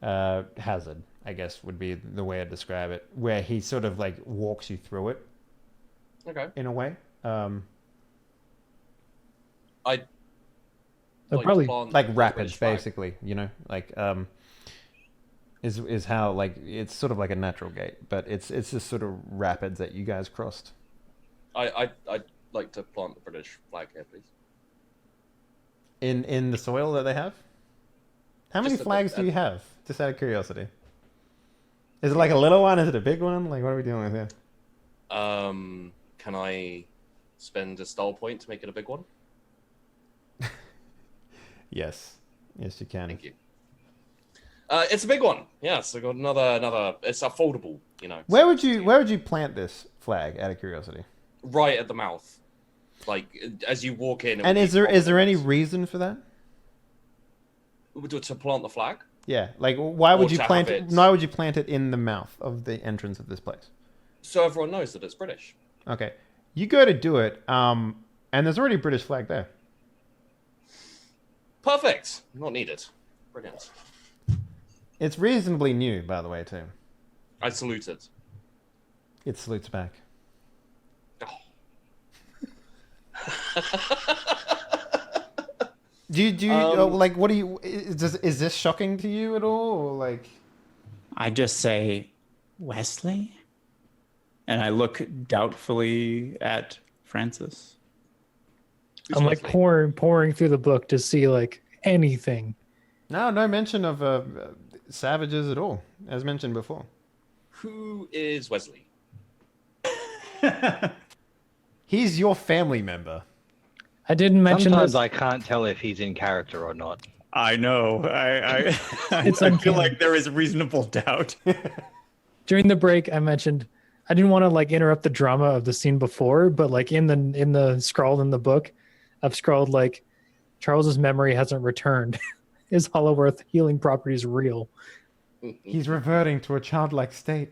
hazard, I guess would be the way to describe it, where he sort of like walks you through it. Okay. In a way. Probably like rapids, basically, like is how like it's sort of like a natural gate, but it's just sort of rapids that you guys crossed. I'd like to plant the British flag here, please. In the soil that they have? How many flags do you have? Just out of curiosity. Is it like a little one? Is it a big one? Like, what are we dealing with here? Can I spend a style point to make it a big one? Yes, you can. Thank you. It's a big one. Yes, I got another. It's a foldable. Where would you plant this flag? Out of curiosity. Right at the mouth, like as you walk in. And is there any reason for that? To plant the flag? Yeah, like why would you plant it? Why would you plant it in the mouth of the entrance of this place? So everyone knows that it's British. Okay, you go to do it, and there's already a British flag there. Perfect. Not needed. Brilliant. It's reasonably new, by the way, too. I salute it. It salutes back. Do you like? What do you? Is this shocking to you at all? Or like, I just say, Wesley, and I look doubtfully at Francis. Who's I'm like Wesley? pouring through the book to see like anything. No mention of savages at all, as mentioned before. Who is Wesley? He's your family member. I didn't mention Sometimes this. I can't tell if he's in character or not. I know. I feel uncanny. like there is reasonable doubt. During the break, I mentioned I didn't want to like interrupt the drama of the scene before, but like in the scrawled in the book, I've scrawled like Charles's memory hasn't returned. His Hollow Earth healing property is real. He's reverting to a childlike state.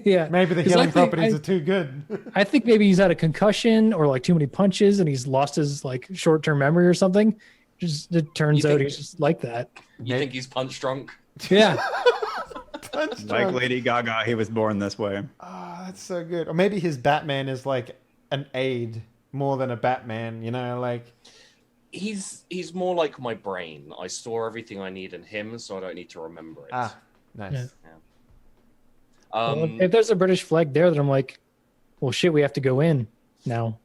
Yeah, Maybe the 'Cause healing I think- properties are too good. I think maybe he's had a concussion or like too many punches and he's lost his like short-term memory or something. Just it turns You out think- he's just like that. You think he's punch drunk? Yeah. Like Lady Gaga, he was born this way. Oh, that's so good. Or maybe his Batman is like an aid more than a Batman, you know, like... He's more like my brain. I store everything I need in him, so I don't need to remember it. Ah, nice. Yeah. Um, Well, if there's a British flag there, then I'm like, well, shit, we have to go in now.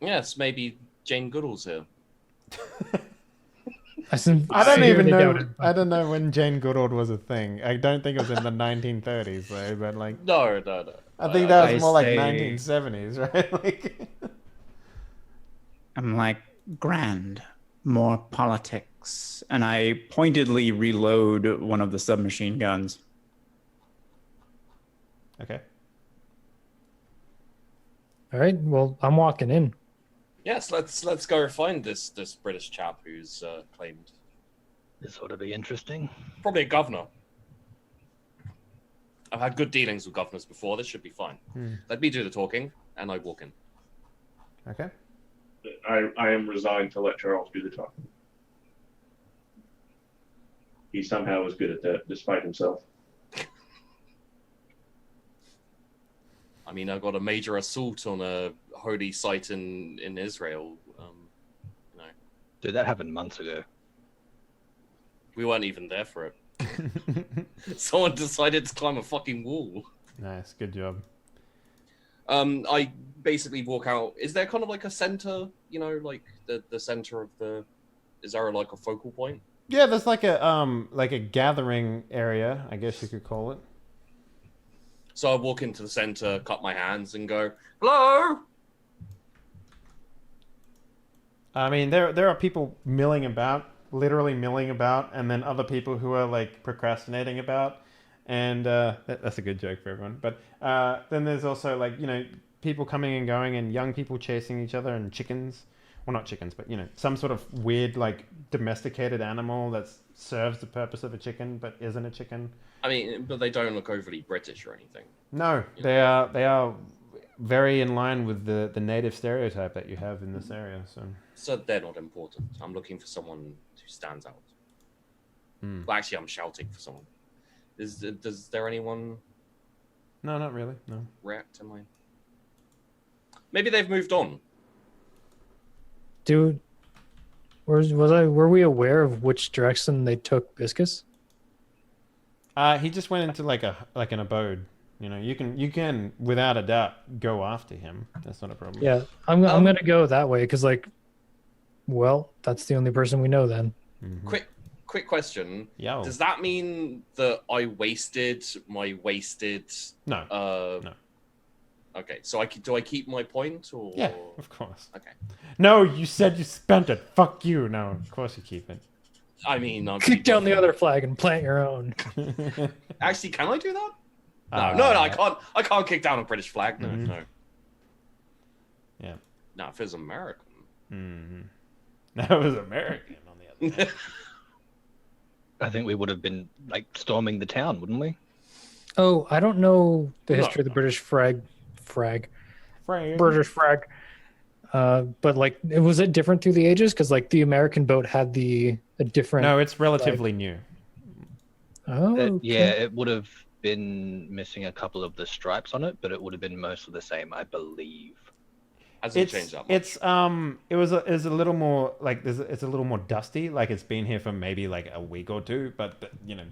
yes, maybe Jane Goodall's here. I don't even severely know. doubt it. I don't know when Jane Goodall was a thing. I don't think it was in the 1930s, though. But like, No. I think that was I more like say- 1970s, right? Like, I'm like, grand, more politics. And I pointedly reload one of the submachine guns. okay. All right, well, I'm walking in. Yes, let's go find this British chap who's claimed This ought to be interesting. probably a governor. I've had good dealings with governors before. This should be fine. Let me do the talking, and I walk in. Okay. I am resigned to let Charles do the talking. He somehow is good at that, despite himself. I mean, I got a major assault on a holy site in Israel. You know, Dude, that happened months ago. we weren't even there for it. Someone decided to climb a fucking wall. Nice. Good job. I basically walk out. Is there kind of like a center? You know, like the center of the. Is there like a focal point? Yeah, there's like a gathering area, I guess you could call it. So I walk into the center, cut my hands, and go, "Hello." I mean, there are people milling about, literally milling about, and then other people who are like procrastinating about, and that's a good joke for everyone. But then there's also like, you know, people coming and going, and young people chasing each other, and chickens. Well, not chickens, but you know, some sort of weird like domesticated animal that serves the purpose of a chicken but isn't a chicken. I mean, but they don't look overly British or anything. No, they are very in line with the native stereotype that you have in this area. So they're not important. I'm looking for someone who stands out. Well, actually, I'm shouting for someone. Is there anyone No, not really. No. react to mine? Maybe they've moved on. Dude, were we aware of which direction they took Biscus? He just went into like an abode. You know, you can without a doubt go after him. That's not a problem. Yeah, I'm gonna go that way because like, well, that's the only person we know then. Quick question. Yeah. Does that mean that I wasted my wasted? No. No. Okay, so do I keep my point or? Yeah, of course. Okay. No, you said you spent it. Fuck you. No, of course you keep it. I mean, Kick down the other flag and plant your own. Actually, can I do that? No, I can't. I can't kick down a British flag. No, no. Yeah. No, if it's American. That was American on the other hand. I think we would have been like storming the town, wouldn't we? Oh, I don't know the history of the British frag. British frag. But like, was it different through the ages? Because like the American boat had a different. No, it's relatively new. Oh, okay. Yeah, it would have been missing a couple of the stripes on it, but it would have been mostly the same, I believe. Hasn't changed that much. It's it was a little more like it's a little more dusty. Like it's been here for maybe like a week or two, but you know,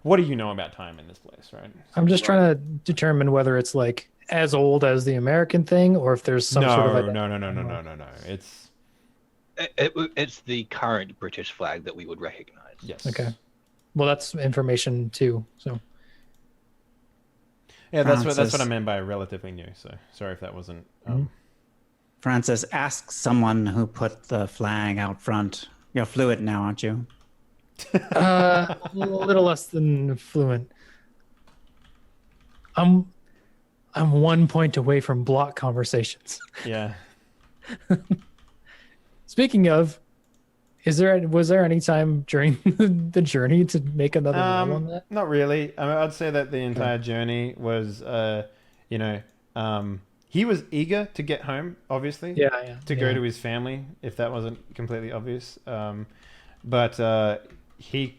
what do you know about time in this place, right? I'm just trying to determine whether it's like as old as the American thing, or if there's some sort of No. It's the current British flag that we would recognize. Yes. Okay. Well, that's information too. So yeah, that's what Francis. I meant by relatively new. So sorry if that wasn't. Francis, ask someone who put the flag out front. You're fluent now, aren't you? a little less than fluent. I'm 1 point away from block conversations. Yeah. Speaking of, was there any time during the journey to make another roll on that? Not really. I mean, I'd say that the entire journey was, he was eager to get home, obviously. Yeah. To go to his family, if that wasn't completely obvious. But he,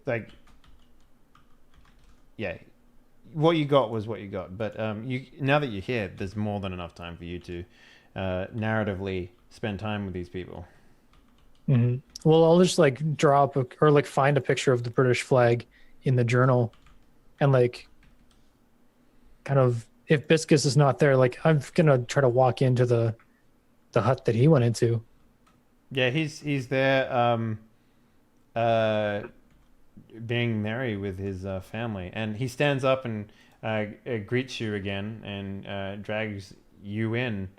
like, yeah, what you got was what you got. But now that you're here, there's more than enough time for you to narratively spend time with these people. Mm-hmm. Well, I'll just like draw up or like find a picture of the British flag in the journal, and like kind of if Biscus is not there, like I'm gonna try to walk into the hut that he went into. Yeah, he's there, being merry with his family, and he stands up and greets you again and drags you in.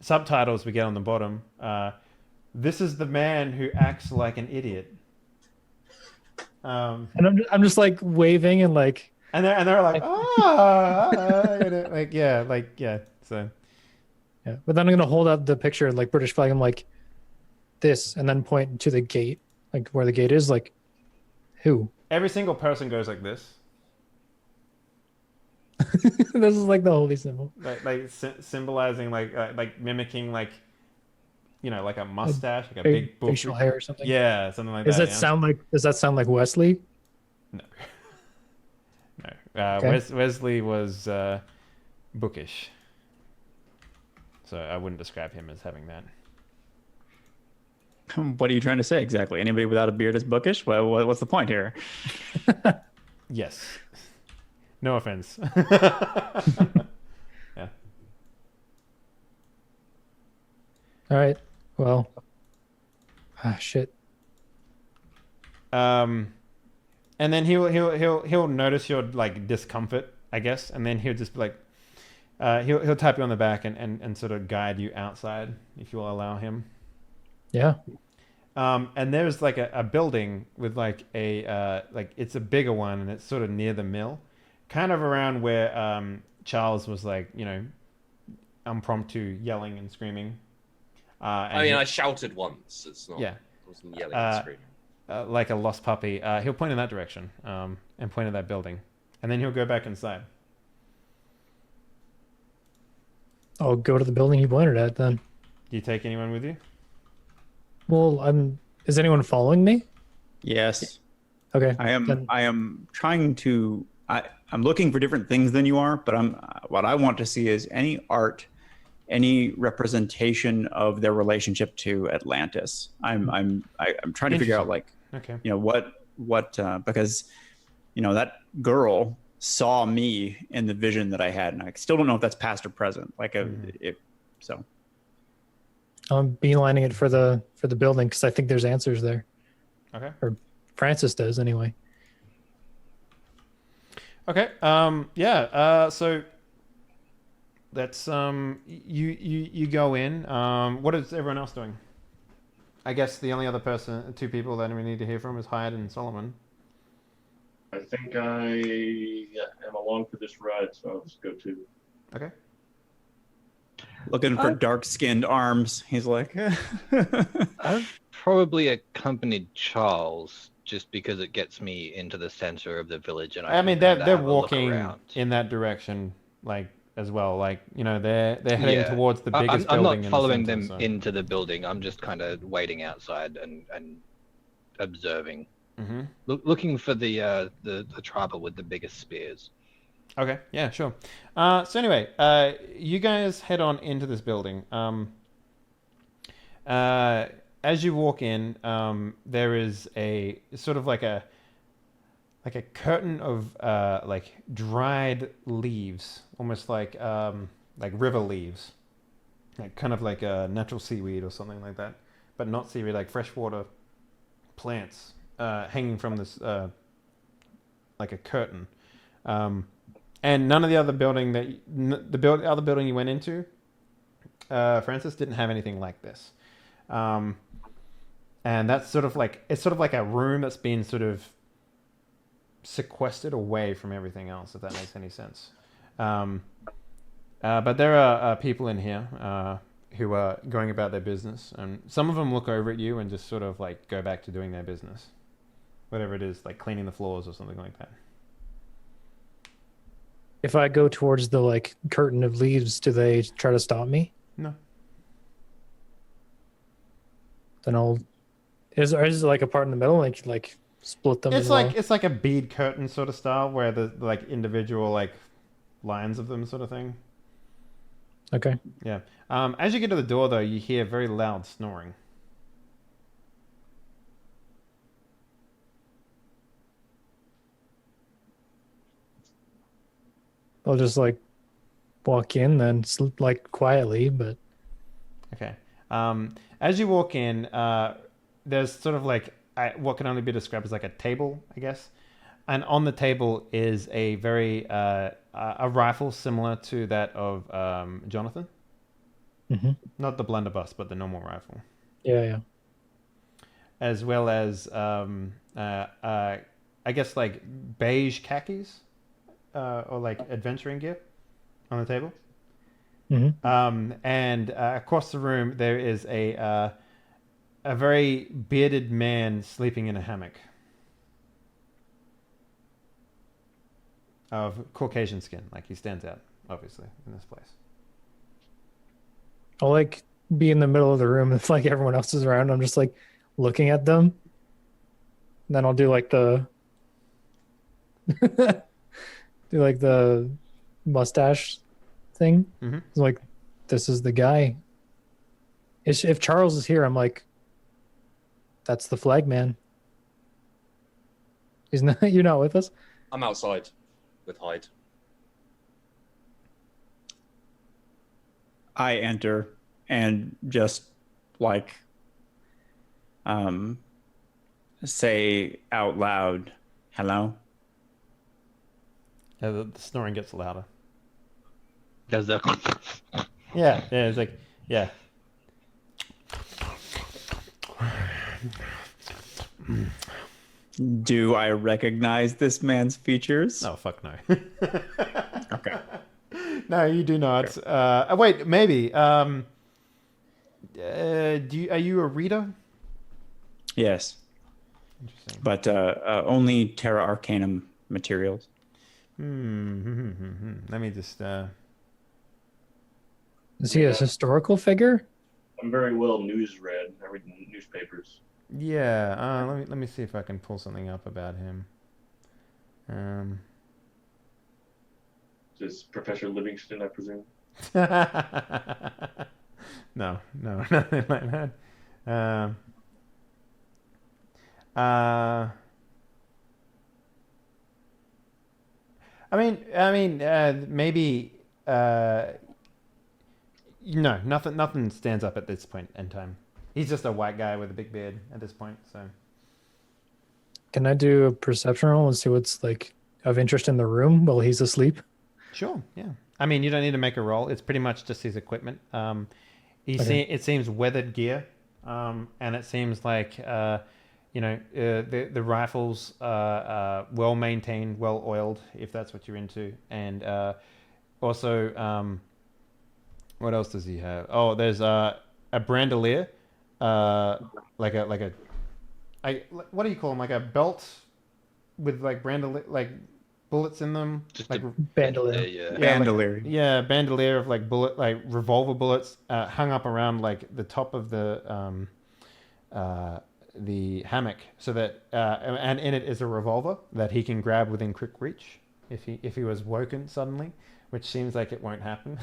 Subtitles we get on the bottom. This is the man who acts like an idiot. And I'm just like waving and like. And they're like, So. Yeah, but then I'm gonna hold up the picture like British flag. I'm like, this, and then point to the gate, like where the gate is. Like, who? Every single person goes like this. This is like the holy symbol. Like symbolizing, like mimicking, like, like a mustache, like a big facial hair or something. Yeah, something like Does that. Does that sound like Wesley? No. Okay. Wesley was bookish, so I wouldn't describe him as having that. What are you trying to say exactly? Anybody without a beard is bookish? What's the point here? Yes. No offense. Yeah. All right. Well. Shit. And then he'll notice your like discomfort, I guess, and then he'll just be like, he'll tap you on the back and sort of guide you outside if you'll allow him. Yeah. And there's like a building with like it's a bigger one, and it's sort of near the mill, kind of around where Charles was like, impromptu yelling and screaming. I shouted once. It's not. Yeah. I wasn't yelling and screaming. Like a lost puppy. He'll point in that direction, and point at that building, and then he'll go back inside. I'll go to the building he pointed at then. Do you take anyone with you? Well, is anyone following me? Yes. Okay. I am trying to. I'm looking for different things than you are, but what I want to see is any art, any representation of their relationship to Atlantis. I'm trying to figure out like, okay, what because that girl saw me in the vision that I had, and I still don't know if that's past or present. Like so. I'm beelining it for the building because I think there's answers there. Okay. Or Francis does anyway. Okay. So that's you go in. What is everyone else doing? I guess the only other two people that we need to hear from is Hyde and Solomon. I think I am along for this ride, so I'll just go too. Okay. Looking for dark-skinned arms. He's like, I've probably accompanied Charles just because it gets me into the center of the village, and they're walking in that direction, like as well. Like they're heading towards the biggest building. I'm not following them into the building. I'm just kind of waiting outside and observing, looking for the tribal with the biggest spears. Okay, yeah, sure. So anyway, you guys head on into this building. As you walk in, there is a sort of like like a curtain of like dried leaves, almost like river leaves, like kind of like a natural seaweed or something like that, but not seaweed, like freshwater plants hanging from this like a curtain. And none of the other building other building you went into, Francis, didn't have anything like this. And that's sort of like a room that's been sort of sequestered away from everything else, if that makes any sense. But there are people in here who are going about their business, and some of them look over at you and just sort of like go back to doing their business, whatever it is, like cleaning the floors or something like that. If I go towards the like curtain of leaves, do they try to stop me? No. Then I'll. Is there like a part in the middle, like split them? It's like a bead curtain sort of style, where the like individual like lines of them sort of thing. Okay. Yeah. As you get to the door, though, you hear very loud snoring. I'll just like walk in then, like quietly, but Okay. As you walk in, there's sort of like what can only be described as like a table, I guess. And on the table is a very a rifle similar to that of Jonathan. Mm-hmm. Not the blunderbuss, but the normal rifle. Yeah. As well as I guess like beige khakis or like adventuring gear on the table. Mm-hmm. And across the room there is a very bearded man sleeping in a hammock of Caucasian skin. Like he stands out, obviously, in this place. I'll like be in the middle of the room if like everyone else is around. I'm just like looking at them. And then I'll do like the mustache thing. Mm-hmm. It's like, this is the guy. If Charles is here, I'm like, that's the flag man. You're not with us? I'm outside with Hyde. I enter and just like say out loud, hello. Yeah, the snoring gets louder. Does that? Yeah, it's like, yeah. Do I recognize this man's features? Oh, fuck no. Okay. No, you do not. Okay. Wait, maybe. Are you a reader? Yes. Interesting. But only Terra Arcanum materials. Let me just. Is he a historical figure? I'm very well news read. I read newspapers. Yeah. Let me see if I can pull something up about him. Just Professor Livingston, I presume. No, nothing like that. Maybe. No, nothing stands up at this point in time. He's just a white guy with a big beard at this point. So, Can I do a perception roll and see what's like of interest in the room while he's asleep? sure, yeah. I mean, you don't need to make a roll. It's pretty much just his equipment. It seems weathered gear, and it seems like the rifles are well maintained, well oiled, if that's what you're into, and also. What else does he have? Oh, there's a bandolier, what do you call them? Like a belt with like bullets in them. Just like a bandolier. Yeah. Bandolier. Yeah, bandolier of like revolver bullets hung up around like the top of the hammock, so that and in it is a revolver that he can grab within quick reach if he was woken suddenly, which seems like it won't happen.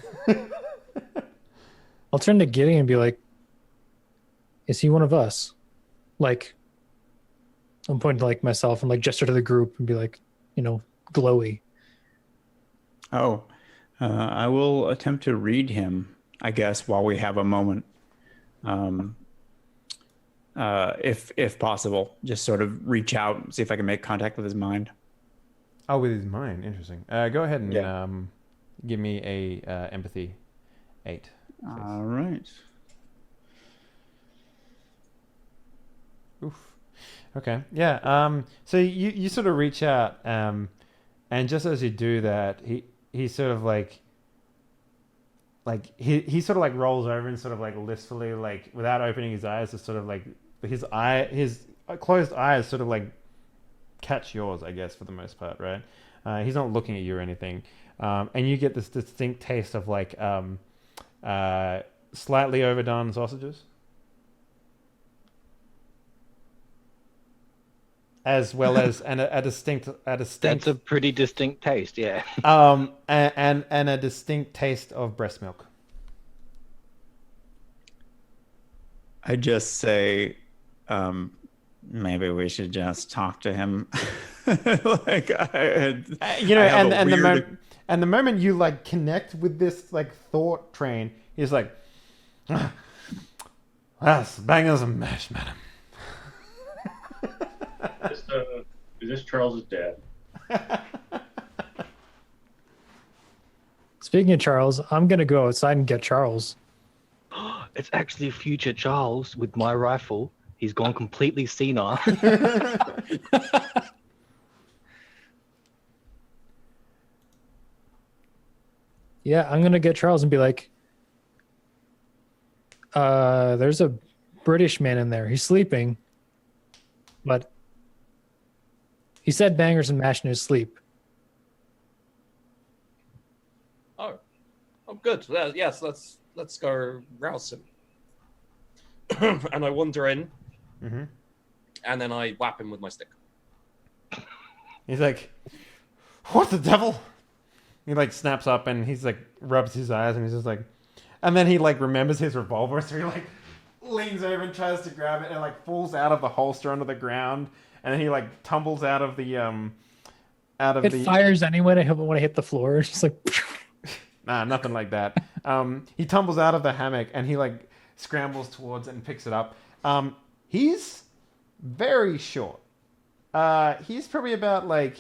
I'll turn to Gideon and be like, is he one of us? Like, I'm pointing to like myself and like gesture to the group and be like, glowy. Oh, I will attempt to read him, I guess, while we have a moment. If possible, just sort of reach out and see if I can make contact with his mind. Oh, with his mind. Interesting. Go ahead and Yeah. give me a empathy 8. Please. All right. Oof. Okay. Yeah. So you sort of reach out, and just as you do that, he sort of like he sort of like rolls over and sort of like listfully, like without opening his eyes, just sort of like his closed eyes sort of like catch yours, I guess, for the most part, right? He's not looking at you or anything, and you get this distinct taste of like slightly overdone sausages, as well as a distinct. That's a pretty distinct taste, yeah. And a distinct taste of breast milk. I just say, maybe we should just talk to him. Like the moment you like connect with this like thought train, he's like, "That's bangers and mash, madam." Is this Charles's dad? Speaking of Charles, I'm gonna go outside and get Charles. It's actually future Charles with my rifle. He's gone completely senile. Yeah, I'm gonna get Charles and be like, there's a British man in there. He's sleeping, but he said bangers and mash in his sleep. Oh, good. Yes, let's go rouse him. And I wander in, and then I whap him with my stick. He's like, "What the devil?" He like snaps up and he's like rubs his eyes and he's just like, and then he like remembers his revolver, so he like leans over and tries to grab it and it like falls out of the holster onto the ground, and then he like tumbles out of the It fires anyway when I hit the floor. It's just like, nah, nothing like that. He tumbles out of the hammock and he like scrambles towards it and picks it up. He's very short. He's probably about like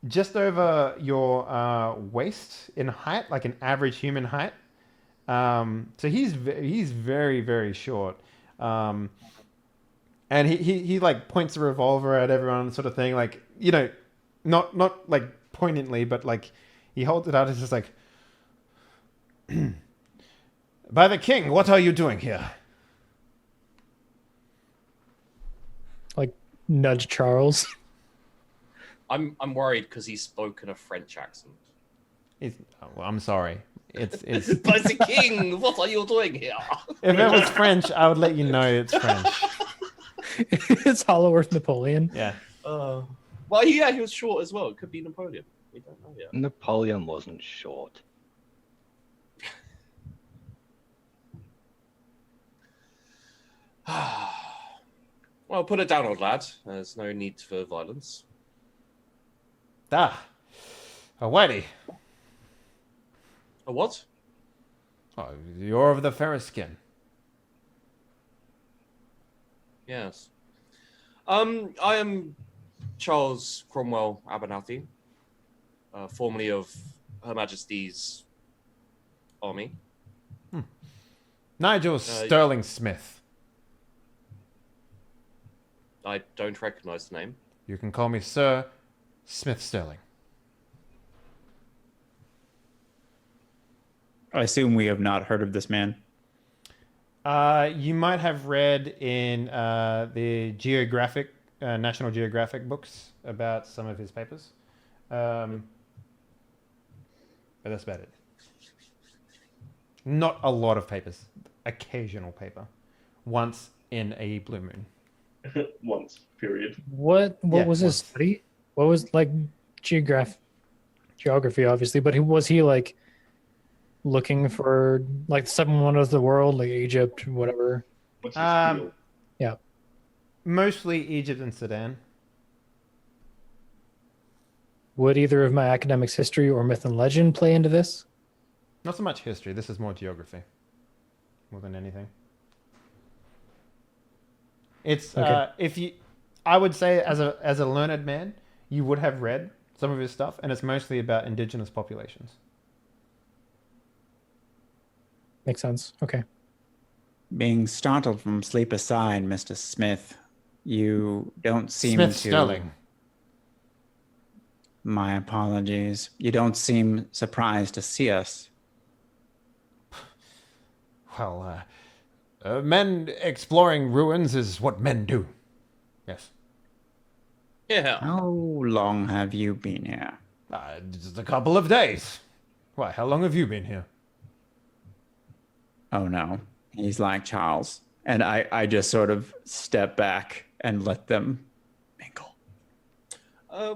just over your waist in height, like an average human height. So he's very, very short. And he like points the revolver at everyone, sort of thing, like, not like poignantly, but like he holds it out. It's just like, "By the king, what are you doing here?" like nudge Charles. I'm worried because he's spoken a French accent. I'm sorry. It's By the king, what are you doing here? If it was French, I would let you know it's French. It's Hollow Earth Napoleon. Yeah. Well, yeah, he was short as well. It could be Napoleon. We don't know yet. Napoleon wasn't short. Well, put it down, old lad. There's no need for violence. Ah, a whitey. A what? Oh, you're of the fairest skin. Yes. I am Charles Cromwell Abernathy, formerly of Her Majesty's army. Nigel Sterling Smith. I don't recognize the name. You can call me Sir Smith Sterling. I assume we have not heard of this man. You might have read in the National Geographic books about some of his papers. But that's about it. Not a lot of papers. Occasional paper. Once in a blue moon. Once, period. What was his study? What was like geography, obviously, but was he like looking for like the 7 wonders of the world, like Egypt, whatever? What's his field? Yeah. Mostly Egypt and Sudan. Would either of my academics history or myth and legend play into this? Not so much history. This is more geography, more than anything. It's Okay. I would say as a learned man, you would have read some of his stuff, and it's mostly about indigenous populations. Makes sense. Okay. Being startled from sleep aside, Mr. Smith, you don't seem Smith to... Sterling. My apologies. You don't seem surprised to see us. Well, men exploring ruins is what men do. Yes. Yeah. How long have you been here? Just a couple of days. Why, how long have you been here? Oh no, he's like Charles. And I just sort of step back and let them mingle.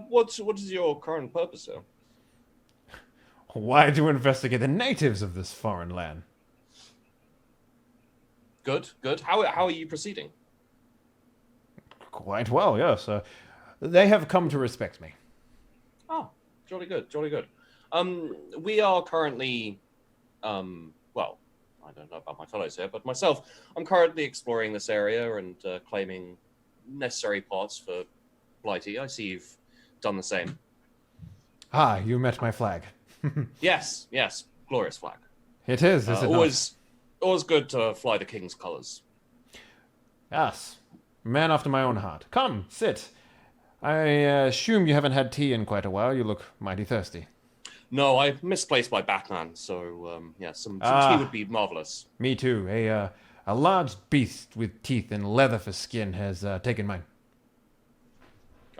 What is your current purpose, sir? Why to investigate the natives of this foreign land? Good, good. How are you proceeding? Quite well, yes. They have come to respect me. Oh, jolly good, jolly good. We are currently, well, I don't know about my fellows here, but myself, I'm currently exploring this area and claiming necessary parts for Blighty. I see you've done the same. Ah, you met my flag. Yes, yes, glorious flag. It is it Always good to fly the king's colours. Yes. Man after my own heart. Come, sit. I assume you haven't had tea in quite a while. You look mighty thirsty. No, I misplaced my Batman, so yeah, some tea would be marvelous. Me too. A large beast with teeth and leather for skin has taken mine.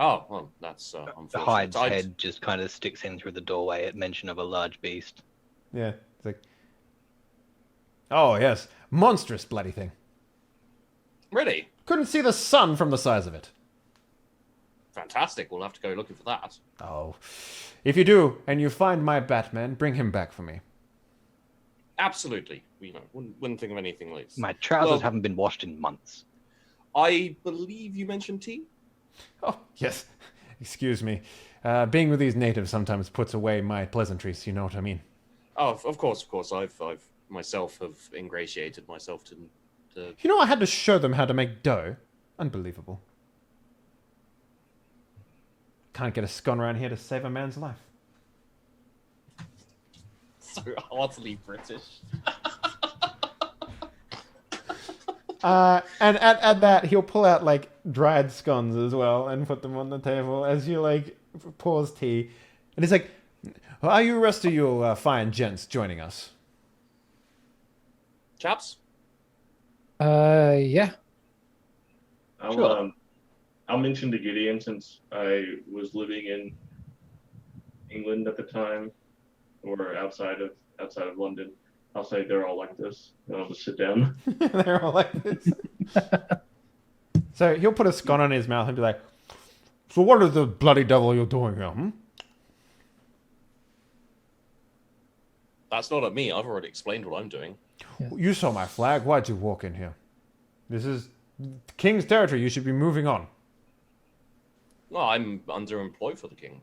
Oh, well, that's The unfortunate. hide's head just kind of sticks in through the doorway at mention of a large beast. Yeah, it's like... Oh, yes. Monstrous bloody thing. Really? Couldn't see the sun from the size of it. Fantastic. We'll have to go looking for that. Oh. If you do, and you find my Batman, bring him back for me. Absolutely. You know, wouldn't think of anything less. My trousers haven't been washed in months. I believe you mentioned tea? Oh, yes. Excuse me. Being with these natives sometimes puts away my pleasantries, you know what I mean? Oh, of course. I've myself have ingratiated myself to... You know, I had to show them how to make dough. Unbelievable. Can't get a scone around here to save a man's life. So heartily British. And at that, he'll pull out, like, dried scones as well and put them on the table as you, like, pours tea. And he's like, are you rest of you fine gents joining us? Chaps? Yeah. I'll mention to Gideon, since I was living in England at the time, or outside of London. I'll say they're all like this, and I'll just sit down. They're all like this. So he'll put a scone on his mouth and be like, so what is the bloody devil you're doing here, hmm? That's not at me. I've already explained what I'm doing. You saw my flag. Why'd you walk in here? This is King's territory. You should be moving on. Well, I'm underemployed for the king.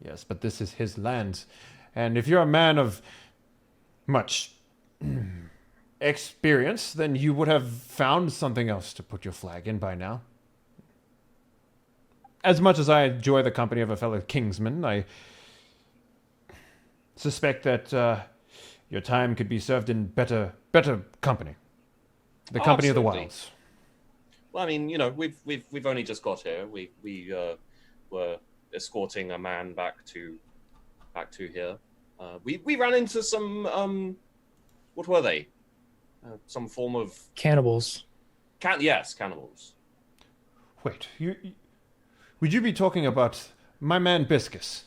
Yes, but this is his land. And if you're a man of much experience, then you would have found something else to put your flag in by now. As much as I enjoy the company of a fellow kingsman, I suspect that your time could be served in better company. The company of the Absolutely. wilds. Well, I mean, you know, we've only just got here. We were escorting a man back to here. We ran into some what were they? Some form of Cannibals. Yes, cannibals. Wait, would you be talking about my man Biscus?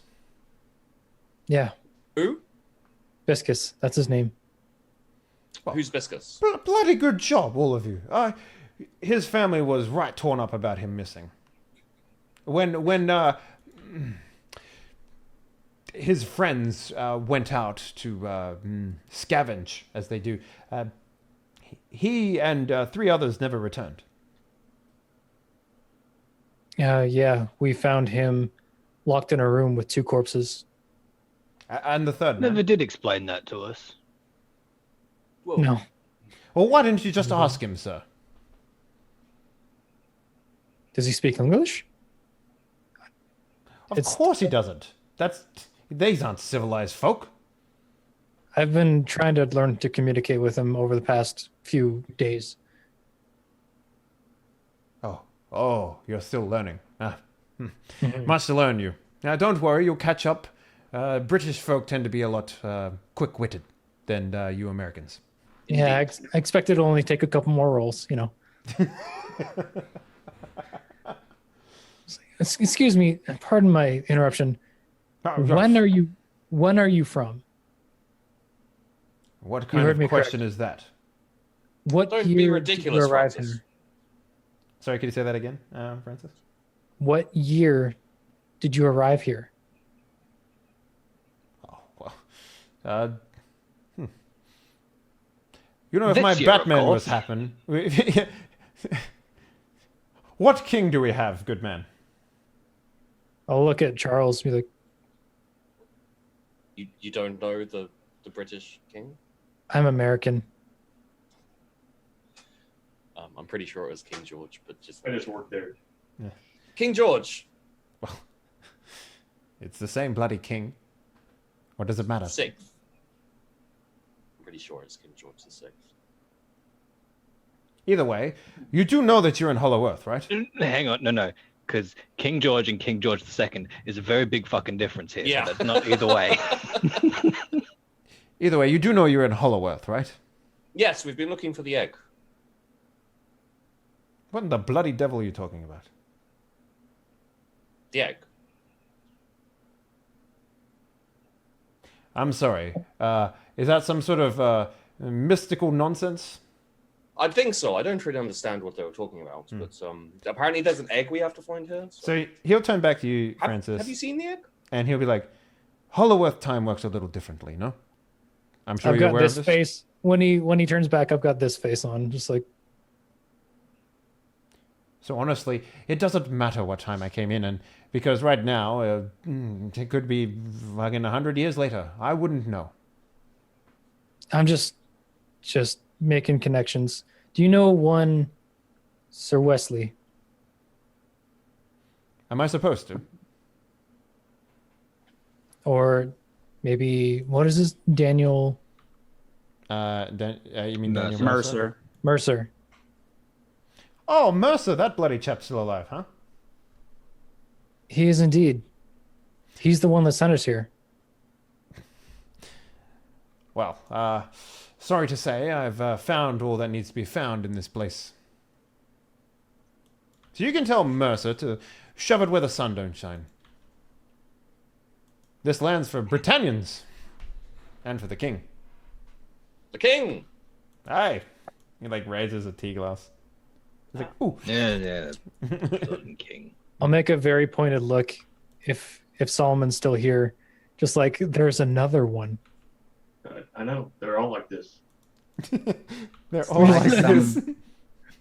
Yeah. Who? Biscus. That's his name. Who's Biscus? Bloody good job, all of you. His family was right torn up about him missing. When his friends went out to scavenge, as they do, he and 3 others never returned. Yeah, we found him locked in a room with 2 corpses. And the third man. Never did explain that to us. Whoa. No. Well, why didn't you just ask him, sir? Does he speak English? Of course he doesn't. These aren't civilized folk. I've been trying to learn to communicate with him over the past few days. Oh, you're still learning. Much to learn you. Now, don't worry, you'll catch up. British folk tend to be a lot quick-witted than you Americans. Yeah, I expected it'll only take a couple more rolls, you know. Excuse me, pardon my interruption. When are you from? What kind of question is that? What Don't be year ridiculous, did you arrive Francis. here? Sorry, could you say that again, Francis? What year did you arrive here? Oh, well. You know, if This my year, of Batman was course. happen... What king do we have, good man? I'll look at Charles and be like, You don't know the British king? I'm American. I'm pretty sure it was King George, but just I just worked there. King George It's the same bloody king. What does it matter? VI. I'm pretty sure it's King George the Sixth. Either way, you do know that you're in Hollow Earth, right? Hang on, no. Because King George and King George II is a very big fucking difference here. Yeah. So that's not either way. Either way, you do know you're in Hollow Earth, right? Yes, we've been looking for the egg. What in the bloody devil are you talking about? The egg. I'm sorry. Is that some sort of mystical nonsense? I think so. I don't really understand what they were talking about, but apparently there's an egg we have to find here. So he'll turn back to you, Francis, Have you seen the egg? and he'll be like, Hollow Earth time works a little differently, no? I'm sure I've you're got aware this of this. face. When he turns back, I've got this face on, just like, So honestly, it doesn't matter what time I came in, and because right now, it could be fucking 100 years later. I wouldn't know. I'm just making connections. Do you know one Sir Wesley? Am I supposed to? Or maybe, what is this? Daniel You mean Mercer. Daniel Mercer? Mercer. Oh, Mercer, that bloody chap's still alive, huh? He is indeed. He's the one that sent us here. Well, sorry to say, I've found all that needs to be found in this place. So you can tell Mercer to shove it where the sun don't shine. This land's for Britannians. And for the king. The king! Aye. He like raises a tea glass. He's like, ooh. Yeah. Fucking king. I'll make a very pointed look if Solomon's still here. Just like there's another one. I know. They're all like this. They're all Like like this. some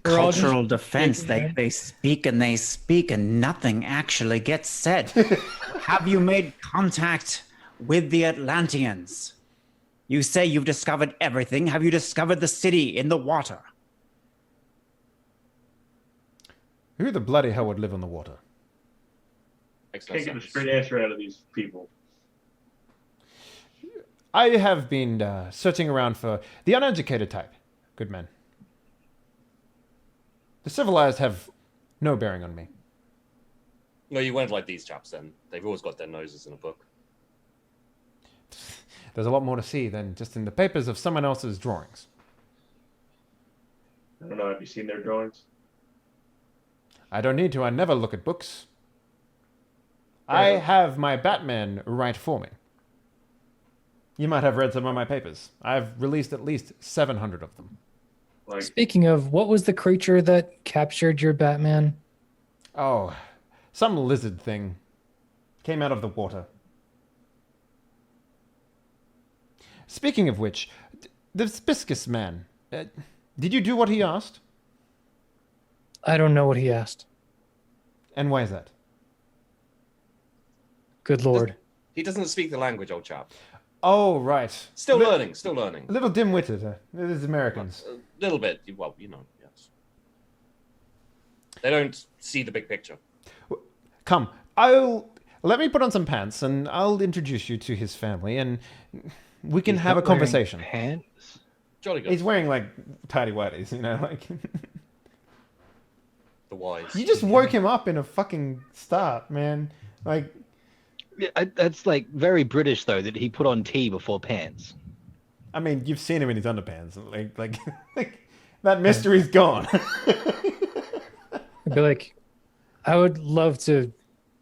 We're all just cultural defense. shaking They speak and nothing actually gets said. Have you made contact with the Atlanteans? You say you've discovered everything. Have you discovered the city in the water? Who the bloody hell would live on the water? Makes no Can't get a sense. straight answer out of these people. I have been searching around for the uneducated type. Good men. The civilized have no bearing on me. No, you went like these chaps then. They've always got their noses in a book. There's a lot more to see than just in the papers of someone else's drawings. I don't know. Have you seen their drawings? I don't need to. I never look at books. I have my Batman write for me. You might have read some of my papers. I've released at least 700 of them. Like, Speaking of, what was the creature that captured your Batman? Oh, some lizard thing. Came out of the water. Speaking of which, the Spiscus man, did you do what he asked? I don't know what he asked. And why is that? Good lord. He doesn't speak the language, old chap. Oh, right. Still learning, still learning. A little dim-witted. It is Americans. A little bit. Well, yes. They don't see the big picture. Come, let me put on some pants, and I'll introduce you to his family, and we can have a conversation. Pants? Jolly good. He's wearing like tidy whities, like. The wise. You just woke him up in a fucking start, man. Like. Yeah, that's like very British though, that he put on tea before pants. I mean, you've seen him in his underpants. Like that mystery's gone. I'd be like, I would love to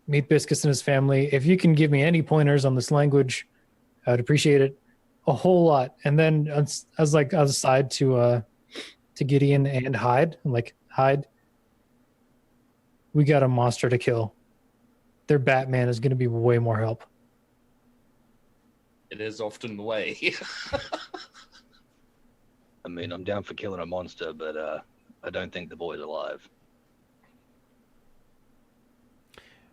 meet Biscus and his family. If you can give me any pointers on this language, I would appreciate it a whole lot. And then I was like, I was aside to Gideon and Hyde. I'm like, Hyde, we got a monster to kill. Their Batman is going to be way more help. It is often the way. I mean, I'm down for killing a monster, but I don't think the boy's alive.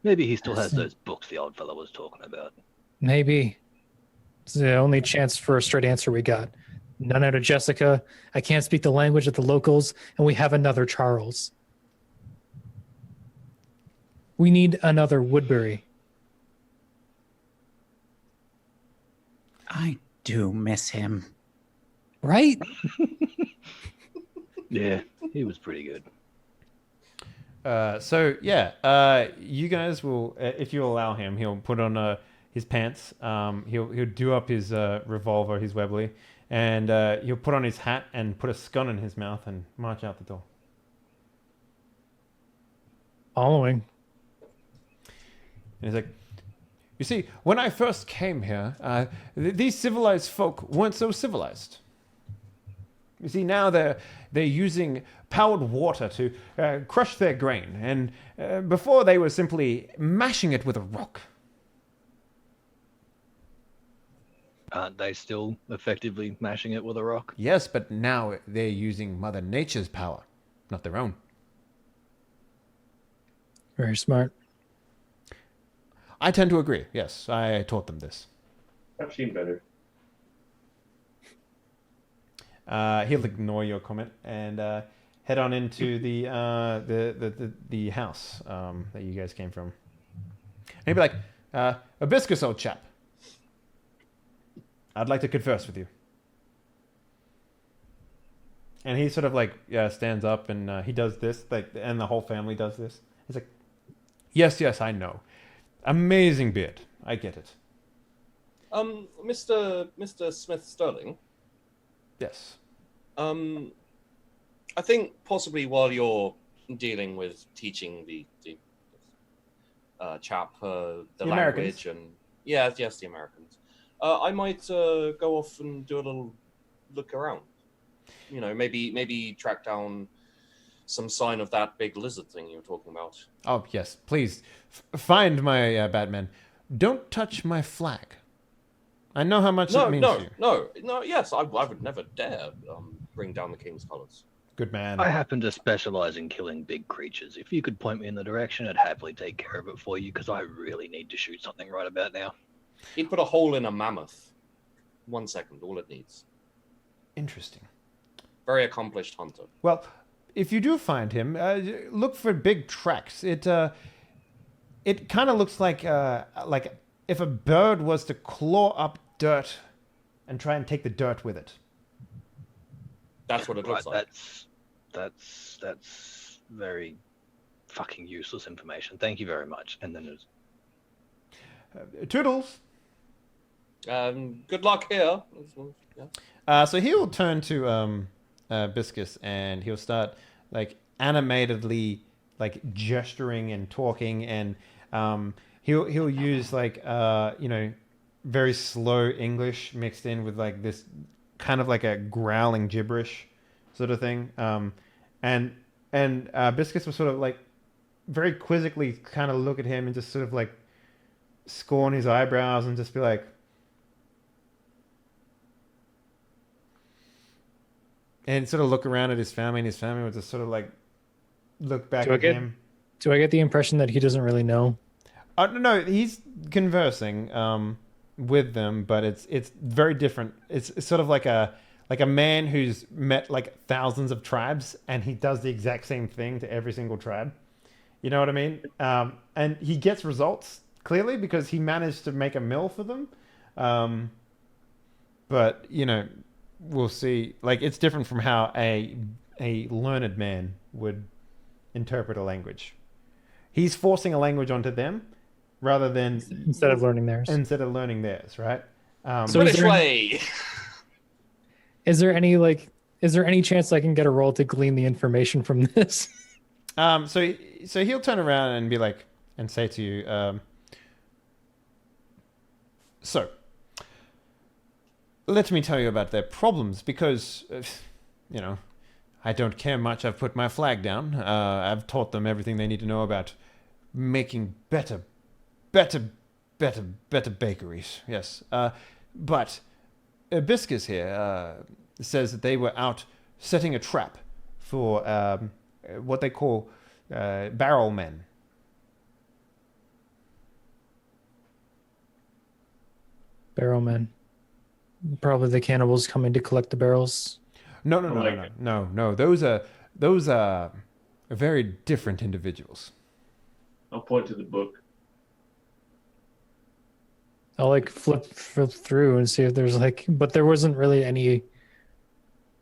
Maybe he still has those books the old fellow was talking about. Maybe. It's the only chance for a straight answer we got. None out of Jessica. I can't speak the language of the locals, and we have another Charles. We need another Woodbury. I do miss him. Right? Yeah, he was pretty good. You guys will, if you allow him, he'll put on his pants. He'll do up his revolver, his Webley, and he'll put on his hat and put a scone in his mouth and march out the door. Following. And he's like, you see, when I first came here, these civilized folk weren't so civilized. You see, now they're using powered water to crush their grain, and before they were simply mashing it with a rock. Aren't they still effectively mashing it with a rock? Yes, but now they're using Mother Nature's power, not their own. Very smart. I tend to agree. Yes, I taught them this. I've seen better. He'll ignore your comment and head on into the house that you guys came from. And he'll be like, "Hibiscus, old chap, I'd like to converse with you." And he sort of like stands up and he does this, and the whole family does this. He's like, "Yes, I know. Amazing beard. I get it." Mr. Smith Sterling. Yes. I think possibly while you're dealing with teaching the chap the language and yes, the Americans, I might go off and do a little look around. Maybe track down some sign of that big lizard thing you were talking about. Oh yes, please find my Batman. Don't touch my flag. I know how much it means to you. No. Yes, I would never dare bring down the king's colors. Good man. I happen to specialize in killing big creatures. If you could point me in the direction, I'd happily take care of it for you, because I really need to shoot something right about now. He'd put a hole in a mammoth. 1 second, all it needs. Interesting. Very accomplished hunter. Well, if you do find him, look for big tracks. It kind of looks like if a bird was to claw up dirt and try and take the dirt with it. That's what it looks like. That's very fucking useless information. Thank you very much. And then there's Toodles. Good luck here. So he'll turn to Biscus and he'll start like animatedly like gesturing and talking, and he'll use like very slow English mixed in with like this kind of like a growling gibberish sort of thing. And Biscus will sort of like very quizzically kind of look at him and just sort of like scorn his eyebrows and just be like, and sort of look around at his family, and his family would just sort of like look back at him. Do I get the impression that he doesn't really know? No, he's conversing with them, but it's very different. It's sort of like a man who's met like thousands of tribes, and he does the exact same thing to every single tribe. You know what I mean? And he gets results clearly because he managed to make a mill for them. But you know, we'll see. Like it's different from how a learned man would interpret a language. He's forcing a language onto them rather than Instead of learning theirs. Right? So British way. Is there any chance I can get a roll to glean the information from this? So he'll turn around and be like, and say to you, so let me tell you about their problems because, you know, I don't care much. I've put my flag down. I've taught them everything they need to know about making better bakeries. Yes. But Hibiscus here says that they were out setting a trap for what they call barrel men. Barrel men. Probably the cannibals coming to collect the barrels. No. Those are very different individuals. I'll point to the book. I'll like flip through and see if there's but there wasn't really any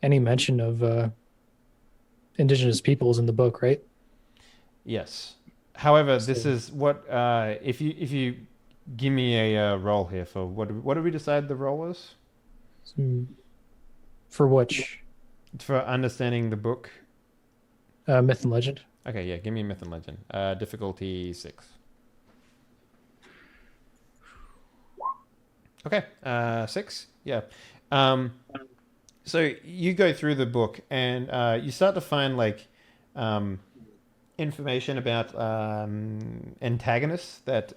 mention of indigenous peoples in the book, right? Yes. However, this is what if you give me a roll here for what did we decide the roll was? For which? For understanding the book. Myth and legend. Okay, yeah, give me myth and legend. Difficulty 6. Okay, 6. Yeah. So you go through the book and you start to find information about antagonists that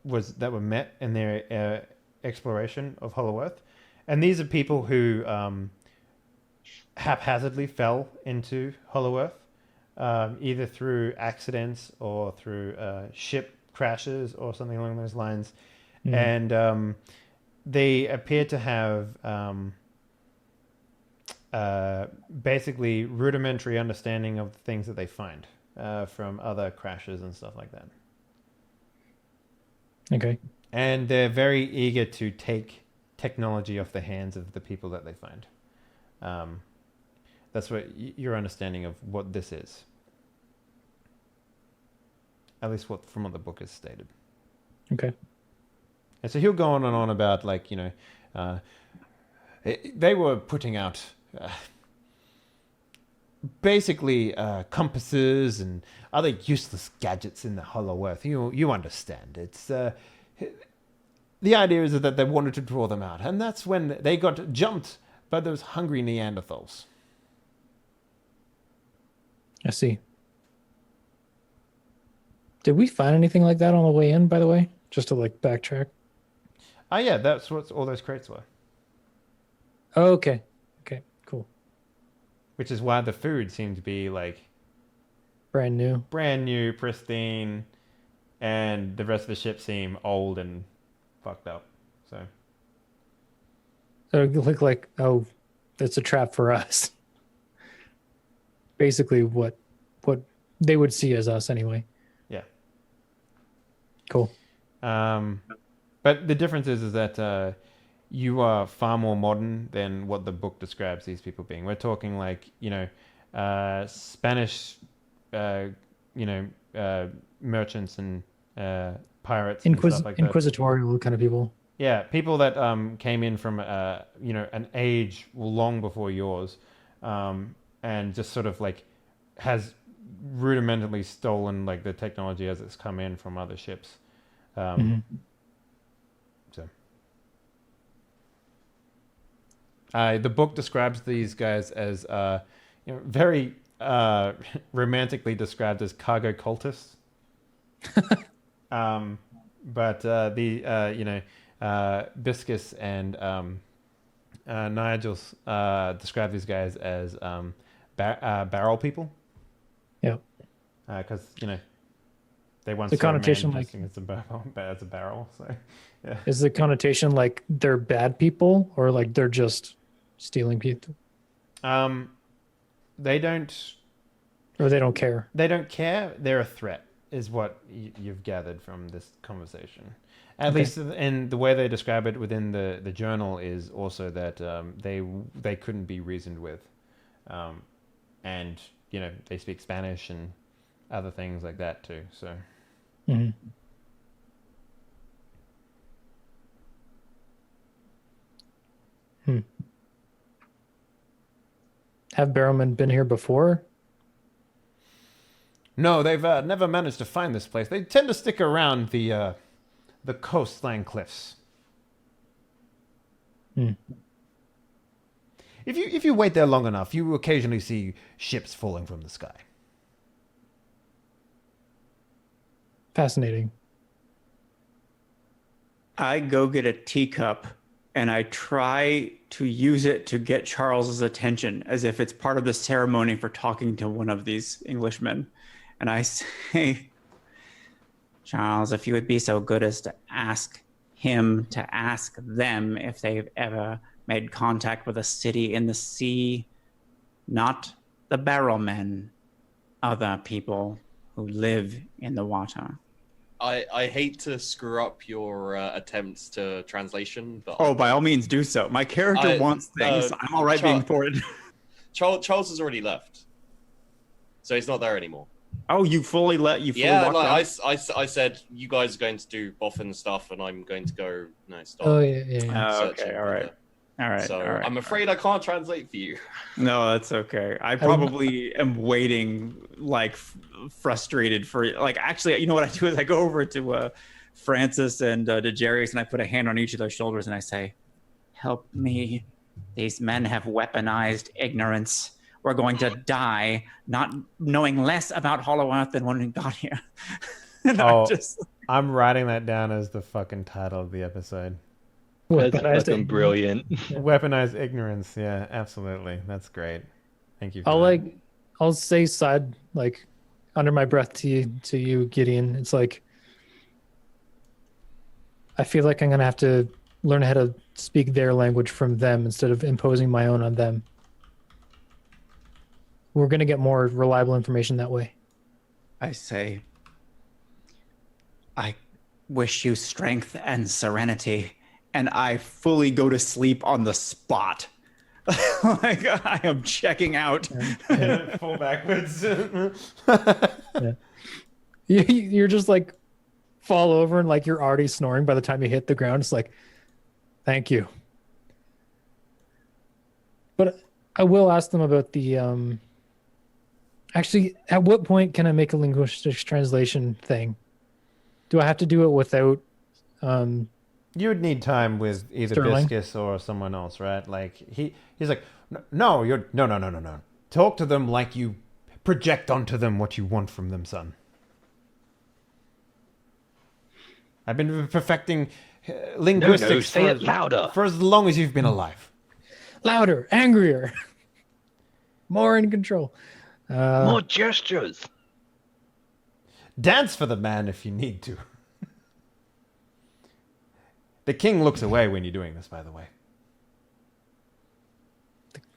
were met in their exploration of Hollow Earth, and these are people who haphazardly fell into Hollow Earth, either through accidents or through ship crashes or something along those lines, and they appear to have basically rudimentary understanding of the things that they find from other crashes and stuff like that. Okay. And they're very eager to take technology off the hands of the people that they find. That's what your understanding of what this is. At least from what the book is stated. Okay. And so he'll go on and on about they were putting out basically compasses and other useless gadgets in the Hollow Earth. You understand. It's the idea is that they wanted to draw them out, and that's when they got jumped by those hungry Neanderthals. I see. Did we find anything like that on the way in, by the way? Just to backtrack. Yeah, that's what all those crates were. Oh, okay. Okay, cool. Which is why the food seemed to be brand new, pristine, and the rest of the ship seemed old and fucked up. So it looked like, oh, that's a trap for us. Basically what they would see as us anyway. Yeah. Cool. But the difference is that you are far more modern than what the book describes these people being. We're talking Spanish, merchants and pirates and stuff like that. Inquisitorial kind of people. Yeah, people that came in from an age long before yours, and just sort of has rudimentarily stolen the technology as it's come in from other ships. So the book describes these guys as very romantically described as cargo cultists. But Biscus and Nigel's describe these guys as barrel people. Yep. Because they once The saw a man connotation, like- dressing as a barrel. So yeah. Is the connotation like they're bad people or like they're just stealing people? They don't. Or they don't care? They don't care. They're a threat, is what you've gathered from this conversation. At least, and the way they describe it within the journal is also that they couldn't be reasoned with, and they speak Spanish and other things like that too. So, Mm-hmm. Have Barrowmen been here before? no, they've never managed to find this place. They tend to stick around the coastline cliffs. If you wait there long enough, you will occasionally see ships falling from the sky. Fascinating. I go get a teacup and I try to use it to get Charles's attention as if it's part of the ceremony for talking to one of these Englishmen. And I say, Charles, if you would be so good as to ask him to ask them if they've ever made contact with a city in the sea, not the barrowmen, other people who live in the water. I hate to screw up your attempts to translation, but Oh, by all means, do so. My character wants things. I'm all right being forwarded. Charles has already left, so he's not there anymore. Oh, you fully walked out? I said you guys are going to do boffin stuff, and I'm going to go stop. Oh yeah. Searching Okay, all right. All right. So all right. I'm afraid I can't translate for you. No, that's okay. I probably am waiting, frustrated for actually, you know what I do is I go over to Francis and to Jarius, and I put a hand on each of their shoulders and I say, "Help me. These men have weaponized ignorance. We're going to die not knowing less about Hollow Earth than when we got here." And I'm writing that down as the fucking title of the episode. That's fucking brilliant. Weaponized ignorance. Yeah, absolutely. That's great. Thank you. I'll say side under my breath to you, Gideon. It's like I feel like I'm gonna have to learn how to speak their language from them instead of imposing my own on them. We're gonna get more reliable information that way. I say, I wish you strength and serenity. And I fully go to sleep on the spot. I am checking out. Fall backwards. Yeah. You're just fall over and you're already snoring by the time you hit the ground. It's thank you. But I will ask them about the actually, at what point can I make a linguistics translation thing? Do I have to do it without You would need time with either Sterling? Biscus or someone else, right? He's like, no. Talk to them like you project onto them what you want from them, son. I've been perfecting linguistics say it louder. for as long as you've been alive. louder, angrier, more in control? More gestures. Dance for the man if you need to. The king looks away when you're doing this, by the way.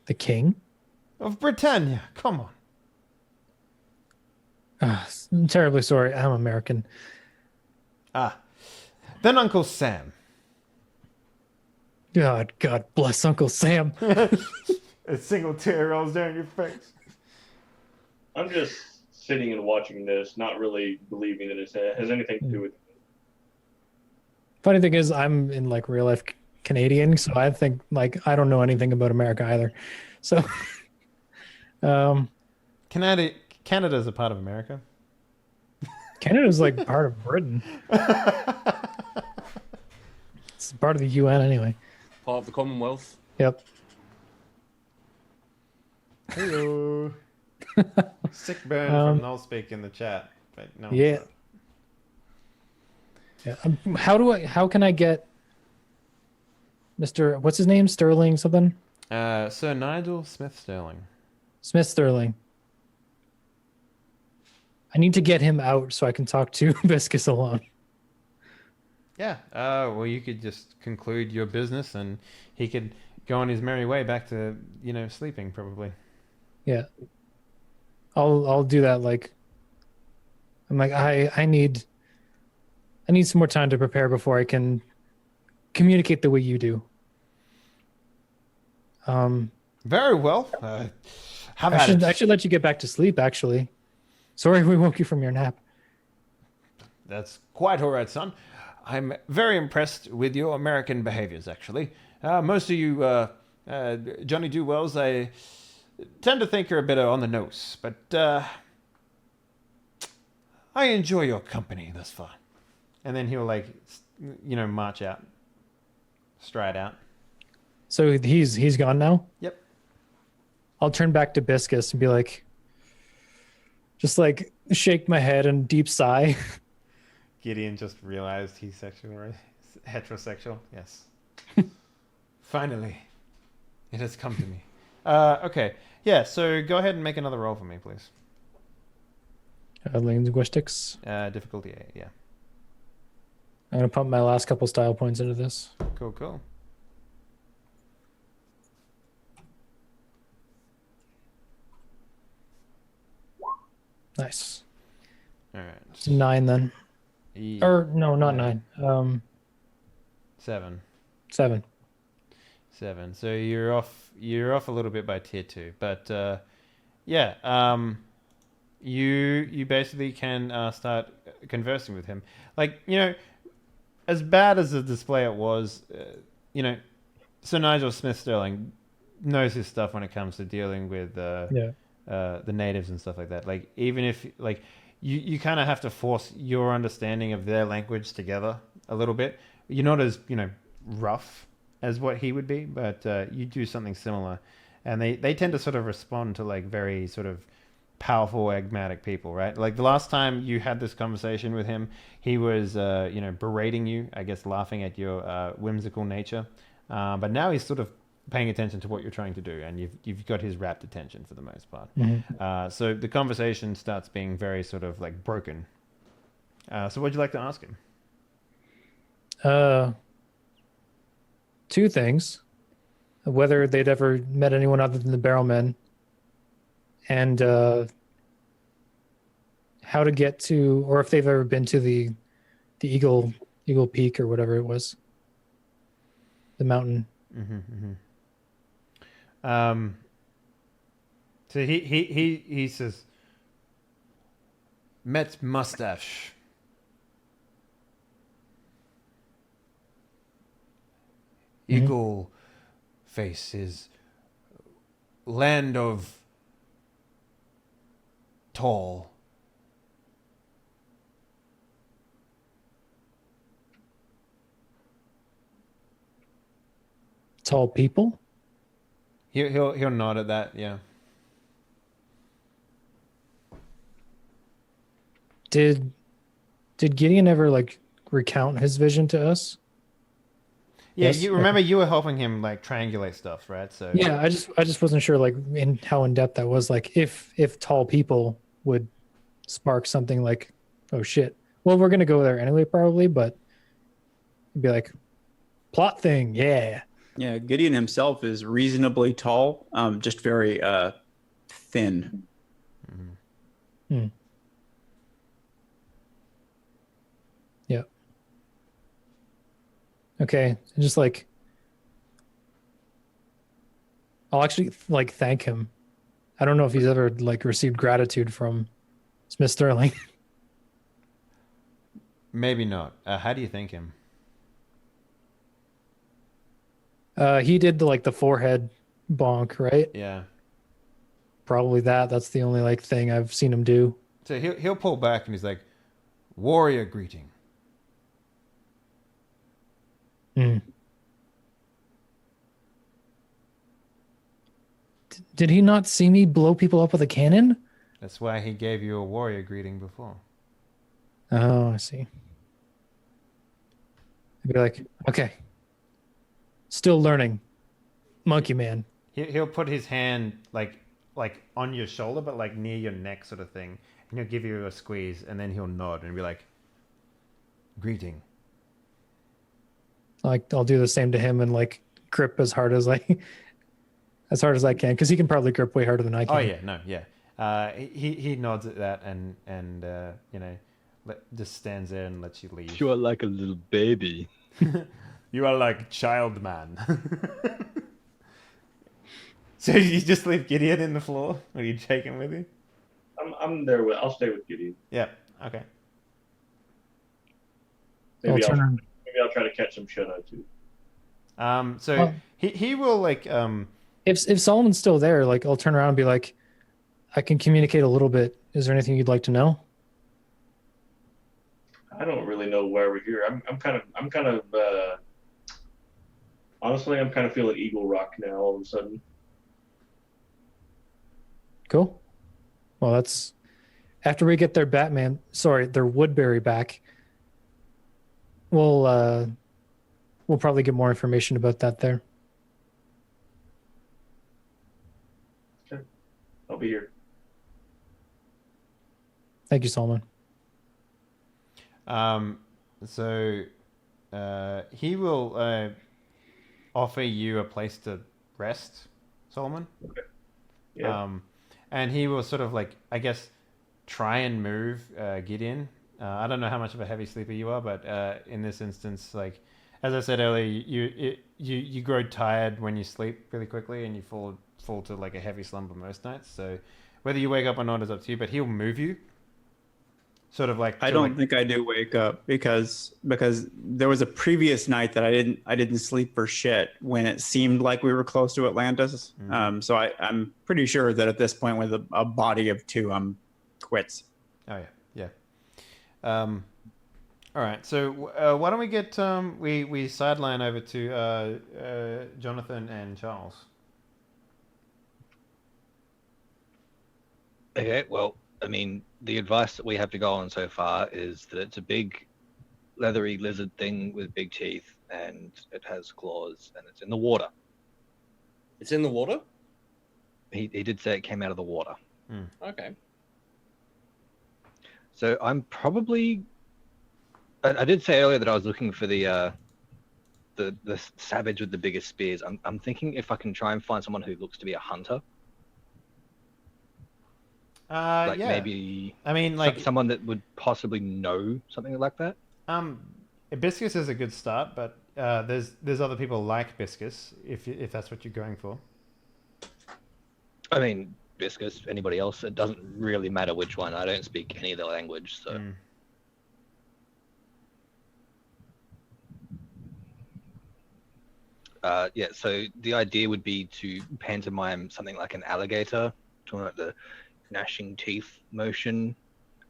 The king? Of Britannia. Come on. I'm terribly sorry. I'm American. Then Uncle Sam. God bless Uncle Sam. A single tear rolls down your face. I'm just sitting and watching this, not really believing that it has anything to do with it. Funny thing is, I'm in real life Canadian, so I think I don't know anything about America either. So, Canada's a part of America. Canada's part of Britain. It's part of the UN anyway. Part of the Commonwealth. Yep. Hello. Sick burn from Null Speak in the chat. But no. Yeah. Yeah. How can I get Mr. What's his name? Sterling something? Sir Nigel Smith Sterling. Smith Sterling. I need to get him out so I can talk to Viscus alone. Yeah. Well, you could just conclude your business, and he could go on his merry way back to sleeping probably. Yeah. I'll do that. Like, I'm like I need some more time to prepare before I can communicate the way you do. Very well. I should let you get back to sleep. Actually, sorry we woke you from your nap. That's quite all right, son. I'm very impressed with your American behaviors, actually. Most of you Johnny Do Wells, I tend to think you're a bit on the nose, but I enjoy your company thus far. And then he'll march out, stride out. So he's gone now? Yep. I'll turn back to Viscus and be like, just like shake my head and deep sigh. Gideon just realized he's sexual, right? Heterosexual, yes. Finally, it has come to me. Okay, yeah. So go ahead and make another roll for me, please. Linguistics. Difficulty 8, yeah. I'm gonna pump my last couple style points into this. Cool. Nice. All right. It's 9 then. Or no, not 9. 7. 7. 7. So you're off a little bit by tier 2, but yeah. You basically can start conversing with him. Like, as bad as the display it was, Sir Nigel Smith Sterling knows his stuff when it comes to dealing with the natives and stuff like that. Like, even if you kind of have to force your understanding of their language together a little bit. You're not as rough as what he would be, but you do something similar, and they tend to sort of respond to like very sort of powerful, enigmatic people, right? Like the last time you had this conversation with him, he was berating you, I guess, laughing at your whimsical nature, but now he's sort of paying attention to what you're trying to do, and you've got his rapt attention for the most part. Mm-hmm. So the conversation starts being very sort of like broken. So what'd you like to ask him? 2 things: whether they'd ever met anyone other than the Barrelmen, and how to get to, or if they've ever been to the Eagle Peak or whatever it was, the mountain. So he says, met mustache. Eagle face is land of tall. Tall people? He'll nod at that, yeah. Did Gideon ever like recount his vision to us? Yeah, Yes, you remember you were helping him like triangulate stuff, right? So yeah, I just wasn't sure like in how in depth that was. Like if tall people would spark something like, oh shit, well we're gonna go there anyway probably, but it'd be like plot thing, yeah. Yeah, Gideon himself is reasonably tall, just very thin. Yeah. Okay, and just like I'll actually like thank him. I don't know if he's ever like received gratitude from Smith Sterling. Maybe not. How do you thank him? He did the forehead bonk, right? Yeah. Probably that's the only like thing I've seen him do. So he'll pull back and he's like, warrior greeting. Did he not see me blow people up with a cannon? That's why he gave you a warrior greeting before. Oh, I see. I'd be like, okay. Still learning. Monkey man. He'll put his hand like like on your shoulder, but like near your neck, sort of thing. And he'll give you a squeeze, and then he'll nod and be like, "Greeting." Like I'll do the same to him and like grip as hard as I can, because he can probably grip way harder than I can. Oh yeah, no, yeah. He nods at that and you know, just stands there and lets you leave. You are like a little baby. You are like child man. So you just leave Gideon in the floor, or you take him with you? I'm there with. I'll stay with Gideon. Yeah. Okay. Maybe I'll try to catch some Shadow too. So Well, he will like if Solomon's still there, like I'll turn around and be like, I can communicate a little bit. Is there anything you'd like to know? I don't really know why we're here. I'm kind of honestly, I'm kind of feeling Eagle Rock now all of a sudden. Cool. Well, that's after we get their Woodbury back. We'll probably get more information about that there. Okay. I'll be here. Thank you, Solomon. So he will offer you a place to rest, Solomon. Okay. Yeah. And he will sort of like, I guess, try and move Gideon. I don't know how much of a heavy sleeper you are, but in this instance, like as I said earlier, you grow tired when you sleep really quickly, and you fall to like a heavy slumber most nights. So whether you wake up or not is up to you. But he'll move you. Sort of like I don't think I do wake up because there was a previous night that I didn't sleep for shit when it seemed like we were close to Atlantis. So I'm pretty sure that at this point with a body of 2, I'm quits. Oh yeah. All right. So why don't we get we sideline over to Jonathan and Charles. Okay, well, I mean, the advice that we have to go on so far is that it's a big, leathery lizard thing with big teeth, and it has claws, and it's in the water. It's in the water? He did say it came out of the water. Okay. So I'm probably... I did say earlier that I was looking for the savage with the biggest spears. I'm thinking if I can try and find someone who looks to be a hunter. Yeah. Maybe I mean, like someone that would possibly know something like that. Biscus is a good start, but there's other people like Biscus if that's what you're going for. I mean, Biscus, anybody else, it doesn't really matter which one. I don't speak any of their language, so. Yeah, so the idea would be to pantomime something like an alligator, talking about the gnashing teeth motion,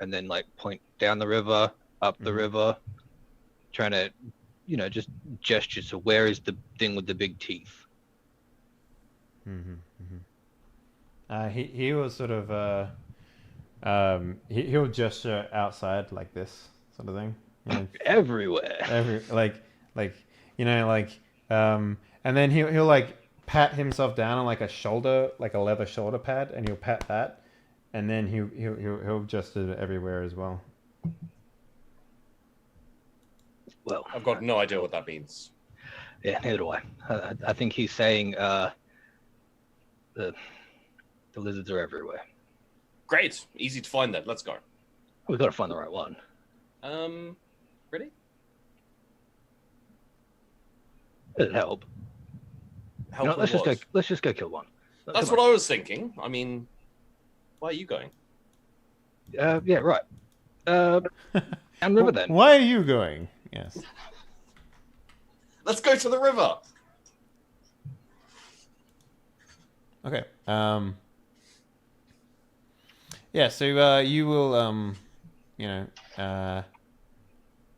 and then like point down the river, up the river, trying to, just gesture. So where is the thing with the big teeth? He will sort of he'll gesture outside like this sort of thing. Everywhere. And then he'll like pat himself down on like a shoulder, like a leather shoulder pad, and he'll pat that, and then he'll gesture everywhere as well. Well, I've got no idea what that means. Yeah, neither do I. I think he's saying the lizards are everywhere. Great. Easy to find then. Let's go. We've got to find the right one. Ready? It'd help. Let's just go kill one. That's what I was thinking. I mean, why are you going? Yeah, right. Downriver then. Why are you going? Yes. Let's go to the river. Okay. Yeah. So you will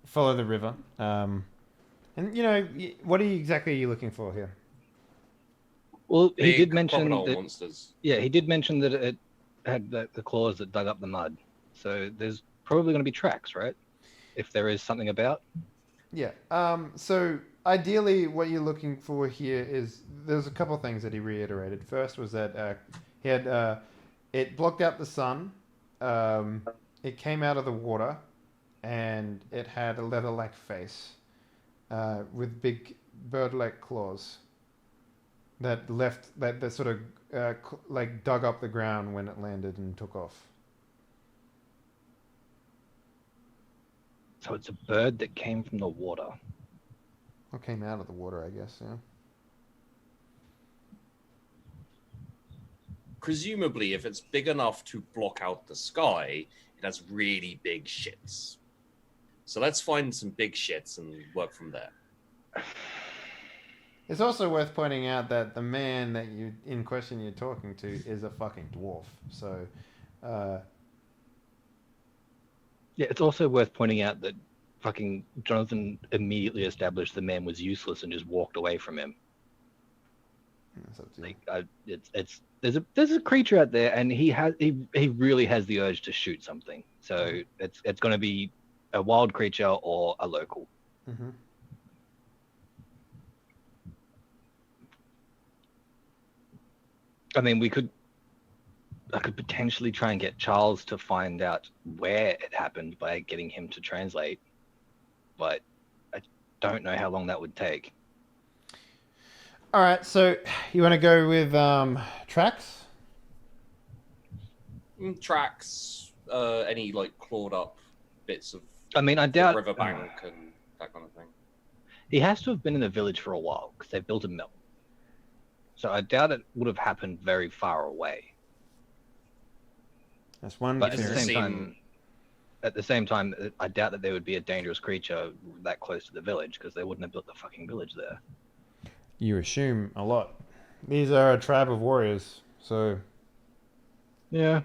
follow the river. And what are you looking for here? Well, Big he did mention crocodile that. Monsters. Yeah, he did mention that it had the claws that dug up the mud. So there's probably going to be tracks, right? If there is something about. Yeah. So ideally, what you're looking for here is there's a couple of things that he reiterated. First was that He had it blocked out the sun. It came out of the water, and it had a leather-like face with big bird-like claws that sort of like dug up the ground when it landed and took off. So it's a bird that came from the water. Or came out of the water, I guess. Yeah. Presumably, if it's big enough to block out the sky, it has really big shits. So let's find some big shits and work from there. It's also worth pointing out that the man that you're talking to is a fucking dwarf. So, Yeah, it's also worth pointing out that fucking Jonathan immediately established the man was useless and just walked away from him. that's up to you. There's a creature out there, and he really has the urge to shoot something. So it's going to be a wild creature or a local. Mm-hmm. I mean, I could potentially try and get Charles to find out where it happened by getting him to translate, but I don't know how long that would take. All right, so you want to go with tracks? Tracks, any like clawed up bits of I mean, I the doubt riverbank and that kind of thing. he has to have been in the village for a while because they built a mill. So I doubt it would have happened very far away. That's one. But theory. at the same time, I doubt that there would be a dangerous creature that close to the village because they wouldn't have built the fucking village there. You assume a lot. These are a tribe of warriors, so Yeah.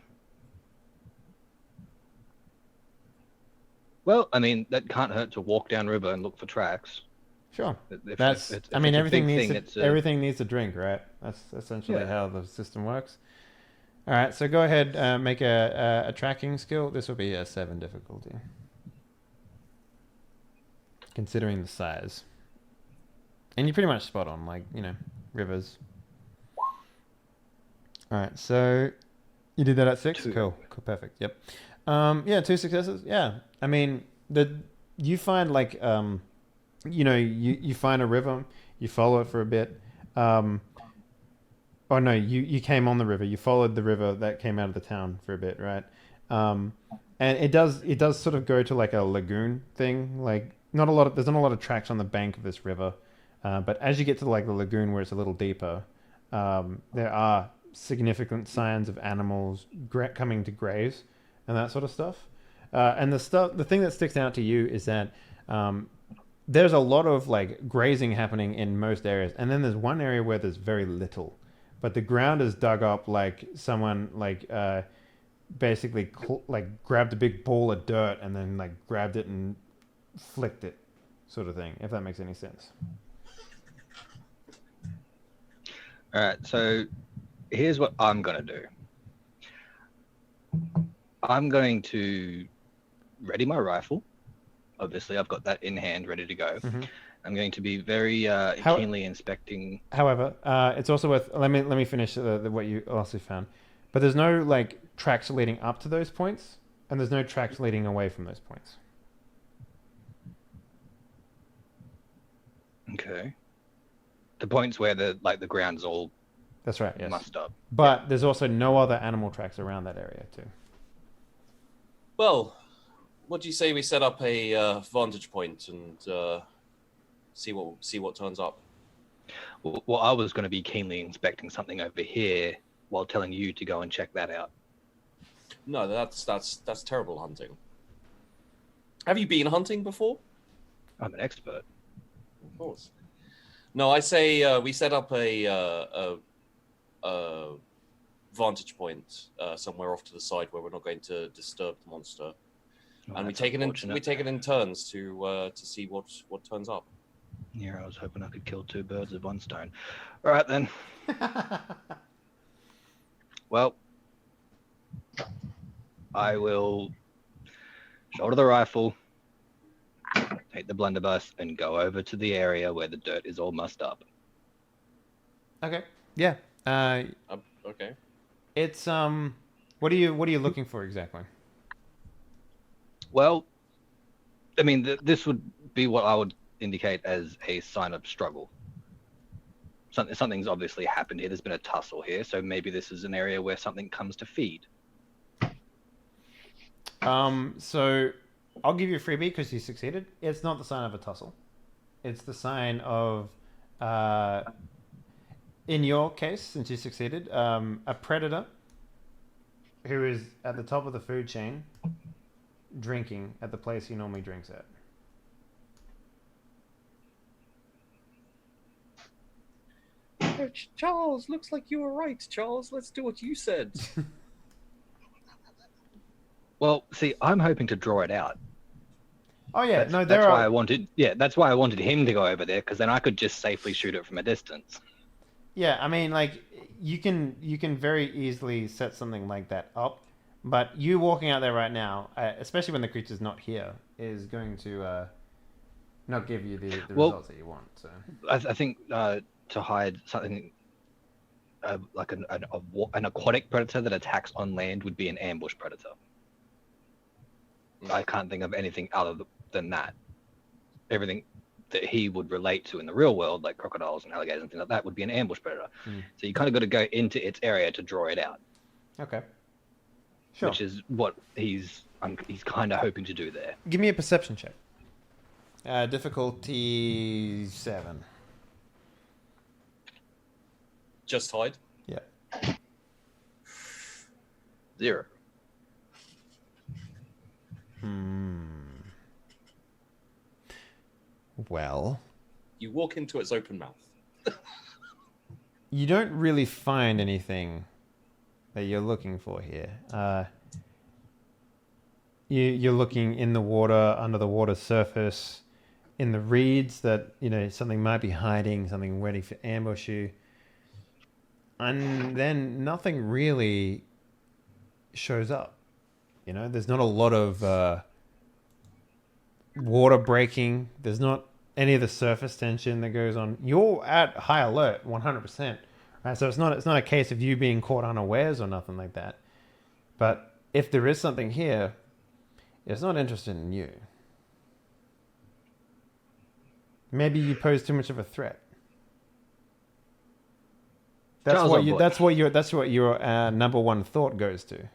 Well, I mean, that can't hurt to walk downriver and look for tracks. sure. If That's. if I mean, it's a everything big needs thing, everything needs a drink, right? That's essentially Yeah. how the system works. All right, so go ahead, make a tracking skill. This will be a 7 difficulty, considering the size. And you're pretty much spot on, like, rivers. All right, so you did that at 6? 2. Cool, perfect. Yep. Yeah, 2 successes. Yeah, I mean, you find like, you find a river, you follow it for a bit. Oh no, you came on the river. You followed the river that came out of the town for a bit, right? And it does sort of go to like a lagoon thing. Like there's not a lot of tracks on the bank of this river, but as you get to like the lagoon where it's a little deeper, there are significant signs of animals coming to graze and that sort of stuff. And the thing that sticks out to you is that there's a lot of like grazing happening in most areas, and then there's one area where there's very little. But the ground is dug up like someone like basically like grabbed a big ball of dirt and then like grabbed it and flicked it, sort of thing. If that makes any sense. All right, so here's what I'm gonna do. I'm going to ready my rifle. Obviously, I've got that in hand, ready to go. Mm-hmm. I'm going to be very keenly inspecting. However, it's also worth. Let me finish what you also found. But there's no like tracks leading up to those points, and there's no tracks leading away from those points. Okay. The points where the ground's all That's right. Yes. mussed up. But there's also no other animal tracks around that area too. Well, what do you say we set up a vantage point and see what turns up? Well, I was going to be keenly inspecting something over here while telling you to go and check that out. No, that's terrible hunting. Have you been hunting before? I'm an expert. Of course. No, I say we set up a vantage point somewhere off to the side where we're not going to disturb the monster, and we take it in turns to see what turns up. Yeah, I was hoping I could kill 2 birds with 1 stone. All right then. Well, I will shoulder the rifle, take the blunderbuss, and go over to the area where the dirt is all mussed up. Okay. Yeah. Okay. It's what are you looking for exactly? Well, I mean, this would be what I would indicate as a sign of struggle. Something's obviously happened here. There's been a tussle here, so maybe this is an area where something comes to feed. So I'll give you a freebie because you succeeded. It's not the sign of a tussle. It's the sign of, in your case, since you succeeded, a predator who is at the top of the food chain drinking at the place he normally drinks at. Charles, looks like you were right. Charles, let's do what you said. Well, see, I'm hoping to draw it out. Oh yeah, That's why I wanted him to go over there, because then I could just safely shoot it from a distance. Yeah, I mean, like you can very easily set something like that up, but you walking out there right now, especially when the creature's not here, is going to not give you the results that you want. So I think to hide something like an aquatic predator that attacks on land would be an ambush predator. I can't think of anything other than that. Everything that he would relate to in the real world, like crocodiles and alligators and things like that, would be an ambush predator. So you kind of got to go into its area to draw it out. Okay. Sure. Which is what he's kind of hoping to do there. Give me a perception check. Difficulty 7. Just hide. Yeah. 0. Well, You walk into its open mouth. you don't really find anything that you're looking for here. You're looking in the water, under the water surface, in the reeds that, something might be hiding, something ready for ambush you. And then nothing really shows up. There's not a lot of water breaking. There's not any of the surface tension that goes on. You're at high alert, 100%. Right? So it's not a case of you being caught unawares or nothing like that. But if there is something here, it's not interested in you. Maybe you pose too much of a threat. That's what your number one thought goes to.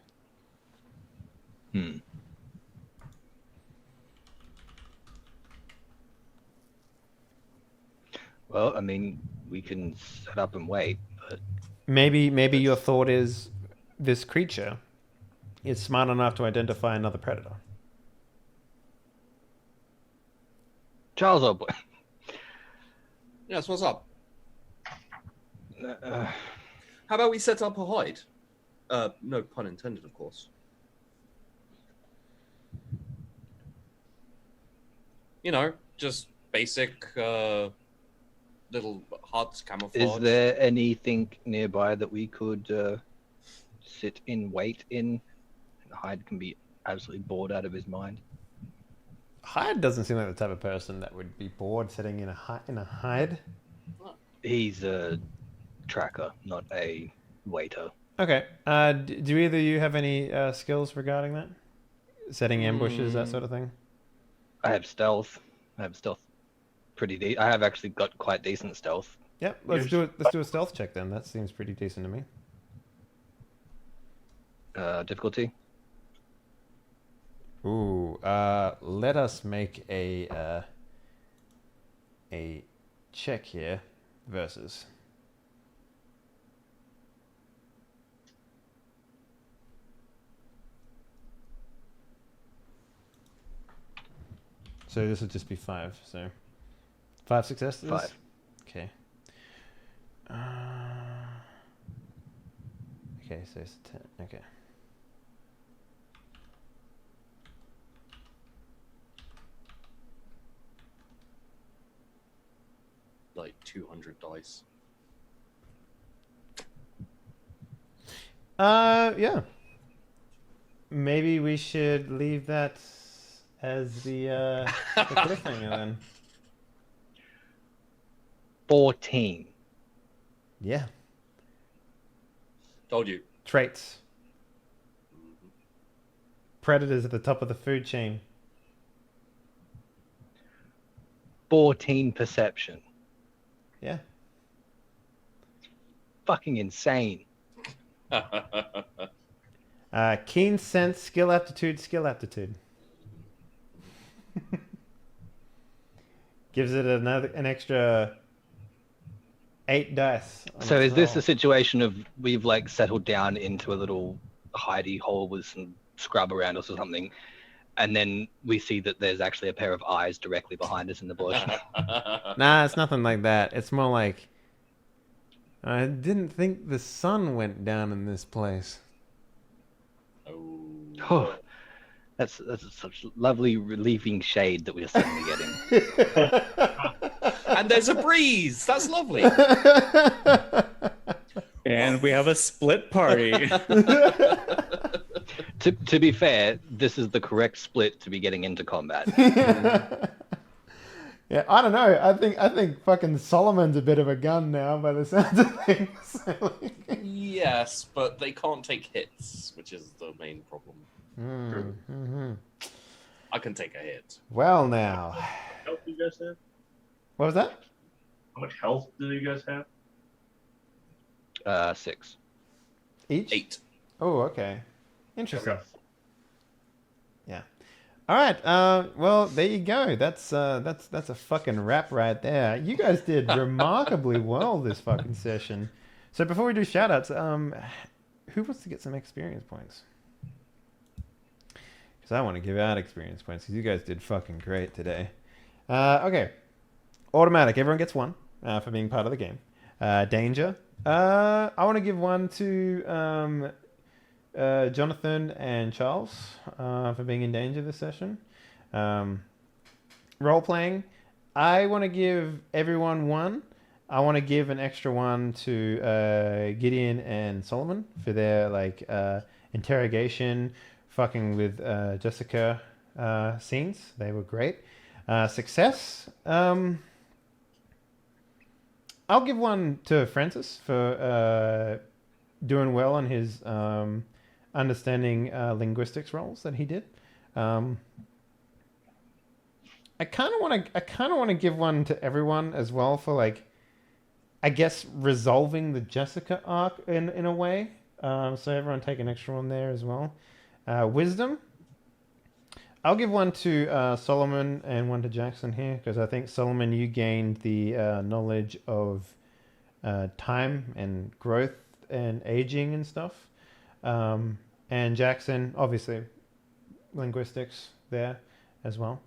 Well, I mean, we can set up and wait, but maybe your thought is this creature is smart enough to identify another predator. Charles, old boy. Yes, what's up? How about we set up a hide? No pun intended, of course. Just basic little huts, camouflage. Is there anything nearby that we could sit in, wait in? Hyde can be absolutely bored out of his mind. Hyde doesn't seem like the type of person that would be bored sitting in a hide. He's a tracker, not a waiter. Okay. Do either of you have any skills regarding that? Setting ambushes, that sort of thing? I have stealth. I have actually got quite decent stealth. Yep. Let's do a stealth check then. That seems pretty decent to me. Difficulty? Ooh. Let us make a check here. Versus. So this would just be 5. So 5 successes? 5. Okay. Okay, so it's 10. Okay. Like 200 dice. Yeah. Maybe we should leave that as the cliffhanger then. 14. Yeah. Told you. Traits. Predators at the top of the food chain. 14 perception. Yeah. Fucking insane. Keen sense, skill aptitude. Gives it an extra 8 dice. So is this a situation of we've like settled down into a little hidey hole with some scrub around us or something, and then we see that there's actually a pair of eyes directly behind us in the bush? Nah, it's nothing like that. It's more like, I didn't think the sun went down in this place. Oh, that's such lovely relieving shade that we're suddenly getting. And there's a breeze. That's lovely. And we have a split party. To be fair, this is the correct split to be getting into combat. Yeah, I don't know. I think fucking Solomon's a bit of a gun now by the sounds of things. Yes, but they can't take hits, which is the main problem. Mm-hmm. I can take a hit. Well, now. How much health do you guys have? What was that? How much health do you guys have? 6. Each? 8. Oh, okay. Interesting. Okay. Yeah. All right. Well, there you go. That's a fucking wrap right there. You guys did remarkably well this fucking session. So before we do shoutouts, who wants to get some experience points? Because I want to give out experience points because you guys did fucking great today. Okay. Automatic. Everyone gets 1 for being part of the game. Danger. I want to give 1 to Jonathan and Charles for being in danger this session. Role playing. I want to give everyone 1. I want to give an extra 1 to Gideon and Solomon for their interrogation, fucking with Jessica scenes. They were great. Success. I'll give 1 to Francis for doing well on his understanding linguistics roles that he did. I kind of want to give 1 to everyone as well for I guess resolving the Jessica arc in a way. So everyone take an extra 1 there as well. Wisdom. I'll give 1 to Solomon and 1 to Jackson here because I think Solomon, you gained the knowledge of time and growth and aging and stuff. And Jackson, obviously, linguistics there as well.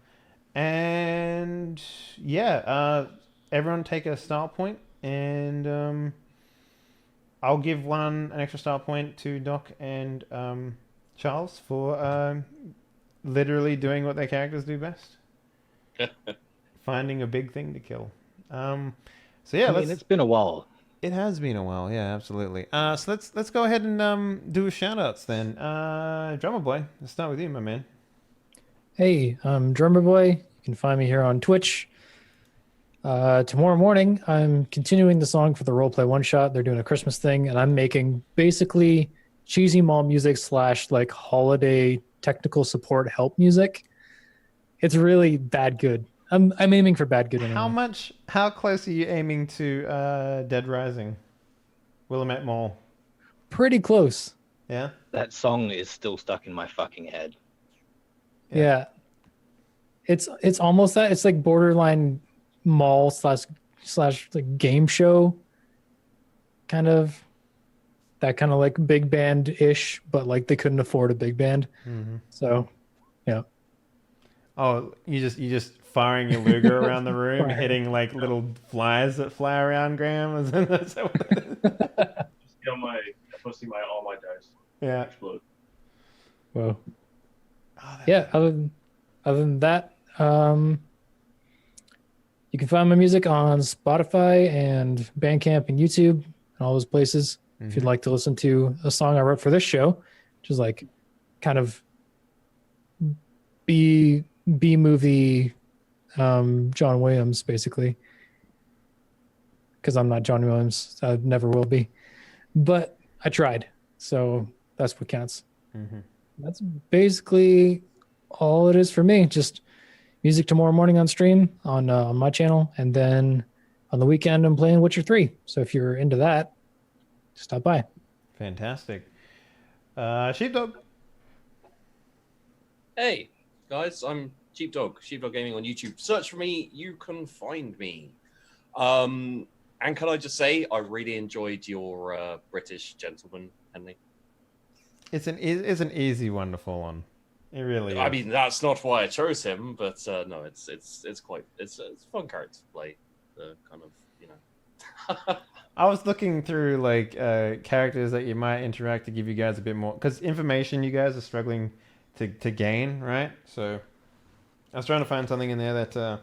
And yeah, everyone take a style point, and I'll give an extra style point to Doc and Charles for literally doing what their characters do best. Finding a big thing to kill. So yeah, it's been a while. It has been a while, yeah, absolutely. So let's go ahead and do shout-outs then. Drummer Boy, let's start with you, my man. Hey, I'm Drummer Boy. You can find me here on Twitch. Tomorrow morning, I'm continuing the song for the Roleplay One Shot. They're doing a Christmas thing, and I'm making basically cheesy mall music / holiday technical support help music. It's really bad good. I'm aiming for bad good. Anyway. How close are you aiming to Dead Rising? Willamette Mall. Pretty close. Yeah. That song is still stuck in my fucking head. Yeah. It's almost that. It's like borderline mall / game show kind of. That kind of like big band ish, but they couldn't afford a big band. Mm-hmm. So, yeah. Oh, you just firing your Luger around the room, hitting little flies that fly around, Graham? Is that what that is? Just posting all my dice. Yeah. Explode. Whoa. Yeah. Other than that, you can find my music on Spotify and Bandcamp and YouTube and all those places. Mm-hmm. If you'd like to listen to a song I wrote for this show, which is kind of B movie John Williams, basically, because I'm not John Williams. I never will be, but I tried. So that's what counts. Mm-hmm. That's basically all it is for me. Just music tomorrow morning on stream on my channel, and then on the weekend I'm playing Witcher 3. So if you're into that, stop by. Fantastic. Sheepdog. Hey, guys, I'm Sheepdog Gaming on YouTube. Search for me, you can find me. And can I just say, I really enjoyed your British gentleman, Henry. It's an easy one to fall on. It really is. I mean, that's not why I chose him, but no, it's a fun character to play. The kind of, you know. I was looking through like characters that you might interact to give you guys a bit more, because information you guys are struggling to gain, right? So I was trying to find something in there that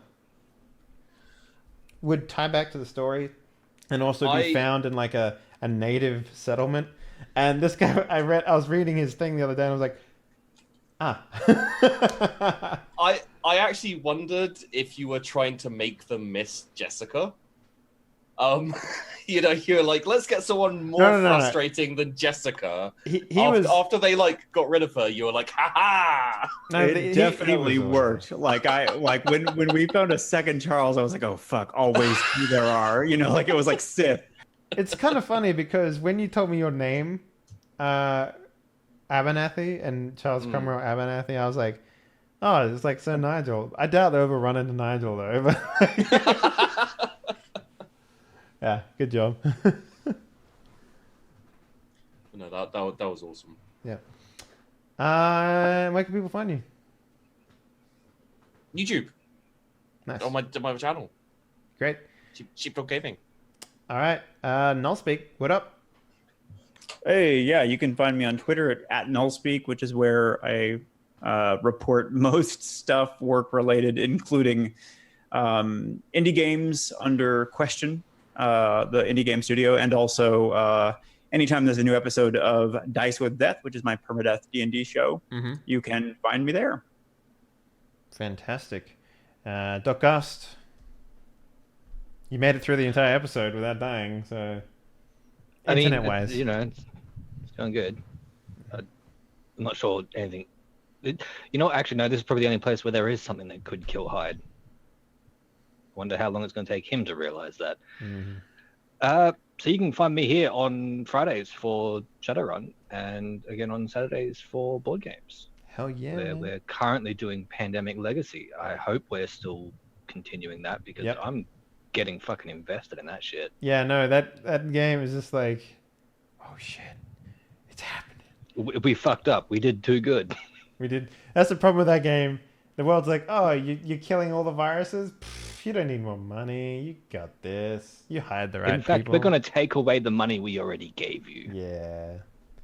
would tie back to the story and also be found in like a native settlement. And this guy, I was reading his thing the other day and I was like, I actually wondered if you were trying to make them miss Jessica. You know, you're like, let's get someone more frustrating than Jessica. He was after they like got rid of her. You were like, ha ha. No, it definitely worked. Like when we found a second Charles, I was like, oh fuck, always two there are. You know, like it was like Sith. It's kind of funny because when you told me your name, Abernathy and Charles Cromwell Abernathy, I was like, oh, it's like Sir Nigel. I doubt they'll ever run into Nigel though. But yeah, good job. No, that was awesome. Yeah. Where can people find you? YouTube. Nice. On my channel. Great. Sheepdog Gaming. All right. Nullspeak, what up? Hey, yeah, you can find me on Twitter at Nullspeak, which is where I report most stuff work related, including indie games under Question, the indie game studio, and also anytime there's a new episode of Dice with Death, which is my permadeath D&D show, you can find me there. Fantastic. Doc Gust, you made it through the entire episode without dying, so internet-wise, you know, it's going good. I'm not sure anything. You know, actually, no. This is probably the only place where there is something that could kill Hyde. Wonder how long it's going to take him to realize that. So you can find me here on Fridays for Shadowrun, and again on Saturdays for board games. Hell yeah! We're currently doing Pandemic Legacy. I hope we're still continuing that because I'm getting fucking invested in that shit. Yeah, no, that game is just like, oh shit, it's happening. We fucked up. We did too good. We did. That's the problem with that game. The world's like, oh, you're killing all the viruses? Pff, you don't need more money. You got this. You hired the right people. In fact, we're going to take away the money we already gave you. Yeah.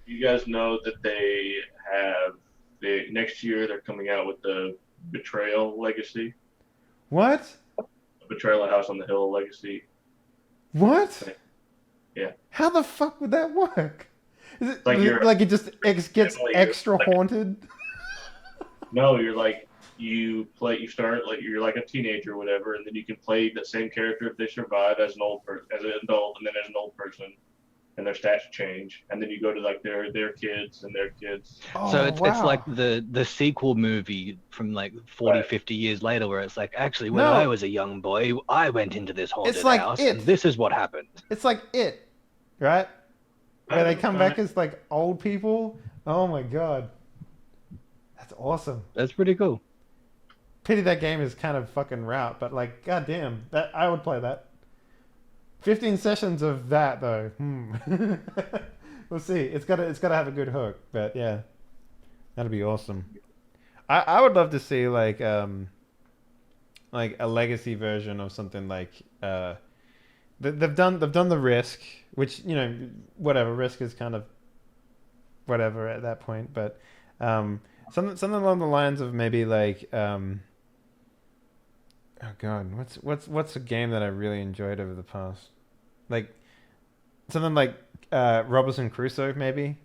You guys know that next year they're coming out with the Betrayal Legacy. What? Betrayal at House on the Hill Legacy. What? Yeah. How the fuck would that work? Is it like it just gets extra haunted? No, you're like you start like you're like a teenager or whatever, and then you can play the same character if they survive as an adult, and then as an old person, and their stats change, and then you go to like their kids and their kids. Oh, so it's like the sequel movie from like 40, 50 years later, where it's like, actually, when I was a young boy, I went into this haunted house, and this is what happened. It's like It, right? Where they come back as like old people. Oh my god. That's awesome. That's pretty cool. Pity that game is kind of fucking route, but like, goddamn, that I would play that. 15 sessions of that though. We'll see. It's gotta have a good hook, but yeah, that'd be awesome. I would love to see like a legacy version of something like they've done the Risk, which whatever, Risk is kind of whatever at that point, but something along the lines of maybe like oh god, what's a game that I really enjoyed over the past, like something like Robinson Crusoe, maybe,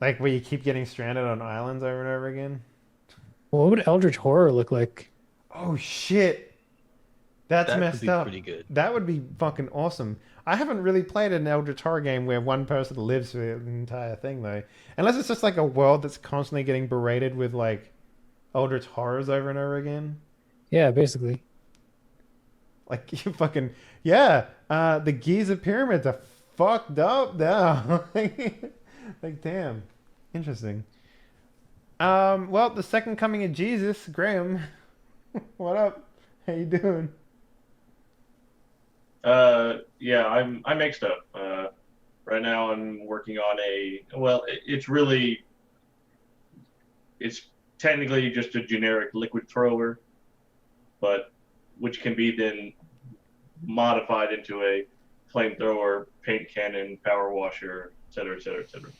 like where you keep getting stranded on islands over and over again. What would Eldritch Horror look like? Oh shit, That's That would messed be up. pretty good. That would be fucking awesome. I haven't really played an Eldritch Horror game where one person lives through the entire thing, though. Unless it's just like a world that's constantly getting berated with like Eldritch Horrors over and over again. Yeah, basically. Like you fucking the Giza pyramids are fucked up now. Like damn, interesting. Well, the second coming of Jesus, Graham. What up? How you doing? Yeah, I make stuff. Right now I'm working on it's technically just a generic liquid thrower, but which can be then modified into a flamethrower, paint cannon, power washer, et cetera, et cetera, et cetera.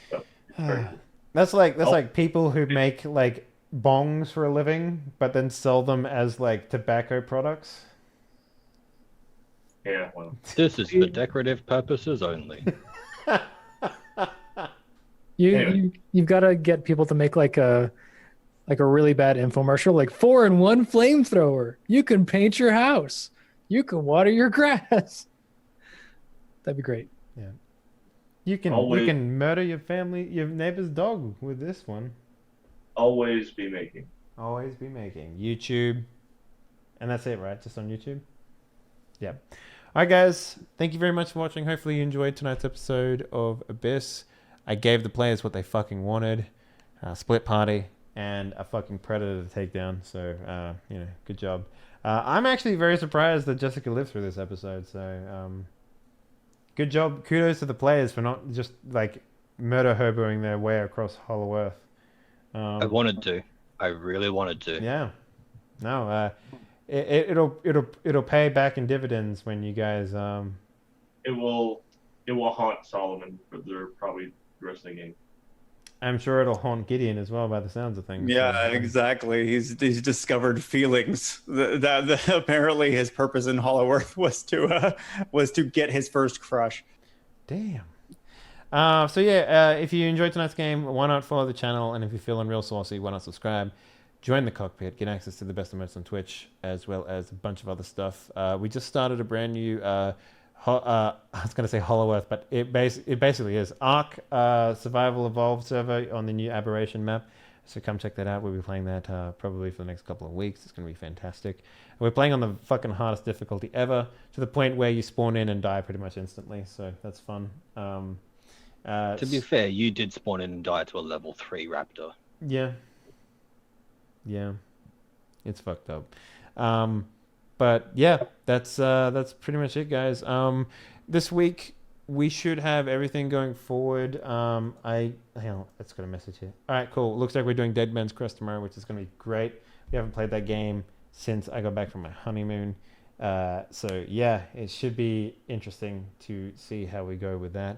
So, very cool. That's like people who make like bongs for a living, but then sell them as like tobacco products. Yeah, well. This is for decorative purposes only. You've got to get people to make like a really bad infomercial, like 4-in-1 flamethrower. You can paint your house. You can water your grass. That'd be great. Yeah. You can murder your neighbor's dog with this one. Always be making. Always be making. YouTube. And that's it, right? Just on YouTube? Yeah. All right, guys. Thank you very much for watching. Hopefully you enjoyed tonight's episode of Abyss. I gave the players what they fucking wanted. Split party and a fucking predator to take down. So, good job. I'm actually very surprised that Jessica lived through this episode. So, good job. Kudos to the players for not just, like, murder hoboing their way across Hollow Earth. I wanted to. I really wanted to. Yeah. No, it'll pay back in dividends when you guys It will haunt Solomon for probably the rest of the game. I'm sure it'll haunt Gideon as well by the sounds of things. Yeah, exactly. He's discovered feelings. That apparently his purpose in Hollow Earth was to get his first crush. Damn. If you enjoyed tonight's game, why not follow the channel? And if you're feeling real saucy, why not subscribe? Join the cockpit, get access to the best emotes on Twitch, as well as a bunch of other stuff. We just started a brand new, I was going to say Hollow Earth, but it basically is Ark Survival Evolved server on the new Aberration map. So come check that out. We'll be playing that probably for the next couple of weeks. It's going to be fantastic. We're playing on the fucking hardest difficulty ever, to the point where you spawn in and die pretty much instantly. So that's fun. To be fair, you did spawn in and die to a level 3 raptor. Yeah, it's fucked up. But yeah, that's pretty much it, guys. This week we should have everything going forward. Hang on, let's got a message here. All right, cool. Looks like we're doing Dead Man's Crest tomorrow, which is gonna be great. We haven't played that game since I got back from my honeymoon. So yeah, it should be interesting to see how we go with that.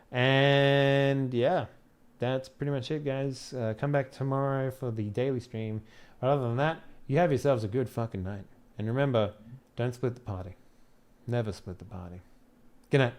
And yeah, that's pretty much it, guys. Come back tomorrow for the daily stream. But other than that, you have yourselves a good fucking night. And remember, don't split the party. Never split the party. Good night.